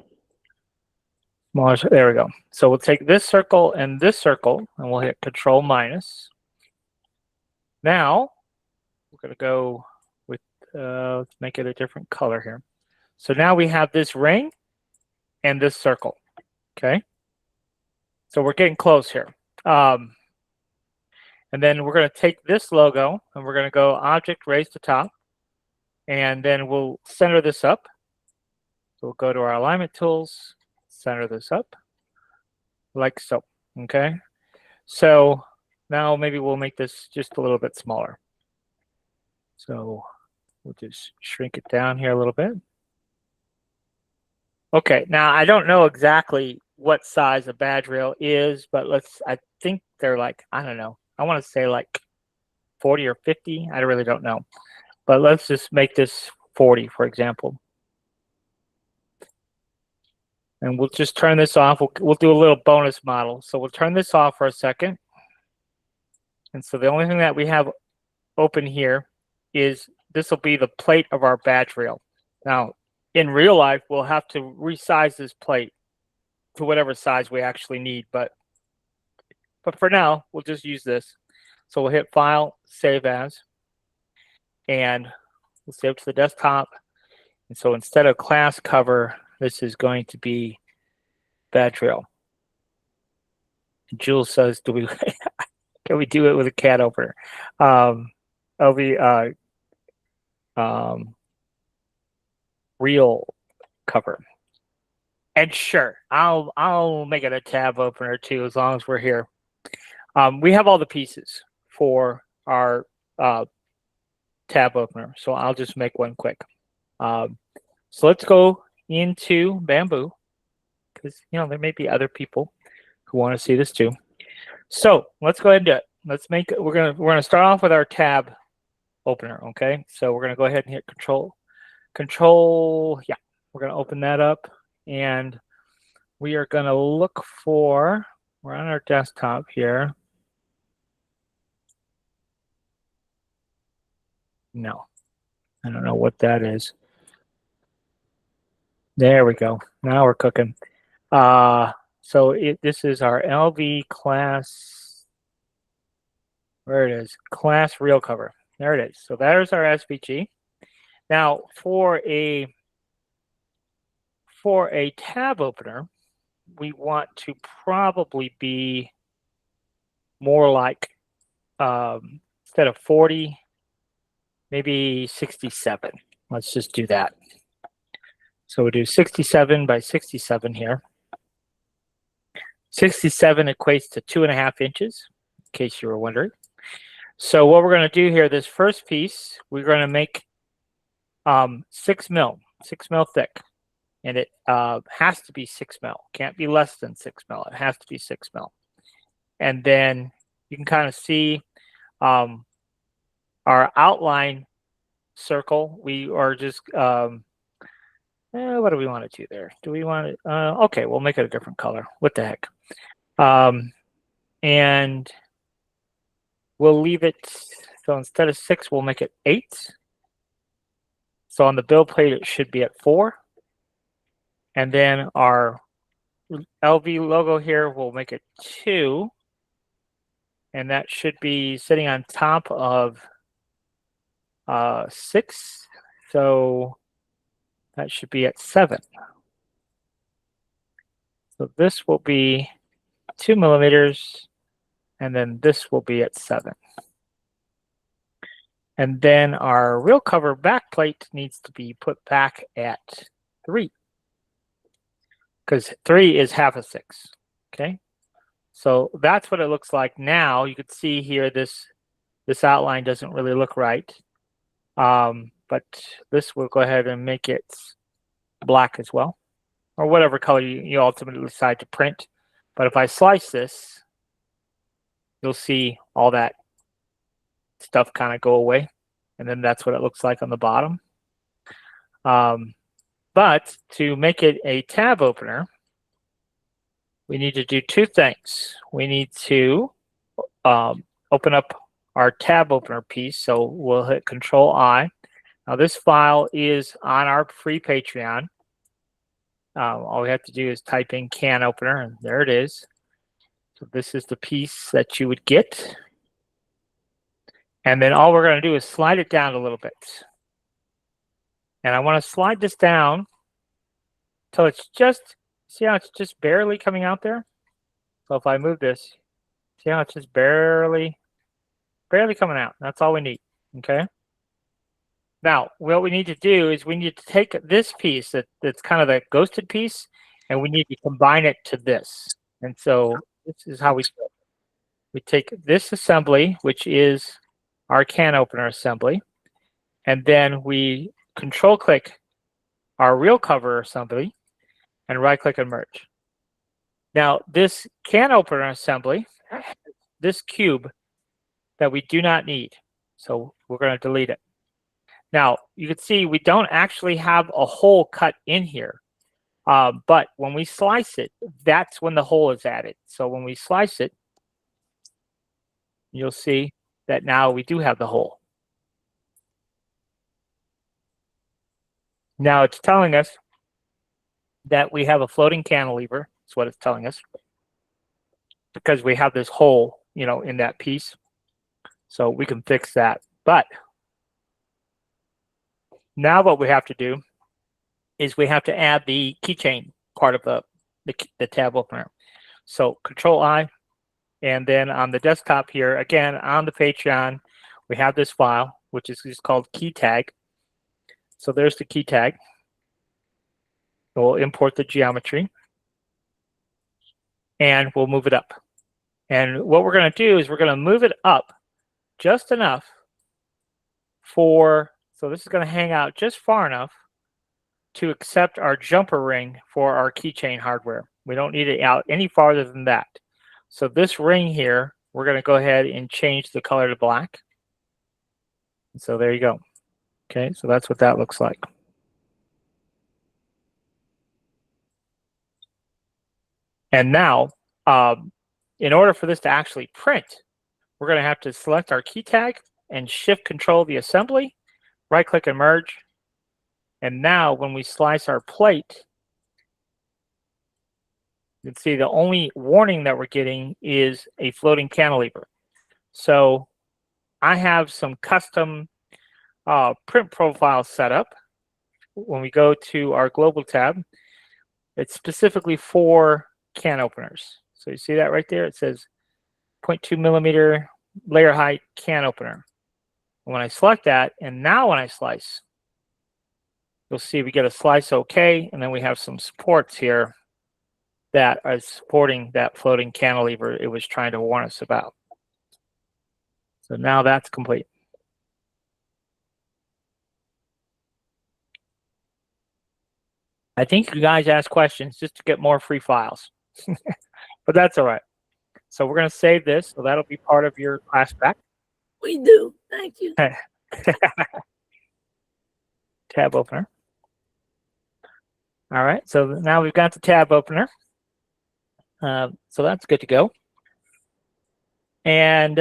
smaller. There we go. So we'll take this circle, and we'll hit Control minus. Now we're going to go with, let's make it a different color here. So now we have this ring and this circle. Okay. So we're getting close here. And then we're going to take this logo and we're going to go Object, Raise to Top. And then we'll center this up. So we'll go to our alignment tools, center this up like so. Okay. So now maybe we'll make this just a little bit smaller. So we'll just shrink it down here a little bit. Okay, now I don't know exactly what size a badge reel is, but I think they're like, I don't know. I want to say like 40 or 50. I really don't know. But let's just make this 40, for example. And we'll just turn this off. We'll do a little bonus model. So we'll turn this off for a second. And so the only thing that we have open here is this will be the plate of our badge rail. Now, in real life, we'll have to resize this plate to whatever size we actually need. But for now, we'll just use this. So we'll hit File, Save As, and we'll save to the desktop. And so instead of class cover, this is going to be badge rail. Jules says, "Do we can we do it with a cat opener?" LV real cover. And sure, I'll make it a tab opener too, as long as we're here. We have all the pieces for our tab opener, so I'll just make one quick. So let's go into Bamboo, because there may be other people who want to see this too. So let's go ahead and do it. Let's make it. We're gonna start off with our tab opener. Okay, so we're gonna go ahead and hit Control. Yeah, we're gonna open that up, and we are gonna look for. We're on our desktop here. No, I don't know what that is. There we go. Now we're cooking. So this is our LV class. Where it is, class real cover. There it is. So there's our SVG. Now for a tab opener, we want to probably be more like instead of 40, maybe 67. Let's just do that. So we'll do 67 by 67 here. 67 equates to 2.5 inches, in case you were wondering. So what we're going to do here, this first piece, we're going to make 6 mil thick. And it has to be 6 mil. Can't be less than 6 mil. It has to be 6 mil. And then you can kind of see our outline circle. We are just, what do we want to do there? Do we want it? Okay, we'll make it a different color. What the heck? And we'll leave it, so instead of 6, we'll make it 8. So on the build plate, it should be at 4. And then our LV logo here, we'll make it 2. And that should be sitting on top of 6. So that should be at 7. So this will be 2 millimeters. And then this will be at 7. And then our real cover back plate needs to be put back at 3. Because 3 is half of 6. Okay. So that's what it looks like now. You can see here this outline doesn't really look right. But this will go ahead and make it black as well, or whatever color you ultimately decide to print. But if I slice this, you'll see all that stuff kind of go away. And then that's what it looks like on the bottom. But to make it a tab opener, we need to do 2 things. We need to open up our tab opener piece. So we'll hit Control I. Now this file is on our free Patreon. All we have to do is type in can opener, and there it is. So this is the piece that you would get. And then all we're going to do is slide it down a little bit. And I want to slide this down until it's just, see how it's just barely coming out there? So if I move this, see how it's just barely coming out. That's all we need, okay? Now, what we need to do is we need to take this piece that's kind of the ghosted piece, and we need to combine it to this. And so this is how we do it. We take this assembly, which is our can opener assembly, and then we control click our real cover assembly and right click and merge. Now this can opener assembly, this cube that we do not need, so we're going to delete it. Now you can see we don't actually have a hole cut in here, But when we slice it, that's when the hole is added. So when we slice it, you'll see that now we do have the hole. Now it's telling us that we have a floating cantilever. That's what it's telling us, because we have this hole, in that piece. So we can fix that. But now what we have to do is we have to add the keychain part of the tab opener. So Control I, and then on the desktop here, again, on the Patreon, we have this file, which is just called key tag. So there's the key tag. We'll import the geometry, and we'll move it up. And what we're going to do is we're going to move it up just enough so this is going to hang out just far enough to accept our jumper ring for our keychain hardware. We don't need it out any farther than that. So this ring here, we're going to go ahead and change the color to black. So there you go. Okay, so that's what that looks like. And now, in order for this to actually print, we're going to have to select our key tag and Shift Control the assembly, right click and merge. And now when we slice our plate, you can see the only warning that we're getting is a floating cantilever. So I have some custom print profiles set up. When we go to our global tab, it's specifically for can openers. So you see that right there? It says 0.2 millimeter layer height can opener. And when I select that, and now when I slice, you'll see we get a slice OK, and then we have some supports here that are supporting that floating cantilever it was trying to warn us about. So now that's complete. I think you guys asked questions just to get more free files, but that's all right. So we're going to save this, so that'll be part of your class back. We do. Thank you. Tab opener. All right, so now we've got the tab opener. So that's good to go. And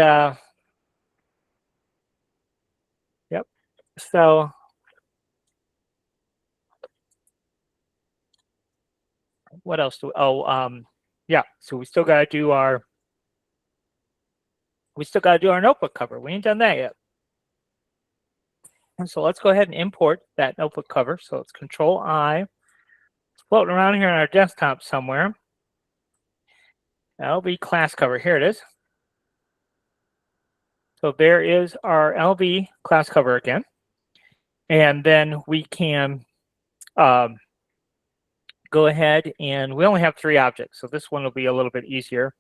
yep, so what else do yeah, so we still got to do our notebook cover. We ain't done that yet. And so let's go ahead and import that notebook cover. So it's Control I. It's floating around here on our desktop somewhere. That'll be class cover. Here it is. So there is our LB class cover again. And then we can go ahead, and we only have 3 objects. So this one will be a little bit easier.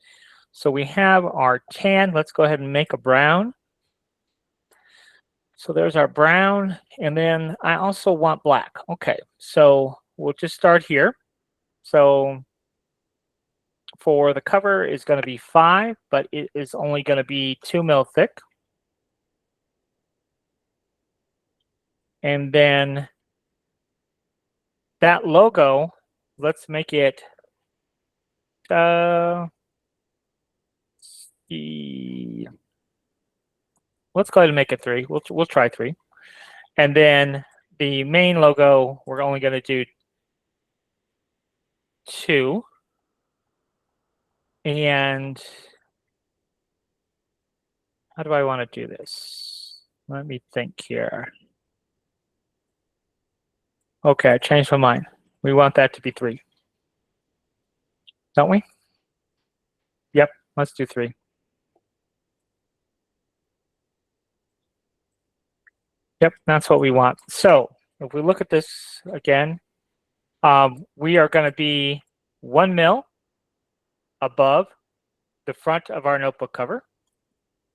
So we have our tan. Let's go ahead and make a brown. So there's our brown. And then I also want black. Okay, so we'll just start here. So for the cover is going to be 5, but it is only going to be 2 mil thick. And then that logo, let's make it let's go ahead and make it 3. We'll try 3. And then the main logo, we're only going to do 2. And how do I want to do this? Let me think here. Okay, I changed my mind. We want that to be 3. Don't we? Yep, let's do 3. Yep, that's what we want. So if we look at this again, we are going to be 1 mil above the front of our notebook cover.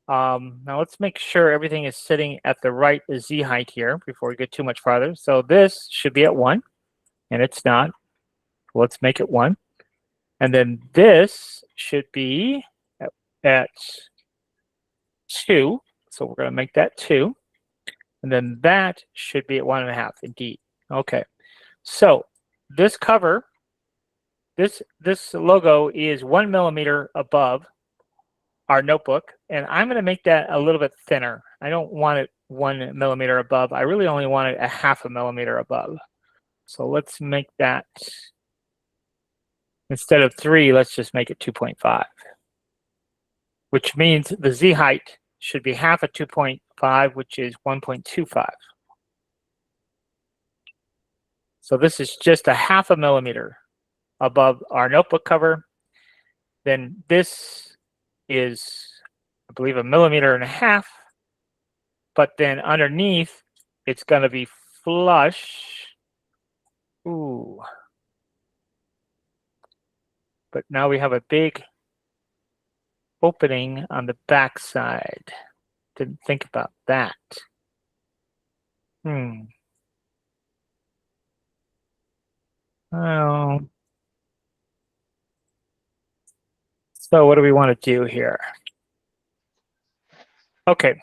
Now let's make sure everything is sitting at the right Z height here before we get too much farther. So this should be at 1, and it's not. Let's make it 1. And then this should be at 2. So we're going to make that 2. And then that should be at 1.5, indeed. Okay. So this cover this logo is 1 millimeter above our notebook, and I'm going to make that a little bit thinner. I don't want it 1 millimeter above. I really only want it a 0.5 millimeter above. So let's make that, instead of 3, let's just make it 2.5, which means the Z height should be half of 2.5, which is 1.25. So this is just a 0.5 millimeter above our notebook cover. Then this is, I believe, 1.5 millimeters, but then underneath it's going to be flush. Ooh. But now we have a big opening on the back side. Didn't think about that. Oh. So what do we want to do here? Okay.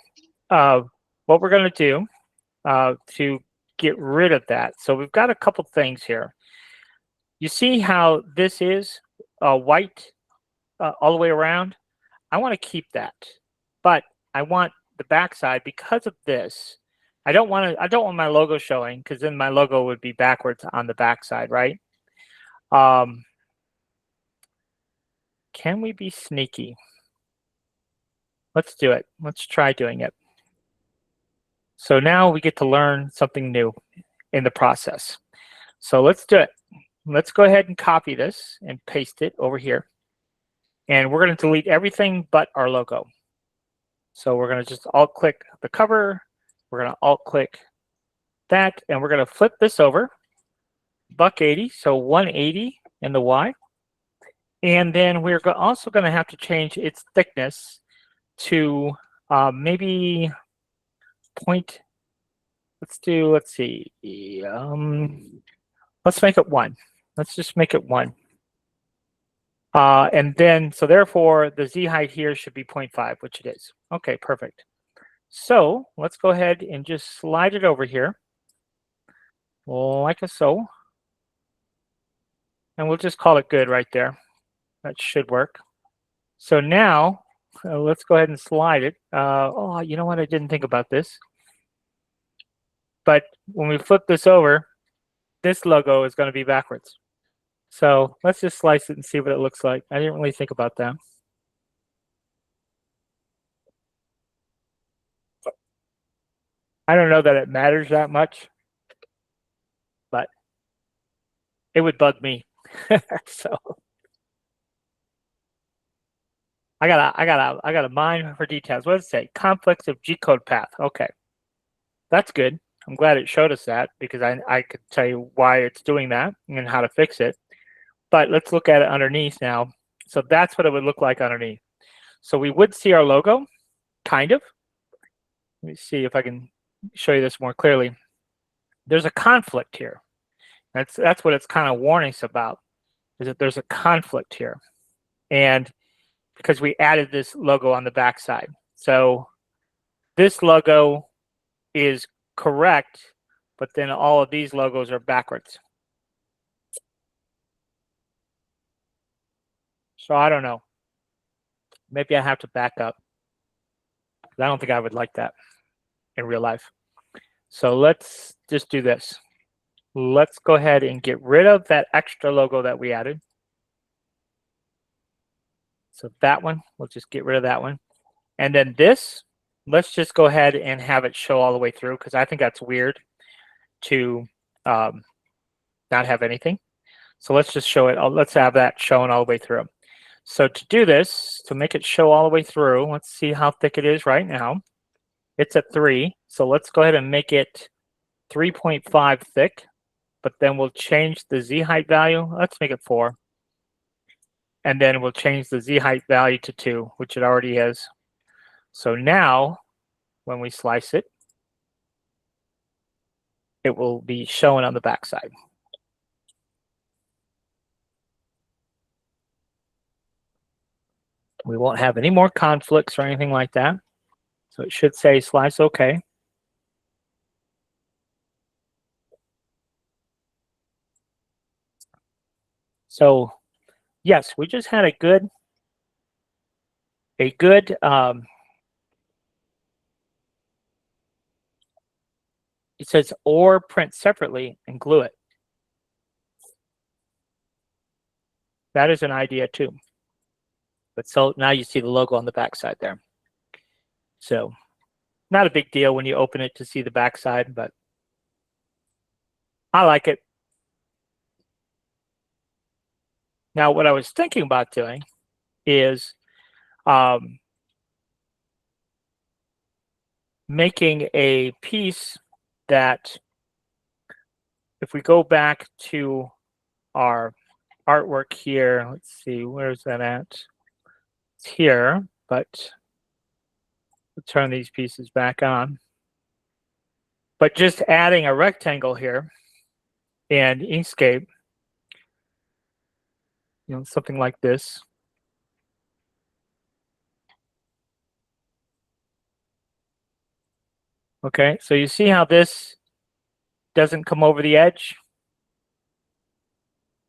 What we're going to do to get rid of that. So we've got a couple things here. You see how this is white all the way around? I want to keep that, but I want the backside because of this. I don't want my logo showing, because then my logo would be backwards on the backside, right? Can we be sneaky? Let's do it. Let's try doing it. So now we get to learn something new in the process. So let's do it. Let's go ahead and copy this and paste it over here. And we're going to delete everything but our logo. So we're going to just alt-click the cover. We're going to alt-click that, and we're going to flip this over, $1.80, so 180 in the Y. And then we're also going to have to change its thickness to maybe point. Let's see. Let's make it 1. Let's just make it 1. And then, so therefore, the Z height here should be 0.5, which it is. Okay, perfect. So let's go ahead and just slide it over here, like so. And we'll just call it good right there. That should work. So now, let's go ahead and slide it. Oh, you know what? I didn't think about this. But when we flip this over, this logo is going to be backwards. So let's just slice it and see what it looks like. I didn't really think about that. I don't know that it matters that much, but it would bug me. So I got a mind for details. What does it say? Conflicts of G-code path. Okay, that's good. I'm glad it showed us that, because I could tell you why it's doing that and how to fix it. But let's look at it underneath now. So that's what it would look like underneath. So we would see our logo, kind of. Let me see if I can show you this more clearly. There's a conflict here. That's what it's kind of warning us about, is that there's a conflict here. And because we added this logo on the backside. So this logo is correct, but then all of these logos are backwards. So I don't know. Maybe I have to back up. I don't think I would like that in real life. So let's just do this. Let's go ahead and get rid of that extra logo that we added. So that one, we'll just get rid of that one. And then this, let's just go ahead and have it show all the way through, because I think that's weird to not have anything. So let's just show it. Let's have that showing all the way through. So to do this, to make it show all the way through, let's see how thick it is right now. It's at 3. So let's go ahead and make it 3.5 thick, but then we'll change the Z height value. Let's make it 4. And then we'll change the Z height value to 2, which it already is. So now, when we slice it, it will be showing on the backside. We won't have any more conflicts or anything like that. So it should say slice OK. So yes, we just had a good it says or print separately and glue it. That is an idea too. But so now you see the logo on the backside there. So not a big deal when you open it to see the backside, but I like it. Now, what I was thinking about doing is making a piece that, if we go back to our artwork here, let's see, where's that at? It's here, but we'll turn these pieces back on. But just adding a rectangle here and Inkscape, something like this. Okay, so you see how this doesn't come over the edge?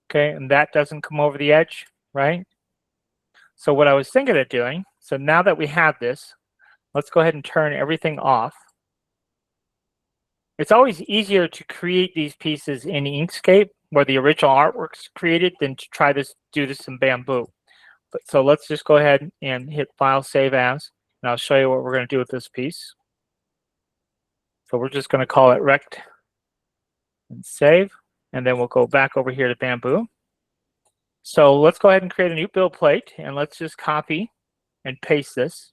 Okay, and that doesn't come over the edge, right? So what I was thinking of doing, so now that we have this, let's go ahead and turn everything off. It's always easier to create these pieces in Inkscape, where the original artwork's created, than to try to do this in Bamboo. But so let's just go ahead and hit File, Save As, and I'll show you what we're going to do with this piece. So we're just going to call it Rect and save, and then we'll go back over here to Bamboo. So let's go ahead and create a new build plate, and let's just copy and paste this.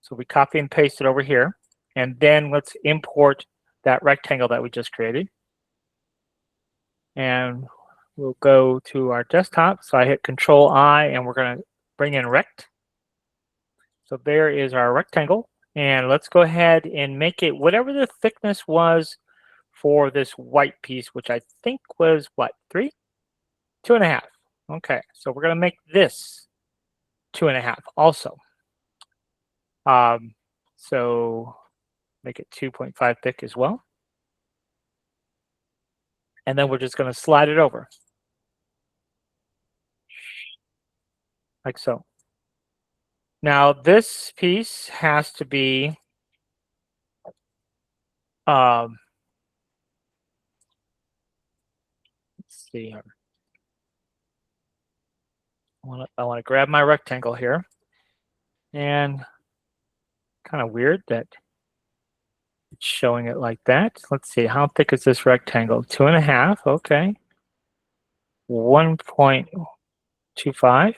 So we copy and paste it over here, and then let's import that rectangle that we just created. And we'll go to our desktop. So I hit Control-I, and we're going to bring in Rect. So there is our rectangle. And let's go ahead and make it whatever the thickness was for this white piece, which I think was what, 3? 2.5. Okay, so we're going to make this 2.5 also. So make it 2.5 thick as well. And then we're just going to slide it over. Like so. Now this piece has to be let's see here. I want to grab my rectangle here, and kind of weird that it's showing it like that. Let's see, how thick is this rectangle? 2.5, okay. 1.25.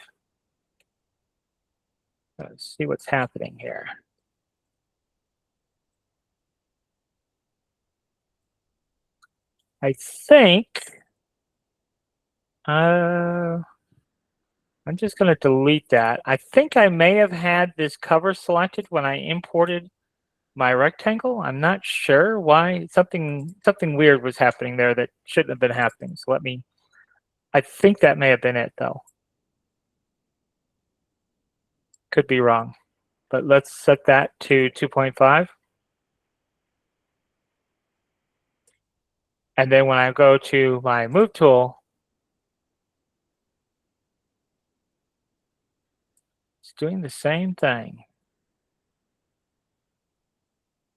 Let's see what's happening here. I think I'm just going to delete that. I think I may have had this cover selected when I imported my rectangle. I'm not sure why. Something weird was happening there that shouldn't have been happening. So I think that may have been it though. Could be wrong, but let's set that to 2.5. And then when I go to my move tool, it's doing the same thing.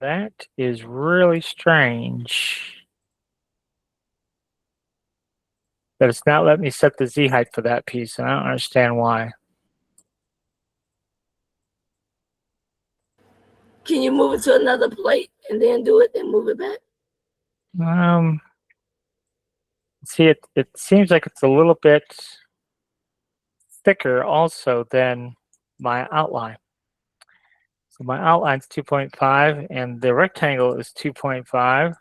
That is really strange. That it's not letting me set the Z height for that piece, and I don't understand why. Can you move it to another plate and then do it and move it back? See, it seems like it's a little bit thicker also than my outline. So my outline's 2.5 and the rectangle is 2.5.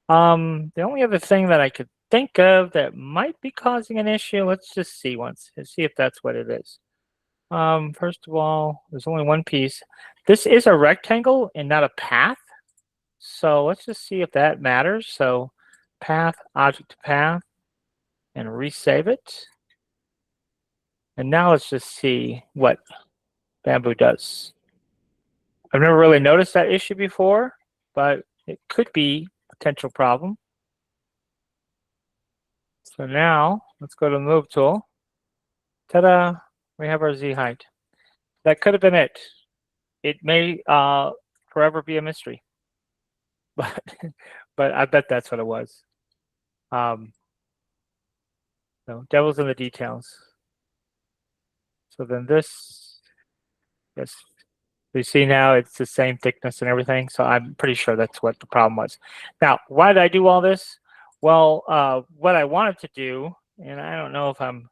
The only other thing that I could think of that might be causing an issue, let's just see once and see if that's what it is. First of all, there's only one piece. This is a rectangle and not a path. So let's just see if that matters. So path, object to path, and resave it. And now let's just see what Bamboo does. I've never really noticed that issue before, but it could be a potential problem. So now let's go to the move tool. Ta-da! We have our Z height. That could have been it. It may forever be a mystery, but I bet that's what it was. So devil's in the details. So then this, you see now it's the same thickness and everything. So I'm pretty sure that's what the problem was. Now, why did I do all this? Well, what I wanted to do, and I don't know if I'm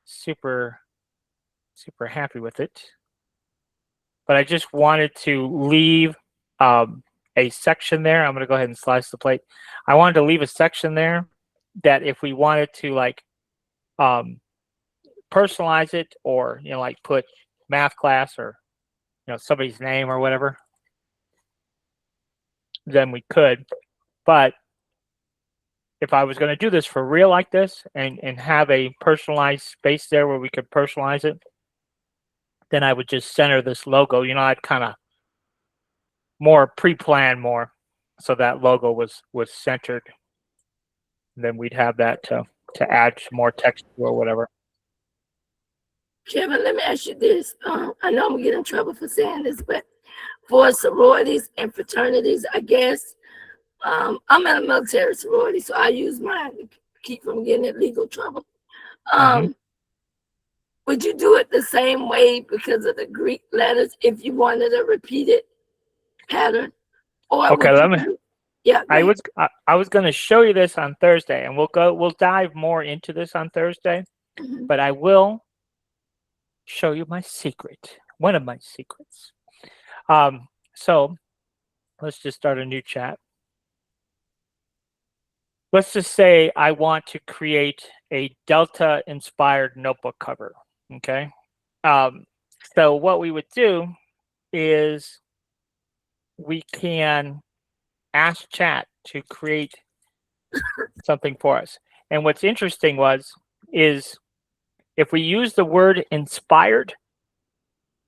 super happy with it, but I just wanted to leave a section there. I'm going to go ahead and slice the plate. I wanted to leave a section there that if we wanted to like personalize it, or like put math class or somebody's name or whatever, then we could. But if I was going to do this for real like this and have a personalized space there where we could personalize it, then I would just center this logo. I'd kind of more pre-plan more so that logo was centered. And then we'd have that to add some more text or whatever. Kevin, let me ask you this. I know I'm gonna get in trouble for saying this, but for sororities and fraternities, I guess, I'm in a military sorority, so I use mine to keep from getting in legal trouble. Would you do it the same way because of the Greek letters if you wanted a repeated pattern? Or okay, let me. Yeah, I was going to show you this on Thursday, and we'll dive more into this on Thursday. But I will show you my secret, one of my secrets. So let's just start a new chat. Let's just say I want to create a Delta inspired notebook cover. Okay. So what we would do is we can ask chat to create something for us. And what's interesting is if we use the word inspired,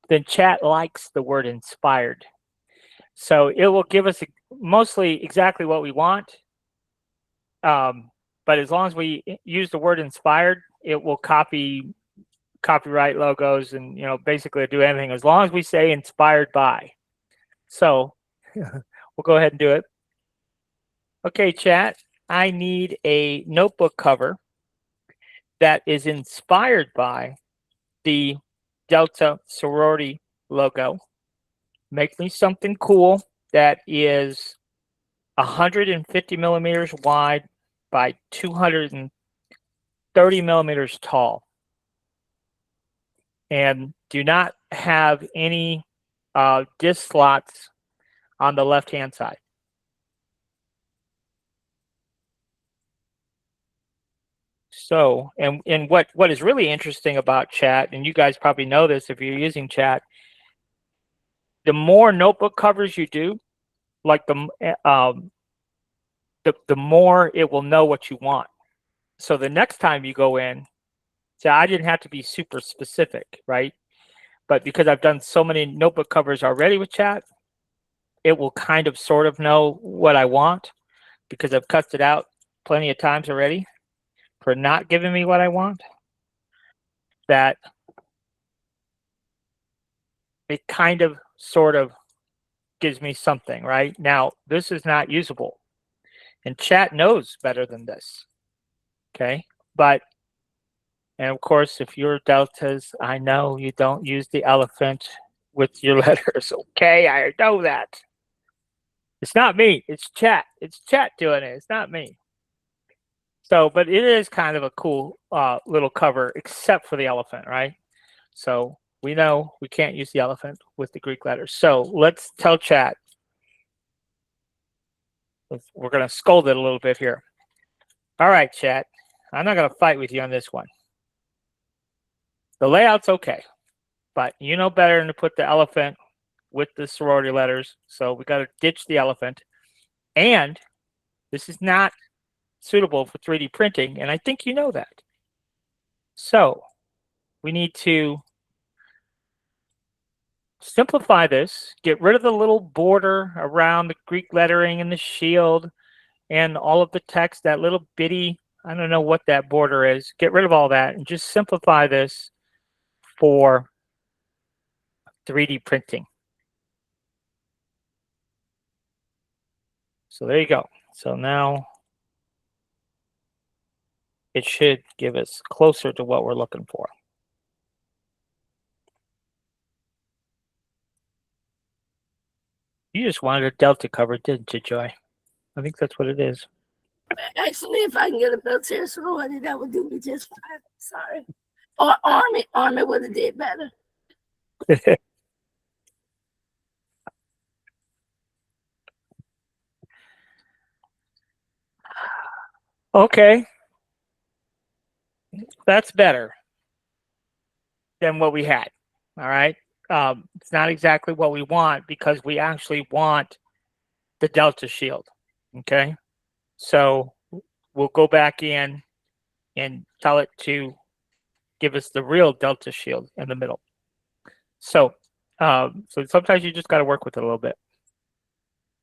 then chat likes the word inspired. So it will give us mostly exactly what we want. But as long as we use the word inspired, it will copyright logos and basically do anything as long as we say inspired by. So we'll go ahead and do it. Okay, chat, I need a notebook cover that is inspired by the Delta sorority logo. Make me something cool that is 150 millimeters wide by 230 millimeters tall. And do not have any disc slots on the left-hand side. So, and what is really interesting about chat, and you guys probably know this if you're using chat, the more notebook covers you do, like the more it will know what you want. So the next time you go in, so I didn't have to be super specific, right? But because I've done so many notebook covers already with chat, it will kind of sort of know what I want because I've cussed it out plenty of times already for not giving me what I want. That it kind of sort of gives me something, right? Now, this is not usable. And chat knows better than this. Okay. But, and of course, if you're deltas, I know you don't use the elephant with your letters. Okay. I know that. It's not me. It's chat. It's chat doing it. It's not me. So, but it is kind of a cool little cover, except for the elephant, right? So we know we can't use the elephant with the Greek letters. So let's tell chat. We're going to scold it a little bit here. All right, chat. I'm not going to fight with you on this one. The layout's okay, but you know better than to put the elephant with the sorority letters. So we got to ditch the elephant. And this is not suitable for 3D printing, and I think you know that. So we need to simplify this, get rid of the little border around the Greek lettering and the shield and all of the text, that little bitty, I don't know what that border is. Get rid of all that and just simplify this for 3D printing. So there you go. So now it should give us closer to what we're looking for. You just wanted a Delta cover, didn't you, Joy? I think that's what it is. Actually, if I can get a military sorority, that would do me just fine. Sorry. Or army would have did better. Okay. That's better than what we had. All right. It's not exactly what we want because we actually want the Delta shield. Okay. So we'll go back in and tell it to give us the real Delta shield in the middle. So, so sometimes you just got to work with it a little bit.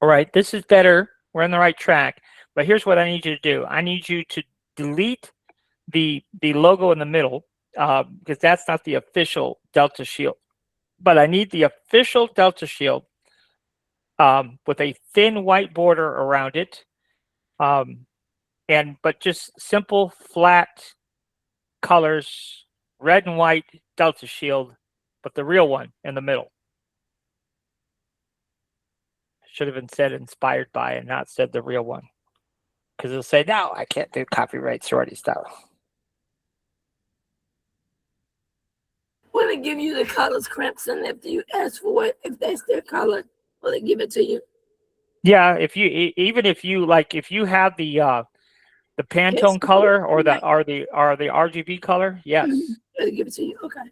All right. This is better. We're on the right track. But here's what I need you to do. I need you to delete the logo in the middle because that's not the official Delta shield. But I need the official Delta shield with a thin white border around it, but just simple flat colors, red and white Delta shield, but the real one in the middle. Should have been said inspired by and not said the real one, because it'll say no, I can't do copyright sorority style. Will it give you the colors crimson if you ask for it? If that's their color, will it give it to you? Yeah, if you even if you like, if you have the Pantone Yes. color or the RGB color, yes. Will it give it to you? Okay.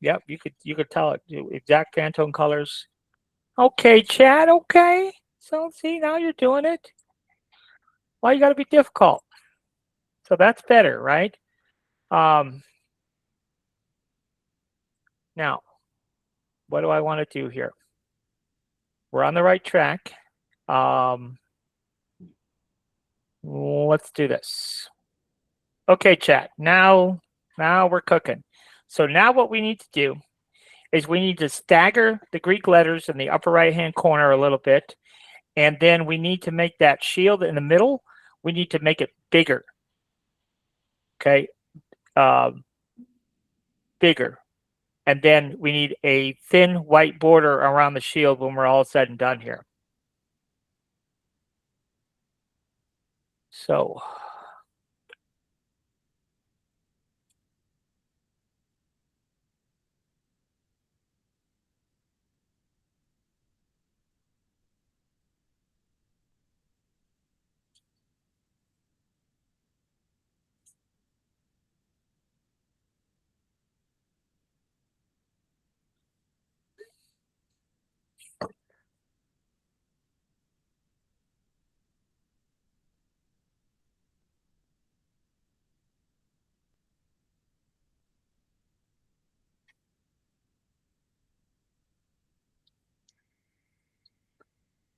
Yep, you could tell it exact Pantone colors. Okay, Chad. Okay, so see, now you're doing it. Why you got to be difficult? So that's better, right? Now, what do I want to do here? We're on the right track. Let's do this. Okay, chat. Now we're cooking. So now what we need to do is we need to stagger the Greek letters in the upper right-hand corner a little bit. And then we need to make that shield in the middle, we need to make it bigger. Okay. Bigger. And then we need a thin white border around the shield when we're all said and done here. So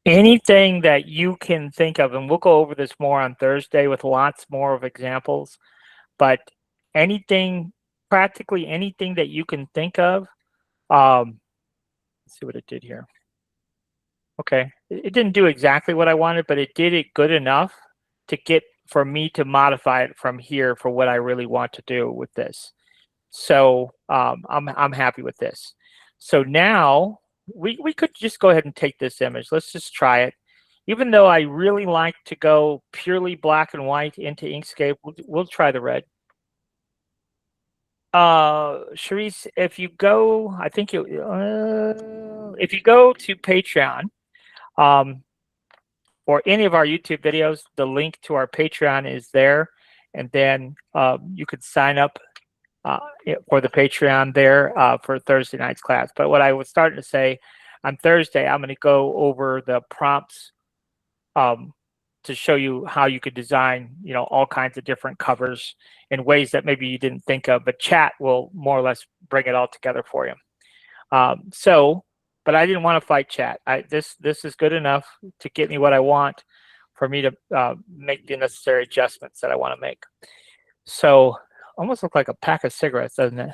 anything that you can think of, and we'll go over this more on Thursday with lots more of examples, but anything, practically anything that you can think of. Let's see what it did here. Okay, it didn't do exactly what I wanted, but it did it good enough to get for me to modify it from here for what I really want to do with this. So I'm happy with this. So now we could just go ahead and take this image. Let's just try it. Even though I really like to go purely black and white into Inkscape, we'll try the red. Charisse, if you go, I think if you go to Patreon, or any of our YouTube videos, the link to our Patreon is there, and then you could sign up for the Patreon there for Thursday night's class. But what I was starting to say, on Thursday, I'm going to go over the prompts to show you how you could design, all kinds of different covers in ways that maybe you didn't think of, but chat will more or less bring it all together for you. But I didn't want to fight chat. This is good enough to get me what I want for me to make the necessary adjustments that I want to make. So almost look like a pack of cigarettes, doesn't it?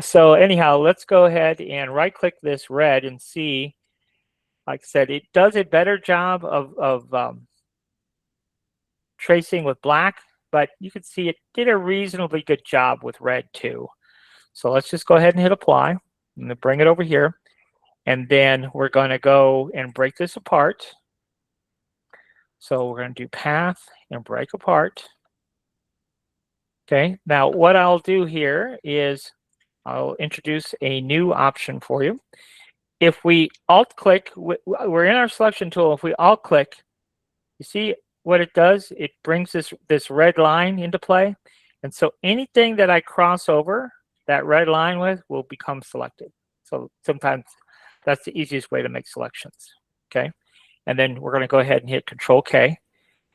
So anyhow, let's go ahead and right click this red and see, like I said, it does a better job of tracing with black, but you can see it did a reasonably good job with red too. So let's just go ahead and hit apply. I'm going to bring it over here. And then we're going to go and break this apart. So we're going to do path and break apart. Okay, now what I'll do here is I'll introduce a new option for you. If we alt click, we're in our selection tool. If we alt click, you see what it does? It brings this red line into play. And so anything that I cross over that red line with will become selected. So sometimes that's the easiest way to make selections. Okay, and then we're going to go ahead and hit Control K,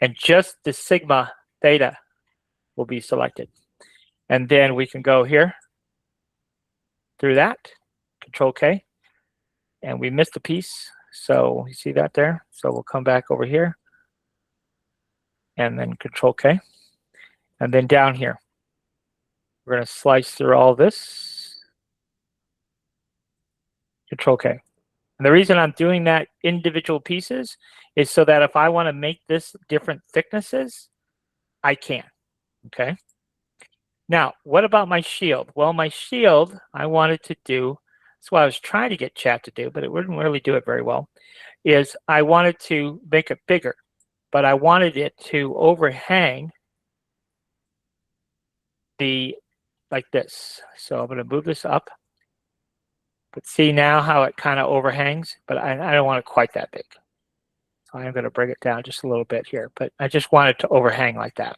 and just the sigma theta will be selected. And then we can go here through that, Control K, and we missed a piece. So you see that there? So we'll come back over here and then Control K. And then down here, we're going to slice through all this, Control K. And the reason I'm doing that individual pieces is so that if I want to make this different thicknesses, I can. Okay. Now, what about my shield? Well, my shield, I wanted to do, that's what I was trying to get chat to do, but it wouldn't really do it very well, is I wanted to make it bigger, but I wanted it to overhang like this. So I'm going to move this up. But see now how it kind of overhangs, but I don't want it quite that big. So I'm going to bring it down just a little bit here, but I just want it to overhang like that.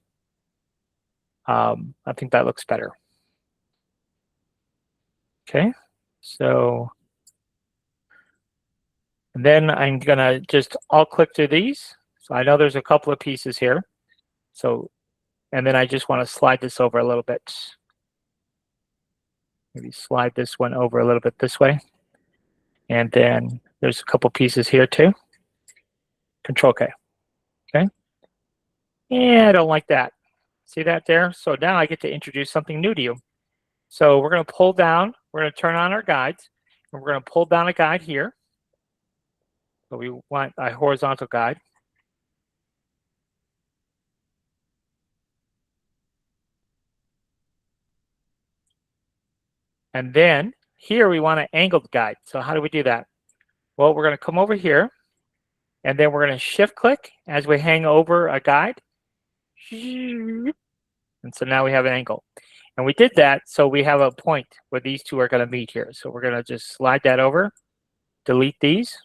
I think that looks better. Okay, so, and then I'm going to just alt click through these. So I know there's a couple of pieces here. So, and then I just want to slide this over a little bit. Maybe slide this one over a little bit this way. And then there's a couple pieces here too. Control K. Okay. Yeah, I don't like that. See that there? So now I get to introduce something new to you. So we're going to pull down, we're going to turn on our guides, and we're going to pull down a guide here. So we want a horizontal guide. And then here we want an angled guide. So how do we do that? Well, we're going to come over here, and then we're going to shift click as we hang over a guide. And so now we have an angle. And we did that so we have a point where these two are going to meet here. So we're going to just slide that over, delete these.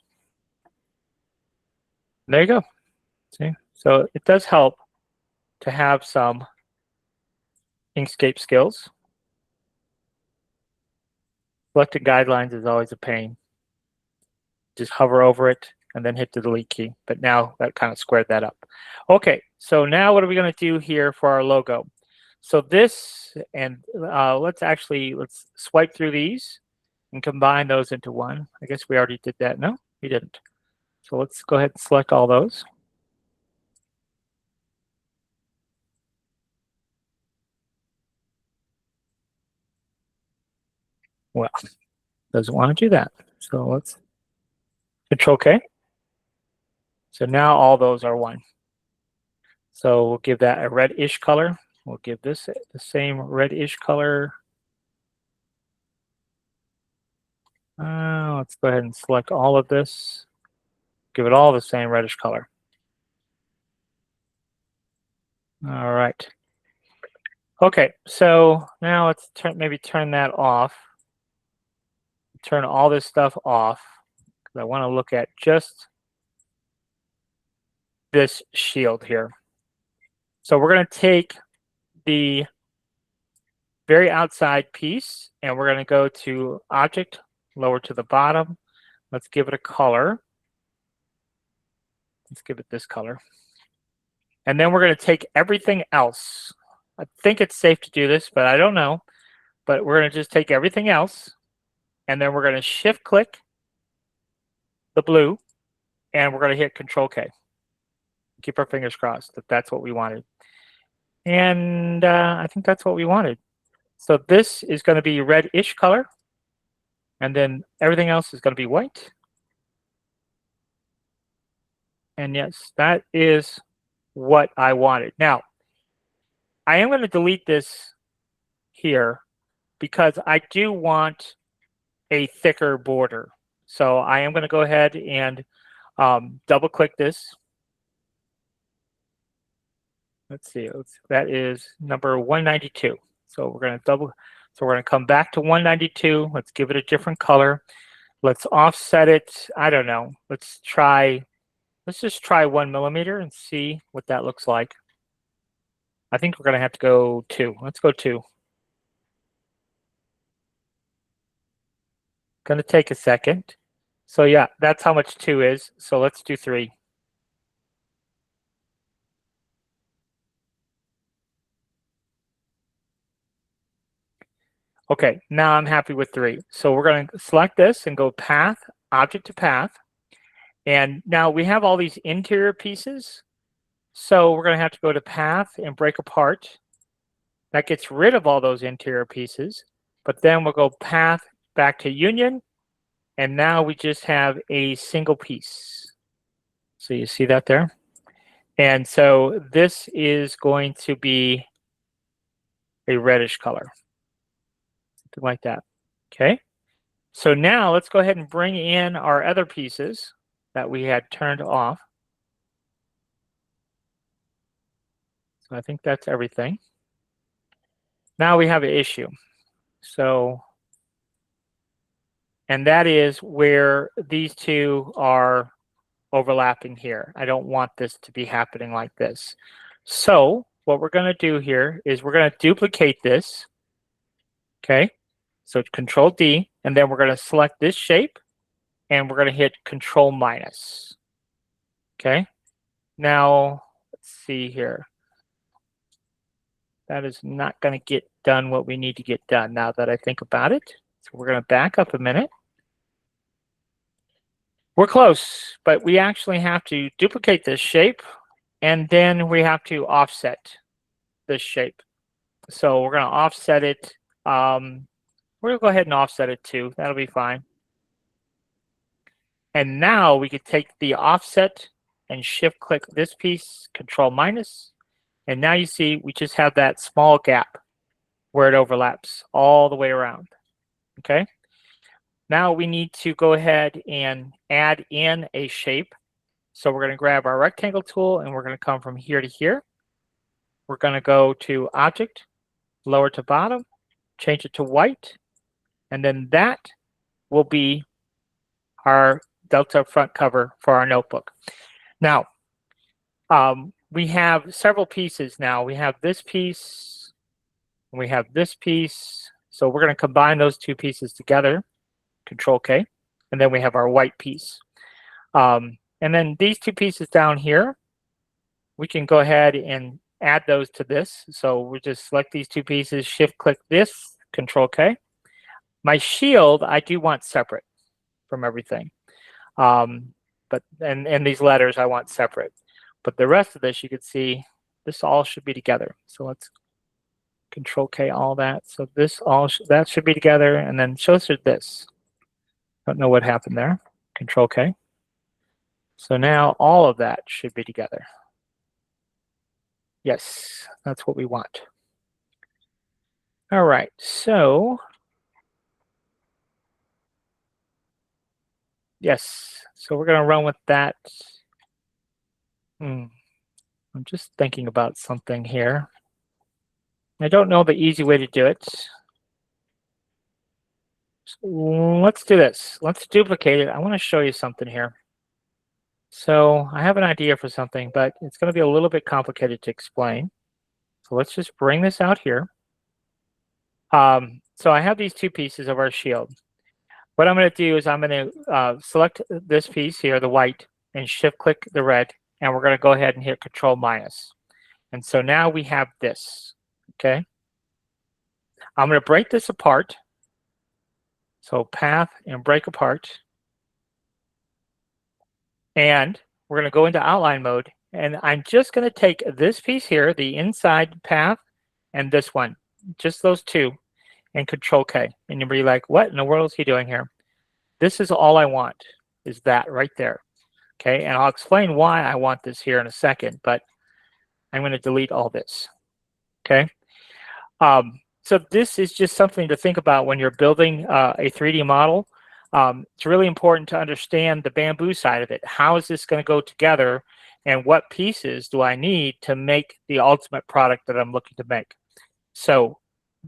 And there you go. See? So it does help to have some Inkscape skills. Selecting guidelines is always a pain. Just hover over it and then hit the delete key. But now that kind of squared that up. Okay, so now what are we going to do here for our logo? So this, and let's swipe through these and combine those into one. I guess we already did that. No, we didn't. So let's go ahead and select all those. Well, doesn't want to do that. So let's Control K. So now all those are one. So we'll give that a reddish color. We'll give this the same reddish color. Let's go ahead and select all of this. Give it all the same reddish color. All right. Okay, so now let's maybe turn that off. Turn all this stuff off because I want to look at just this shield here. So we're going to take the very outside piece and we're going to go to Object, lower to the bottom. Let's give it a color. Let's give it this color. And then we're going to take everything else. I think it's safe to do this, but I don't know. But we're going to just take everything else. And then we're going to shift click the blue. And we're going to hit Control K. Keep our fingers crossed that that's what we wanted. And I think that's what we wanted. So this is going to be reddish color. And then everything else is going to be white. And yes, that is what I wanted. Now, I am going to delete this here because I do want a thicker border. So I am going to go ahead and double click this. Let's see, that is number 192. So we're going to come back to 192. Let's give it a different color. Let's offset it. I don't know. Let's just try 1 millimeter and see what that looks like. I think we're going to have to go 2. Let's go 2. Going to take a second. So yeah, that's how much 2 is. So let's do 3. Okay, now I'm happy with 3. So we're going to select this and go path, object to path. And now we have all these interior pieces. So we're going to have to go to path and break apart. That gets rid of all those interior pieces. But then we'll go path back to union. And now we just have a single piece. So you see that there? And so this is going to be a reddish color. Something like that. Okay. So now let's go ahead and bring in our other pieces that we had turned off. So I think that's everything. Now we have an issue. So, and that is where these two are overlapping here. I don't want this to be happening like this. So what we're going to do here is we're going to duplicate this. Okay. So Control D, and then we're going to select this shape and we're going to hit Control minus. Okay. Now let's see here. That is not going to get done what we need to get done now that I think about it. So we're going to back up a minute. We're close, but we actually have to duplicate this shape and then we have to offset this shape. So we're going to offset it. We're going to go ahead and offset it too. That'll be fine. And now we could take the offset and shift click this piece, Control minus. And now you see we just have that small gap where it overlaps all the way around. Okay. Now we need to go ahead and add in a shape. So we're going to grab our rectangle tool and we're going to come from here to here. We're going to go to Object, lower to bottom, change it to white. And then that will be our Delta front cover for our notebook. Now, we have several pieces now. We have this piece, and we have this piece. So we're going to combine those two pieces together, Control K, and then we have our white piece. And then these two pieces down here, we can go ahead and add those to this. So we just select these two pieces, shift click this, Control K. My shield, I do want separate from everything. But these letters I want separate. But the rest of this, you can see, this all should be together. So let's Control K all that. So this all that should be together, and then show us this. Don't know what happened there. Control K. So now all of that should be together. Yes, that's what we want. All right, so yes, so we're going to run with that. I'm just thinking about something here. I don't know the easy way to do it. So let's do this. Let's duplicate it. I want to show you something here. So I have an idea for something, but it's going to be a little bit complicated to explain. So let's just bring this out here. So I have these two pieces of our shield. What I'm going to do is I'm going to select this piece here, the white, and shift click the red, and we're going to go ahead and hit Control minus. And so now we have this, okay? I'm going to break this apart. So path and break apart. And we're going to go into outline mode, and I'm just going to take this piece here, the inside path, and this one, just those two, and Control K. And you'll be like, what in the world is he doing here? This is all I want, is that right there. Okay, and I'll explain why I want this here in a second, but I'm going to delete all this. Okay. So this is just something to think about when you're building a 3D model. It's really important to understand the Bamboo side of it. How is this going to go together, and what pieces do I need to make the ultimate product that I'm looking to make? So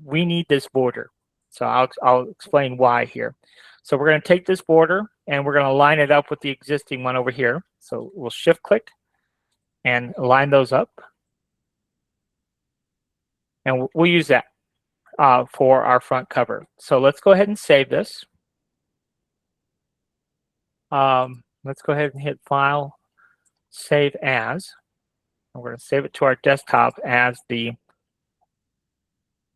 we need this border. So I'll explain why here. So we're going to take this border and we're going to line it up with the existing one over here. So we'll shift click and line those up. And we'll use that for our front cover. So let's go ahead and save this. Let's go ahead and hit File, Save As. And we're going to save it to our desktop as the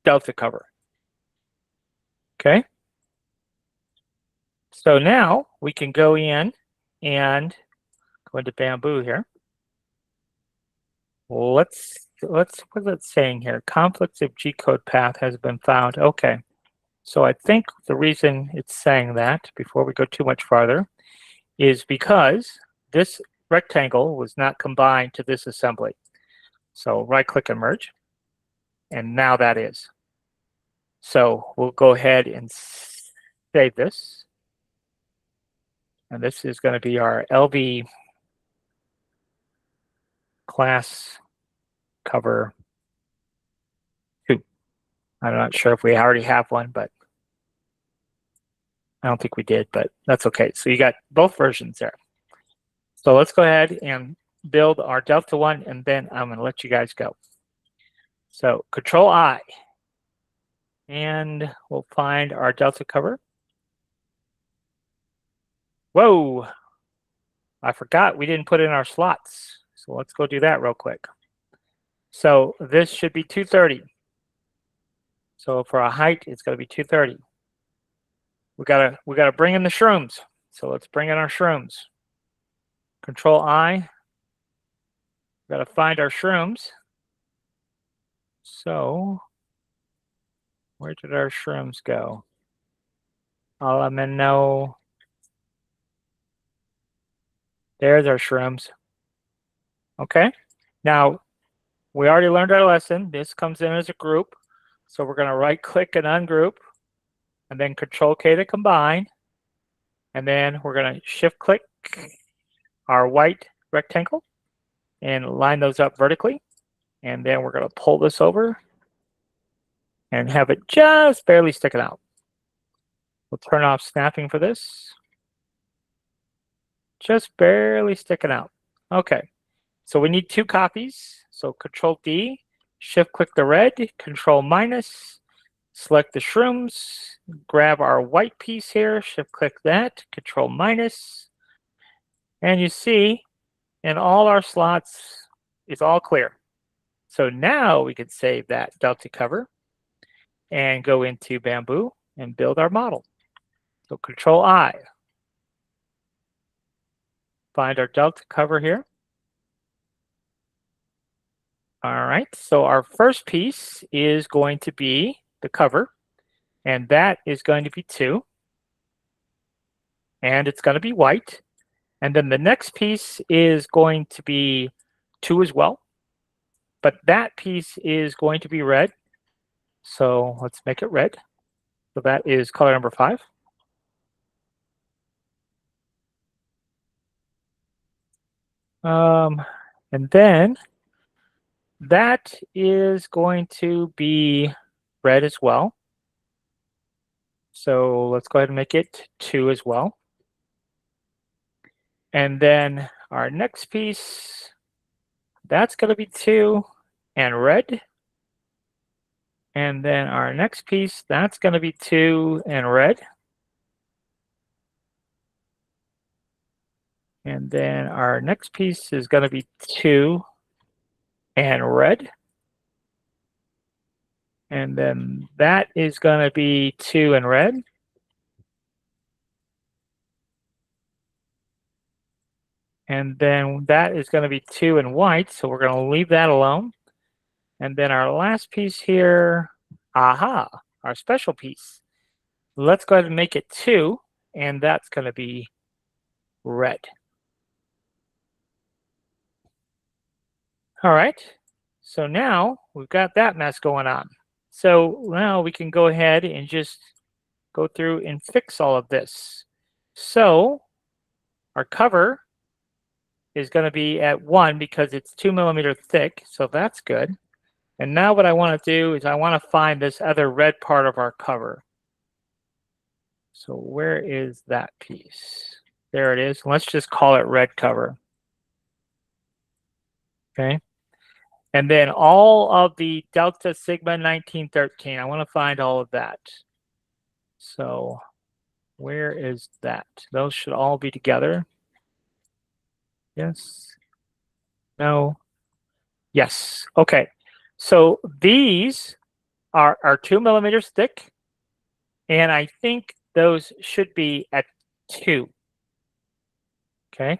Delta cover. Okay. So now we can go in and go into Bamboo here. Let's what is it saying here? Conflicts of G-code path has been found. Okay. So I think the reason it's saying that, before we go too much farther, is because this rectangle was not combined to this assembly. So right click and merge. And now that is. So we'll go ahead and save this. And this is going to be our LV class cover 2. I'm not sure if we already have one, but I don't think we did, but that's okay. So you got both versions there. So let's go ahead and build our Delta one, and then I'm going to let you guys go. So Control I, and we'll find our Delta cover. Whoa, I forgot we didn't put in our slots. So let's go do that real quick. So this should be 230. So for a height, it's going to be 230. We gotta bring in the shrooms. So let's bring in our shrooms. Control I. We gotta find our shrooms. So where did our shrooms go? Alamino. There's our shrooms. Okay. Now, we already learned our lesson. This comes in as a group. So we're going to right click and ungroup, and then Control K to combine. And then we're going to shift click our white rectangle and line those up vertically. And then we're going to pull this over and have it just barely sticking out. We'll turn off snapping for this. Just barely sticking out. Okay. So we need 2 copies. So Control D, shift click the red, Control minus, select the shrooms, grab our white piece here, shift click that, Control minus, and you see in all our slots, it's all clear. So now we can save that Delta cover and go into Bamboo and build our model. So Control I, find our Delta cover here. All right, so our first piece is going to be the cover, and that is going to be 2. And it's going to be white. And then the next piece is going to be 2 as well. But that piece is going to be red. So let's make it red. So that is color number 5. And then that is going to be red as well. So let's go ahead and make it 2 as well. And then our next piece, that's going to be 2 and red. And then our next piece, that's going to be 2 and red. And then our next piece is going to be 2 and red. And then that is going to be 2 and red. And then that is going to be 2 and white. So we're going to leave that alone. And then our last piece here, aha, our special piece. Let's go ahead and make it 2, and that's going to be red. All right, so now we've got that mess going on. So now we can go ahead and just go through and fix all of this. So our cover is going to be at 1 because it's 2 millimeter thick, so that's good. And now what I want to do is I want to find this other red part of our cover. So where is that piece? There it is. Let's just call it red cover. Okay. And then all of the Delta Sigma 1913, I want to find all of that. So where is that? Those should all be together. Yes. No. Yes. Okay. So these are 2 millimeters thick. And I think those should be at 2. Okay.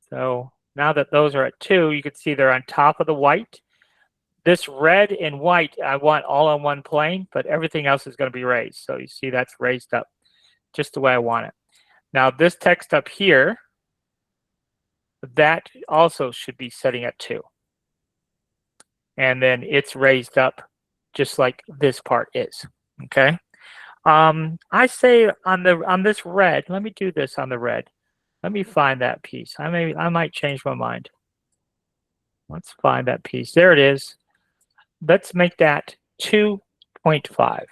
So now that those are at 2, you can see they're on top of the white. This red and white, I want all on one plane, but everything else is going to be raised. So you see that's raised up just the way I want it. Now this text up here, that also should be setting at 2. And then it's raised up just like this part is. Okay. I say on this red, let me do this on the red. Let me find that piece. I might change my mind. Let's find that piece. There it is. Let's make that 2.5.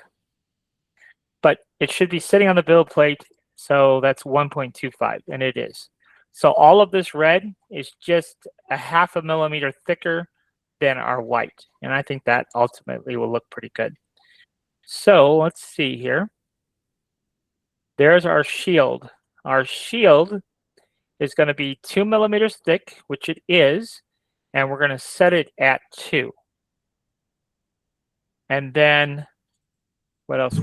But it should be sitting on the build plate, so that's 1.25, and it is. So all of this red is just a 0.5 millimeter thicker than our white, and I think that ultimately will look pretty good. So let's see here. There's our shield. Our shield is going to be 2 millimeters thick, which it is, and we're going to set it at 2. And then what else?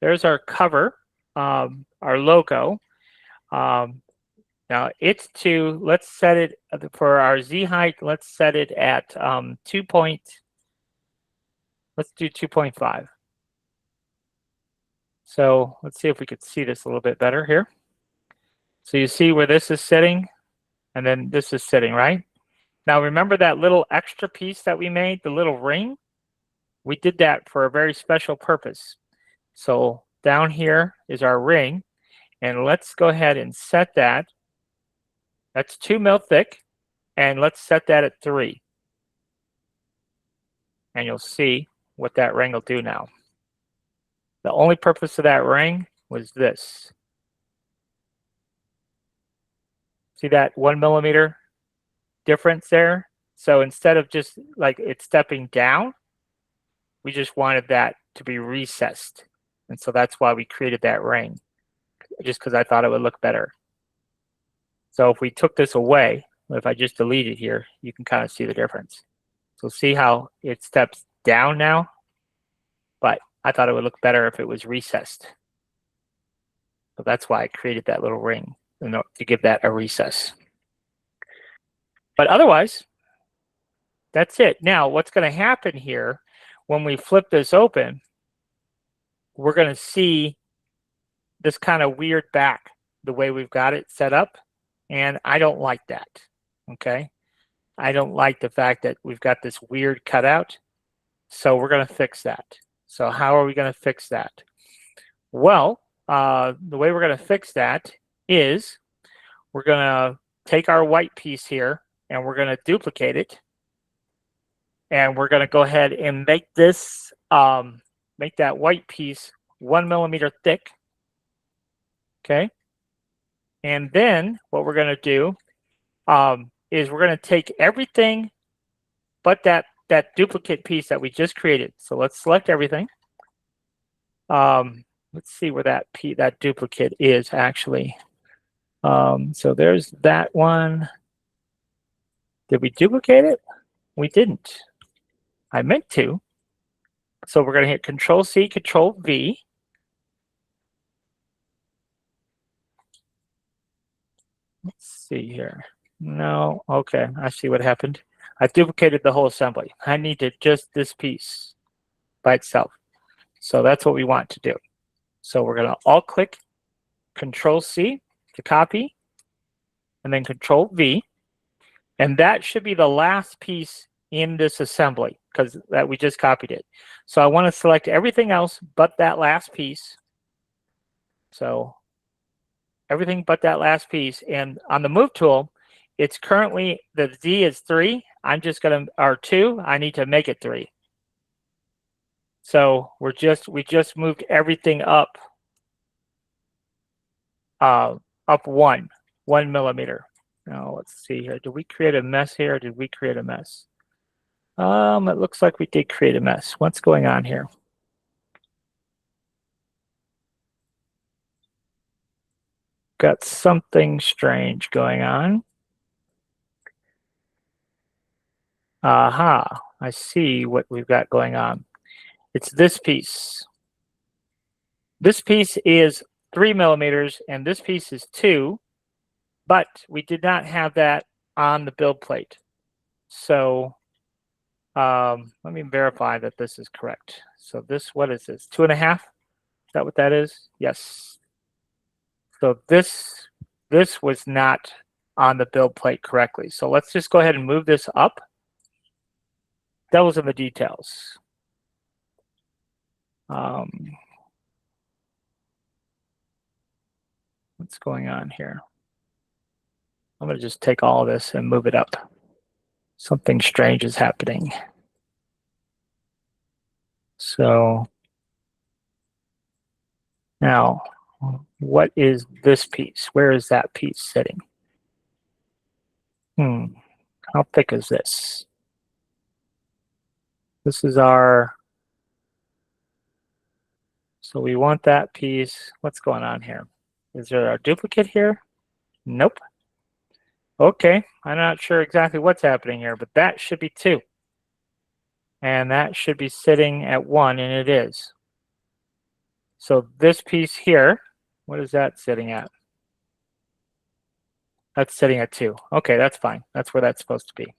There's our cover, our logo. Now it's 2. Let's set it for our Z height. Let's set it at let's do 2.5. So let's see if we could see this a little bit better here. So you see where this is sitting, and then this is sitting, right? Now remember that little extra piece that we made, the little ring? We did that for a very special purpose. So down here is our ring, and let's go ahead and set that. That's 2 mil thick, and let's set that at 3. And you'll see what that ring will do now. The only purpose of that ring was this. See that 1 millimeter difference there? So instead of just like it stepping down, we just wanted that to be recessed. And so that's why we created that ring, just because I thought it would look better. So if we took this away, if I just delete it here, you can kind of see the difference. So see how it steps down now? But I thought it would look better if it was recessed. So that's why I created that little ring, to give that a recess. But otherwise, that's it. Now, what's going to happen here, when we flip this open, we're going to see this kind of weird back, the way we've got it set up. And I don't like that, okay? I don't like the fact that we've got this weird cutout. So we're going to fix that. So how are we going to fix that? Well, the way we're going to fix that is we're going to take our white piece here and we're going to duplicate it. And we're going to go ahead and make this, make that white piece 1 millimeter thick. Okay. And then what we're going to do is we're going to take everything but that duplicate piece that we just created. So let's select everything. Let's see where that duplicate is actually. So there's that one. Did we duplicate it? We didn't. I meant to. So we're going to hit Control C, Control V. Let's see here. No, okay, I see what happened. I've duplicated the whole assembly. I need to just this piece by itself. So that's what we want to do. So we're going to alt click Control C to copy, and then Control V. And that should be the last piece in this assembly because that we just copied it. So I want to select everything else but that last piece. So everything but that last piece. And on the move tool, it's currently, the Z is 3. I'm just going to, or 2. I need to make it 3. So we just moved everything up, up 1 millimeter. Now let's see here. Did we create a mess here? Or did we create a mess? It looks like we did create a mess. What's going on here? Got something strange going on. Aha, I see what we've got going on. It's this piece. This piece is 3 millimeters and this piece is 2, but we did not have that on the build plate. So let me verify that this is correct. So this, what is this? 2.5? Is that what that is? Yes. So this was not on the build plate correctly. So let's just go ahead and move this up. Devil's in the details. What's going on here? I'm going to just take all of this and move it up. Something strange is happening. So now, what is this piece? Where is that piece sitting? How thick is this? This is our, so we want that piece. What's going on here? Is there a duplicate here? Nope. Okay, I'm not sure exactly what's happening here, but that should be 2. And that should be sitting at 1, and it is. So this piece here, what is that sitting at? That's sitting at 2. Okay, that's fine. That's where that's supposed to be.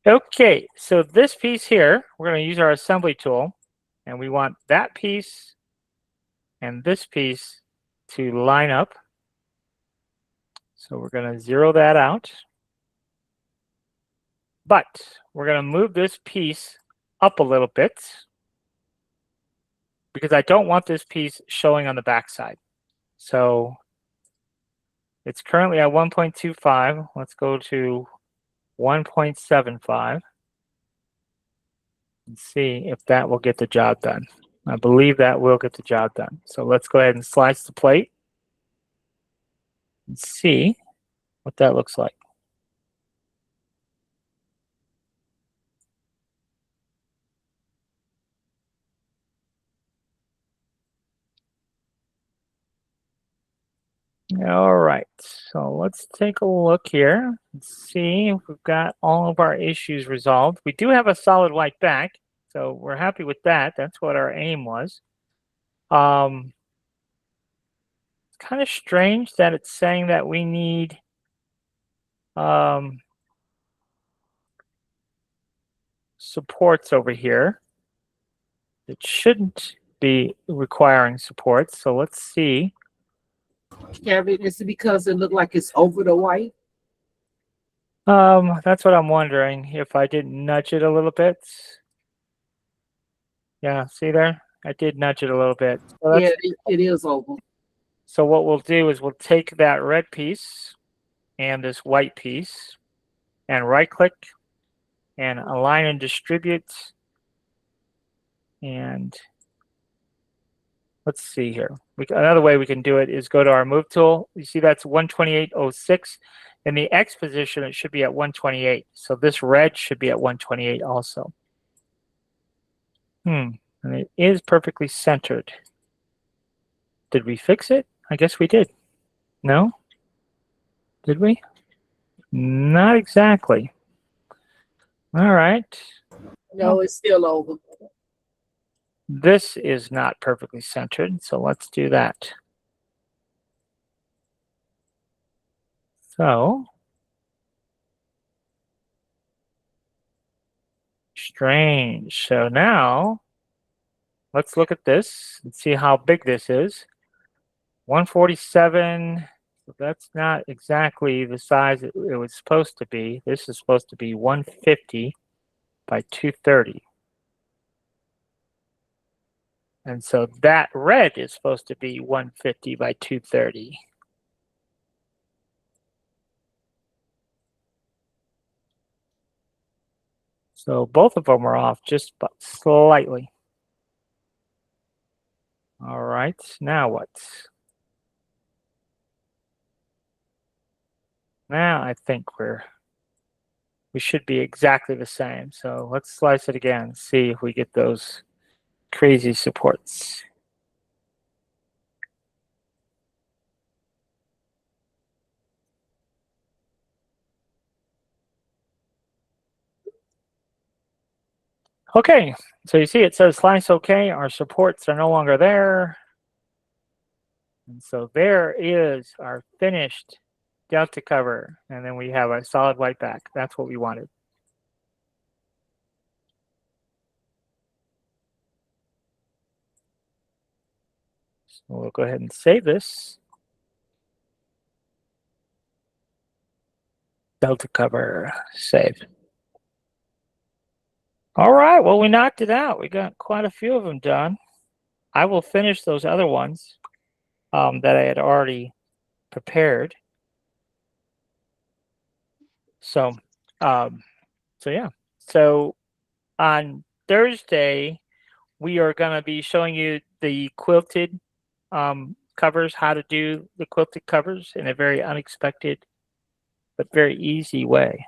Okay, so this piece here, we're going to use our assembly tool, and we want that piece and this piece to line up. So we're going to 0 that out. But we're going to move this piece up a little bit because I don't want this piece showing on the backside. So it's currently at 1.25. Let's go to 1.75 and see if that will get the job done. I believe that will get the job done. So let's go ahead and slice the plate and see what that looks like. All right, so let's take a look here and see if we've got all of our issues resolved. We do have a solid white back, so we're happy with that. That's what our aim was. It's kind of strange that it's saying that we need supports over here. It shouldn't be requiring supports, so let's see. Kevin, is it because it looked like it's over the white? That's what I'm wondering, if I didn't nudge it a little bit. Yeah, see there? I did nudge it a little bit. So Yeah, it is over. So what we'll do is we'll take that red piece and this white piece and right click and align and distribute. And let's see here. Another way we can do it is go to our move tool. You see that's 128.06. In the X position, it should be at 128. So this red should be at 128 also. And it is perfectly centered. Did we fix it? I guess we did. No? Did we? Not exactly. All right. No, it's still over. This is not perfectly centered, so let's do that. So strange. So now let's look at this and see how big this is. 147, so that's not exactly the size it was supposed to be. This is supposed to be 150 by 230. And so that red is supposed to be 150 by 230. So both of them are off just slightly. All right, now what? Now I think we should be exactly the same. So let's slice it again, see if we get those crazy supports. Okay, so you see it says slice okay. Our supports are no longer there. And so there is our finished delta cover. And then we have a solid white back. That's what we wanted. So we'll go ahead and save this. Delta cover, save. All right, well, we knocked it out. We got quite a few of them done. I will finish those other ones that I had already prepared. So, yeah. So on Thursday, we are going to be showing you the quilted covers, how to do the quilted covers in a very unexpected but very easy way.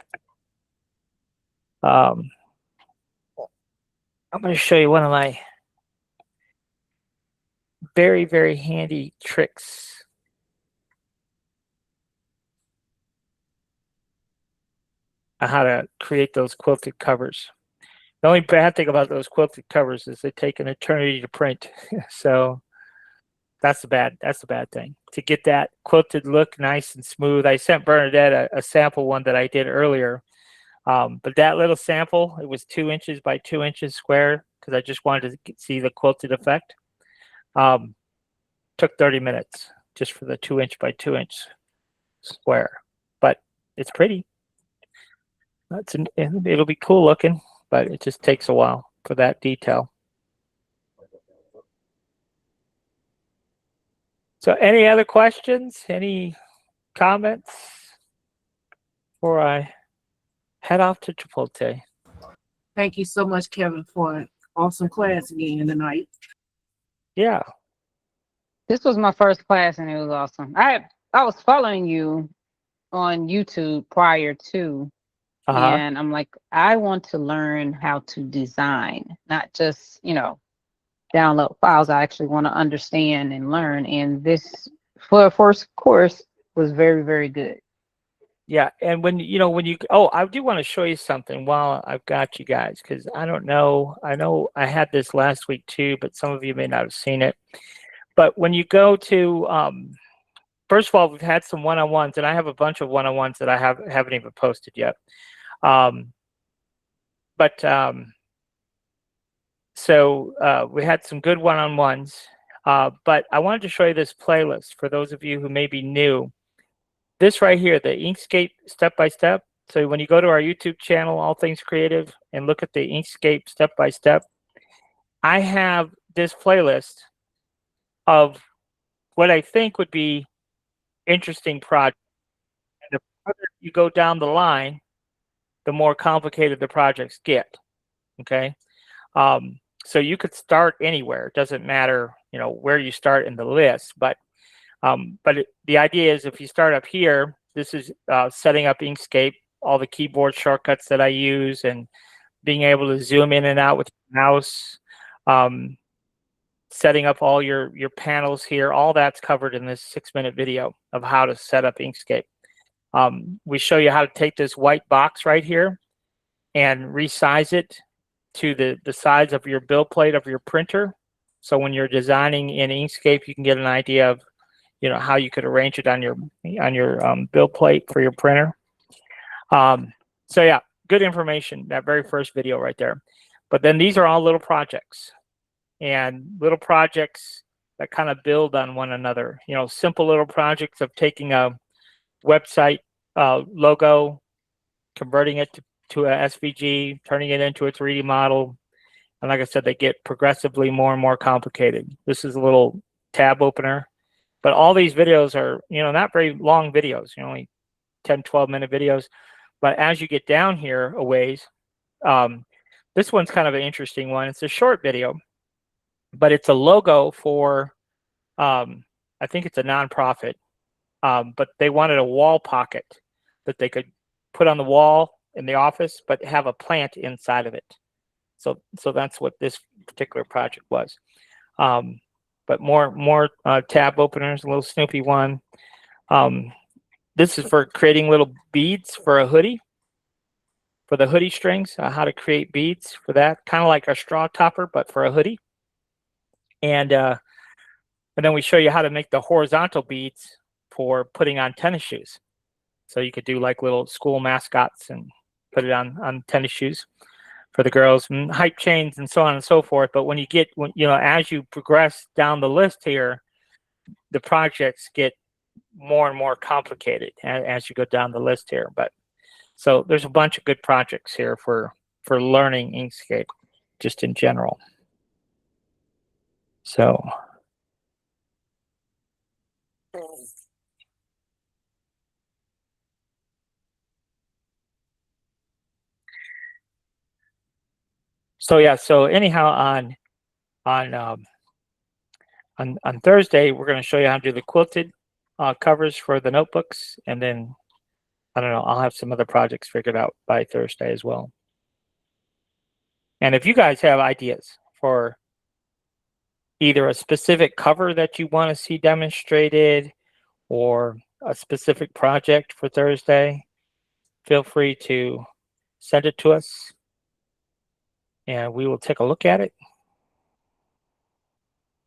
I'm going to show you one of my very, very handy tricks. On how to create those quilted covers. The only bad thing about those quilted covers is they take an eternity to print. So that's the bad thing. To get that quilted look nice and smooth, I sent Bernadette a sample one that I did earlier. But that little sample, it was 2 inches by 2 inches square because I just wanted to see the quilted effect. Took 30 minutes just for the 2 inch by 2 inch square, but it's pretty. It'll be cool looking, but it just takes a while for that detail. So any other questions? Any comments before I head off to Chipotle? Thank you so much, Kevin, for an awesome class again tonight. Yeah. This was my first class and it was awesome. I was following you on YouTube prior to, and I'm like, I want to learn how to design, not just, download files. I actually want to understand and learn. And this for a first course was very, very good. Yeah, and when you I do want to show you something while I've got you guys, because I don't know. I know I had this last week too, but some of you may not have seen it. But when you go to, first of all, we've had some one-on-ones, and I have a bunch of one-on-ones that I haven't even posted yet. So we had some good one-on-ones, but I wanted to show you this playlist for those of you who may be new. This right here, the Inkscape step-by-step. So when you go to our YouTube channel, All Things Creative, and look at the Inkscape step-by-step, I have this playlist of what I think would be interesting projects. And the further you go down the line, the more complicated the projects get. Okay, so you could start anywhere. It doesn't matter, where you start in the list. But the idea is if you start up here, this is setting up Inkscape, all the keyboard shortcuts that I use, and being able to zoom in and out with your mouse. Setting up all your panels here, all that's covered in this 6-minute video of how to set up Inkscape. We show you how to take this white box right here and resize it to the size of your build plate of your printer. So when you're designing in Inkscape, you can get an idea of how you could arrange it on your build plate for your printer. So yeah, good information, that very first video right there. But then these are all little projects, and little projects that kind of build on one another. You know, simple little projects of taking a website logo, converting it to a SVG, turning it into a 3D model. And like I said, they get progressively more and more complicated. This is a little tab opener, but all these videos are, you know, not very long videos, you know, only 10, 12-minute videos. But as you get down here a ways, this one's kind of an interesting one. It's a short video, but it's a logo for, I think it's a nonprofit, but they wanted a wall pocket that they could put on the wall in the office, but have a plant inside of it. So that's what this particular project was. But more tab openers, a little Snoopy one. This is for creating little beads for a hoodie, for the hoodie strings, how to create beads for that, kind of like a straw topper, but for a hoodie. And then we show you how to make the horizontal beads for putting on tennis shoes. So you could do like little school mascots and put it on tennis shoes for the girls, and hype chains and so on and so forth. But when you get, you know, as you progress down the list here, the projects get more and more complicated as you go down the list here. But so there's a bunch of good projects here for learning Inkscape just in general. So yeah, so anyhow, on Thursday, we're going to show you how to do the quilted covers for the notebooks, and then I don't know, I'll have some other projects figured out by Thursday as well. And if you guys have ideas for either a specific cover that you want to see demonstrated or a specific project for Thursday, feel free to send it to us and we will take a look at it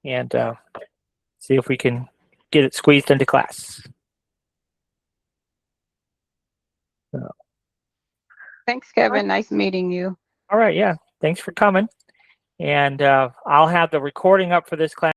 and see if we can get it squeezed into class. So. Thanks, Kevin. Nice meeting you. All right, yeah. Thanks for coming. And I'll have the recording up for this class.